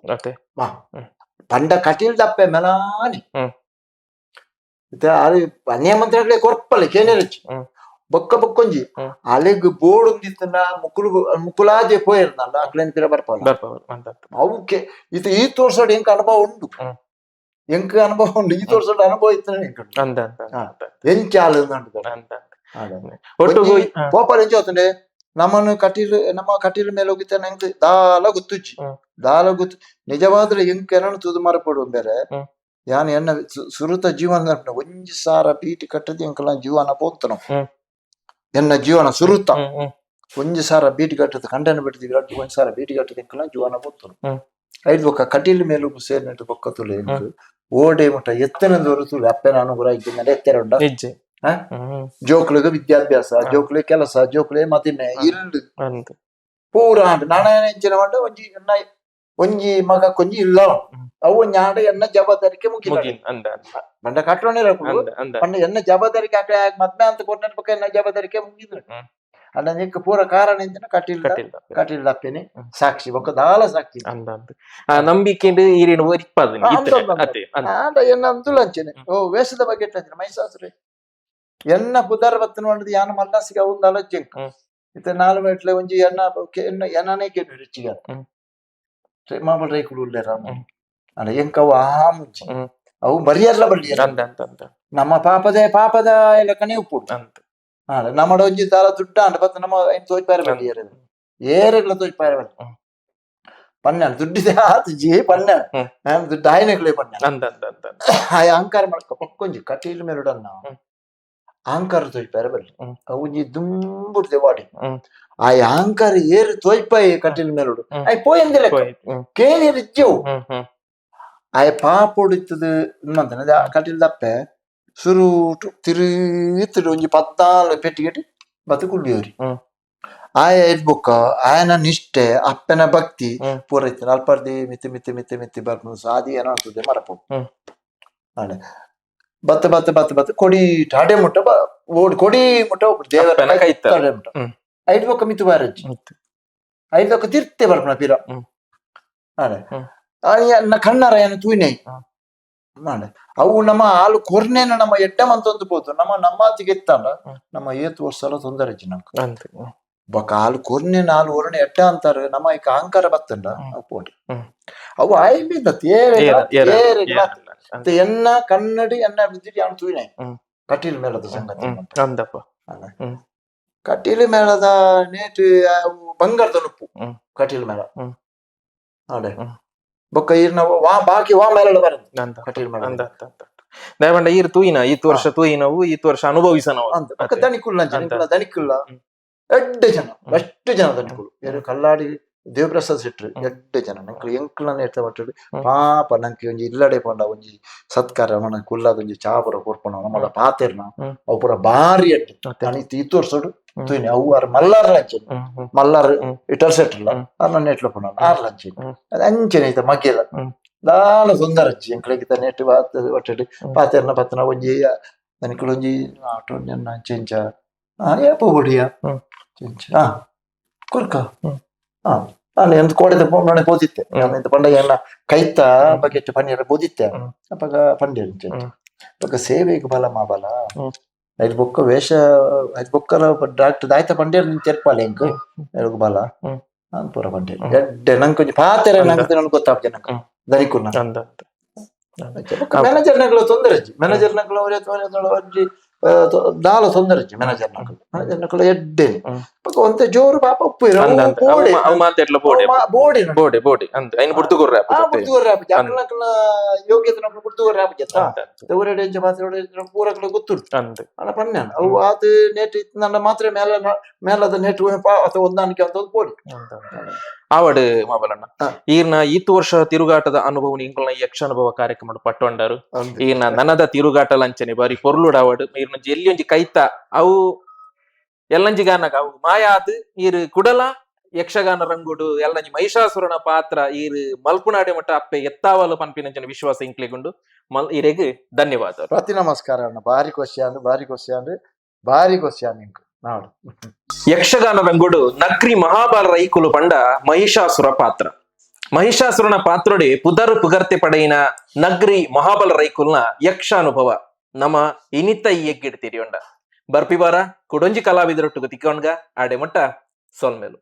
ಪಂಡ ಕಟೀಲ್ ದಪ್ಪೆ ಮೆಲಾನಿ ಅನ್ಯಮಂತ್ರಗಳೇ ಕೊರ್ಪಲ್ಲ ಕೇನೇರಚ್ಚಿ ಬೊಕ್ಕೊಂಜಿ ಅಲೆಗ್ ಬೋರ್ಡ್ ಒಂದಿತ್ತನ ಮುಕುಲಾದೆ ಪೋಯಿರ್ನಲ್ಲ ಅಕ್ಲೇನ್ ಪಿರ ಬರ್ಪಲ್ಲ ಅವಕ್ಕೆ ಇದು ಈ ತೋರ್ಸೋಡ್ ಎಂಕ ಅನುಭವ ಉಂಟು ಈ ತೋರ್ಸೋಡ್ ಅನುಭವ ಇತ್ತ ಎಂಚಾಲು ಪೋಪಲ್ ಎಂಚ ಹೋತಂಡೆ ನಮ್ಮ ಕಟೀಲ್ ಮೇಲೆ ಹೋಗಿತ್ತ ನಂಗೆ ದಾಲ ಗೊತ್ತು ನಿಜವಾದ್ರೆ ಎಂಕ್ ಏನನ್ನು ತುದು ಮರಪಡುವ ಬೇರೆ ಯಾನ್ ಎನ್ನ ಸುರುತ ಜೀವನ ಒಂಜಿ ಸಾರ ಬೀಟಿ ಕಟ್ಟದಿ ಎಂಕಲ ಜೀವನ ಪೋತನ ಎನ್ನ ಜೀವನ ಸುರುತ ಒಂಜಿ ಸಾರ ಬೀಟಿ ಕಟ್ಟದ ಕಂಡನ ಬಿಡ್ತೀವಿ ಒಂಜಿ ಸಾರ ಬೀಟಿ ಕಟ್ಟದ ಎಂಕಲ ಜೀವನ ಪೋತನ 5 ಬೊಕ್ಕ ಕಟೀಲ್ ಮೇಲೂ ಸೇರ್ನೆಟ್ಟು ಬೊಕ್ಕ ತುಲೆ ಓಡೆ ಮುಟ್ಟ ಎತ್ತನದವರು ತುಳು ಅಪ್ಪೆ ನಾನು ಕೂಡ ಇದ್ದ ಎತ್ತರ ಉಂಡ ಜೋಕ್ಲಿಗೆ ವಿದ್ಯಾಭ್ಯಾಸ, ಜೋಕ್ಲಿಗೆ ಕೆಲಸ, ಜೋಕ್ಲಿಗೆ ಮದಿಮೆ ಇಲ್ಲು ಅಂದ್ ಪೂರ ನಾನೇ ಹೆಂಚಿನ ಮಂಡ ಒಂಜಿ ಮಗ ಕೊಂಜಿ ಇಲ್ಲ ಅವು ಒಂಜಿ ಆಡ ಎನ್ನ ಜವಾಬ್ದಾರಿಕೆ ಮುಗಿಲ್ಲ ಅಂದ ಬಂಡ ಕಟ್ಟೋಣಿರ ಪಂಡ ಎನ್ನ ಜವಾಬ್ದಾರಿಕೆ ಆಕ ಮದ್ಮೆ ಅಂತ ಕೊಟ್ಟ ಎನ್ನ ಜವಾಬ್ದಾರಿಕೆ ಮುಗಿದ್ರು ಅಣ್ಣ ನಿಕ್ಕ ಪೂರ ಕಾರಣ ಎಂಚಿನ ಕಟ್ಟಿಲ್ಲ ಅಪ್ಪೇನೆ ಸಾಕ್ಷಿ ಬೊಕ್ಕ ದಾಲ ಸಾಕ್ಷಿ ಅಂದ ಅಂದ್ ನಂಬಿಕೆ ಈರಿನ ಒರಿಪ್ಪದು ಅದೇ ಆಂಡ ಎನ್ನ ಅಂತುಲ ಅಂಚೆನೆ ಓ ವೇಷದ ಬಗ್ಗೆ ಇಟ್ಟಂಚಿನ ಮೈಸಾಸುರೆ ಎನ್ನ ಪುದಾರ ಬತ್ತನ ಮಾಡಿದ ಯಾನ ಮಲ್ಲಾಸಿಗೆ ಅವು ಅಲಜ್ಜೆಂಕ್ ಇತ್ತ ನಾಲ್ ಮೆಟ್ಲೆ ಒಂಜಿ ಎನ್ನನೇ ಕೇಳಿ ರುಚಿಗ ಮಾಮಲ್ ರೈಕುಲು ಉಳ್ಳೇರ ಅಣ್ಣ ಎಂಕ ಅವು ಮುಂಚಿ ಅವು ಬರಿಯಲ್ಲ ಬಲ್ಲಿ ನಮ್ಮ ಪಾಪದ ಲೆಕ್ಕನೆ ಉಪ್ಪು ನಮ್ಮಡ ಒಂಜಿ ದಾಲ ದುಡ್ಡ ಅಂಡ ಬತ್ತ ನಮ್ಮ ತೋಜ್ಪಾರ ಬಲ್ಲಿ ಏರೆಗ್ಲ ತೋಜ್ಪಾರ ಬಲ್ಲಿ ಪನ್ನೆ ದುಡ್ಡಿದೆ ಆತುಜಿ ಪನ್ನೆ ದುಡ್ಡು ಆಯ್ನೆಗ್ಲೇ ಪನ್ನೆ ಆಯ ಅಹಂಕಾರ ಮಾಡ್ಕೊ ಪಕ್ಕೊಂಜಿ ಕಟೀಲ್ ಮೇಲುಡನ್ನ ಅಹಂಕಾರ ತೋಜ್ಪಾರ ಬಲ್ಲಿ ಅವುಜಿ ದುಂಬುಡ್ದೆ ವಾಡಿ ಆ ಅಹಂಕಾರ ಏರು ತೋಜ್ಪಾಯಿ ಕಟೀಲ್ ಮೇಲುಡು ಆಯ್ ಪೋಯಂದಿಲ್ಲ ಕೇಳಿ ರಿಜ್ಜವು ಆಯ ಪಾಪ ಹೊಡಿತದ ಮಂತನ ಕಟೀಲ್ ದಪ್ಪೆ ಸುರುಟು ತಿರುಗಿತಿರು ಒಂಜಿ 14 ಪೆಟ್ಟಿಗೆಟ್ ಬತ್ತು ಕುಳ್ಳಿಯೋರಿ ಆಯ ಇರ್ಬೊಕ್ಕ ಆಯನ ನಿಷ್ಠೆ ಅಪ್ಪನ ಭಕ್ತಿ ಪೂರ ಇತ್ತು ಅಲ್ಪರ್ದಿ ಮಿತ್ತಿ ಬರ್ಬೋದು ಸಾದಿ ಏನೋ ಅಂತದೆ ಮರಪು ಅಡೆ ಬತ್ತ ಕೊಡಿ ಟಾಡೆ ಮುಟ್ಟ ಕೊಡಿ ಮುಟ್ಟ ದೇವರ ಟಾಡೆ ಮುಟ್ಟ ಐದು ಬೊಕ್ಕ ಮಿತ್ತು ಬಾರಜ್ಜಿ ಐದು ಬೊಕ್ಕ ತಿರ್ತೆ ಬರ್ಪಣ ಪಿರ ಅಡೆ ಕಣ್ಣಾರ ಏನು ತೂಯ್ನೆ ಮಾಡೆ ಅವು ನಮ್ಮ ಹಾಲು ಕೊರ್ನೇನ ನಮ್ಮ ಎಡ್ಡ ಮಂತೊಂದು ಪೋತು ನಮ್ಮತ್ತಿಗೆ ಎತ್ತಂಡ ನಮ್ಮ ಏತು ವರ್ಷ ತೊಂದರೆ ನಮ್ಗೆ ಬೊಕ್ಕ ಹಾಲು ಕೊರ್ನೇನ ಹಾಲು ಒರಣೆ ಎಡ್ಡ ಅಂತಾರೆ ನಮ್ಮ ಈಗ ಅಹಂಕಾರ ಬತ್ತಂಡ ಪೋಟಿ ಅವು ಆಯ್ಬಿದ್ದ ಎನ್ನ ಕನ್ನಡಿ ಎನ್ನ ಬಿದ್ದಿಟ್ಟು ಅವನು ತೂಯ್ನೆ ಕಟೀಲ್ ಮೇಳದ ಸಂಗತಿ ಕಟೀಲ್ ಮೇಳದ ನೇಟು ಬಂಗಾರದ ನುಪ್ಪು ಕಟೀಲ್ ಮೇಳ ಅಡೆ ಬೊಕ್ಕ ಈರ್ನ ಬಾಕಿ ಮೇಳ ಬರದು ಕಟೀಲ್ ಮೇಳ ದಯವಂಡ ಈರ್ ತೂಯಿನ ಈತ್ ವರ್ಷ ತೂಯಿನವು ಈತ್ ವರ್ಷ ಅನುಭವಿಸನವು ಅಂತ ದಣಿಕುಲ್ಲ ದಣಿಕುಲ್ಲ ಎಡ್ಡೆ ಜನ ಅಷ್ಟು ಜನ ದಣಿಕುಲು ಯಾರು ಕಲ್ಲಾಡಿ ದೇವಪ್ರಸಾದ್ ಸಿಟ್ರು ಎಡ್ಡೆ ಜನ ನಂಗೆ ಎಂಕ್ಲನ್ನ ಇರ್ತ ಬಟ್ಟರು ಪಾಪ ನಂಗೆ ಒಂಜಿ ಇಲ್ಲಡೆ ಪಂಡ ಒಂಜಿ ಸತ್ಕಾರ ಮನ ಕುಲ್ಲಾದ ಒಂಜಿ ಚಾಪುರ ಕೊರ್ಪಣ ನಮ್ಮದ ಪಾತೆರ್ನ ಅವು ಪೂರ ಬಾರಿ ಎಡ್ಡೆ ಈತ್ ವರ್ಷಡು ತೂಯಿನಿ ಅವು ಆರು ಮಲ್ಲಾರ ಲಂಚೆ ಮಲ್ಲಾರ ಇಟರ್ ಸೆಟ್ರಲ್ಲ ಅರ್ನ ನೆಟ್ಲ ಪುಣ ಆರ್ ಲಂಚೆ ಅದು ಅಂಚೆನೆ ಐತ ಮಗ್ಗೆಲ ದಾಲ ಸುಂದರ ಅಜ್ಜಿ ಎಂಕ್ಲೆಗಿತ ನೆಟ್ ಒಟ್ಟಡು ಪಾತೆರ್ನ ಪತ್ತನ ಒಂಜಿ ನನಕುಲು ಒಂಜಿ ಆಟೋ ಚೆಂಚ ಏಪ ಬೊಡಿಯ ಚೆಂಚ ಕೊರ್ಕ ನಾನು ಎಂತ ಕೋಡಿದ ನೋಡಿ ಬೋದಿತ್ತೆ ಎಂತ ಪಂಡ ಎಲ್ಲ ಕೈತ ಬಗೆಟ್ ಪನ್ನೀರ ಬೋದಿತ್ತೆ ಅಪ್ಪಗ ಪಂಡೀರ್ ಅಪ್ಪಗ ಸೇವೆಗೆ ಬಲ ಮಾ ಬಲ ಐದು ಬೊಕ್ಕ ವೇಷ ಐದು ಬೊಕ್ಕಲ ಡಾಕ್ಟರ್ ದಾಯ್ತ ಪಂಡೀರ್ ನಿನ್ ತೆರ್ಪಾಲೆ ಎಂಕ್ ಎಲ್ಗ ಬಲ ನಾನು ಪೂರ ಪಂಡೀರ್ ಎಡ್ಡೆ ನಂಗೆ ಕೊಂಚ ಪಾತೆರ ನಂಗೆ ನನಗೆ ಗೊತ್ತಾಗ ಜನಕ್ಕೆ ದರಿಕುಲ್ಲ ಮ್ಯಾನೇಜರ್ ನಗಳು ತೊಂದರೆ ಅಜ್ಜಿ ಮ್ಯಾನೇಜರ್ ನಗಳು ಅವರೇ ದಾಲ ತೊಂದರೆ ಅಜ್ಜಿ ಮ್ಯಾನೇಜರ್ ನಗಳು ಎಡ್ಡೆ ಒಂತೆ ಜೋರು ಪಾಪ ಉಪ್ಪು ಯೋಗ್ಯತೆ ಪೂರಗಳು ಗೊತ್ತುಂಟು ಅಲ್ಲ ಪನ್ಯ ಅವು ಅದು ನೇಟ್ ನನ್ನ ಮಾತ್ರ ಮೇಲದ ನೇಟ್ ಅಥವಾ ಹೊಂದಾಣಿಕೆ ಅಂತ ಪೋಡಿ ಆವಡ್ ಮಾಬಲಣ್ಣ ಈರ್ನ ಈತ್ ವರ್ಷ ತಿರುಗಾಟದ ಅನುಭವ ಇಂಕಲ್ನ ಯಕ್ಷ ಅನುಭವ ಕಾರ್ಯಕ್ರಮ ಪಟ್ಟೊಂಡರು ಈರ್ನ ನನದ ತಿರುಗಾಟ ಲಂಚನೆ ಬಾರಿ ಪೊರ್ಲುಡ್ ಆವಡ್ ಈರ್ನ ಎಲ್ಲಿ ಒಂಜಿ ಕೈತ ಅವು ಎಲ್ಲಂಜಿ ಗಾನಗ ಅವು ಮಾಯಾದ್ ಈರ್ ಕುಡಲ ಯಕ್ಷಗಾನ ರಂಗುಡು ಎಲ್ಲಂಜಿ ಮಹಿಷಾಸುರನ ಪಾತ್ರ ಈರ್ ಮಲ್ಪುನಾಡೆ ಮಟ್ಟ ಅಪ್ಪೆ ಎತ್ತಾವಲು ಪನ್ಪಿನಂಚಿನ ವಿಶ್ವಾಸ ಇಂಕ್ಲೆಗುಂಡು ಈರೆಗ್ ಧನ್ಯವಾದ ಪ್ರತಿ ನಮಸ್ಕಾರ ಅಣ್ಣ ಭಾರಿ ಕ್ವಶ್ಯನ್ ಇಂಕ್ ನಾಡು ಯಕ್ಷಗಾನ ರಂಗುಡು ನಕ್ರಿ ಮಹಾಬಾಲ ರೈಕುಲು ಪಂಡ ಮಹಿಷಾಸುರ ಪಾತ್ರ ಮಹಿಷಾಸುರನ ಪಾತ್ರೊಡೆ ಪುದರ್ ಪುಗರ್ತೆ ಪಡೆಯಿನ ನಗ್ರಿ ಮಹಾಬಲ ರೈಕುಲ್ನ ಯಕ್ಷ ಅನುಭವ ನಮ್ಮ ಇನಿತ ಈ ಎಗ್ಗಿಡ್ ತಿರಿಯೊಂಡ ಬರ್ಪಿ ಬಾರ ಕುಡೊಂಜಿ ಕಲಾವಿದರೊಟ್ಟಿಗೆ ತಿಕ್ಕೊಂಡ್ಗ ಆಡೆ ಮಟ್ಟ ಸೊಲ್ಮೇಲು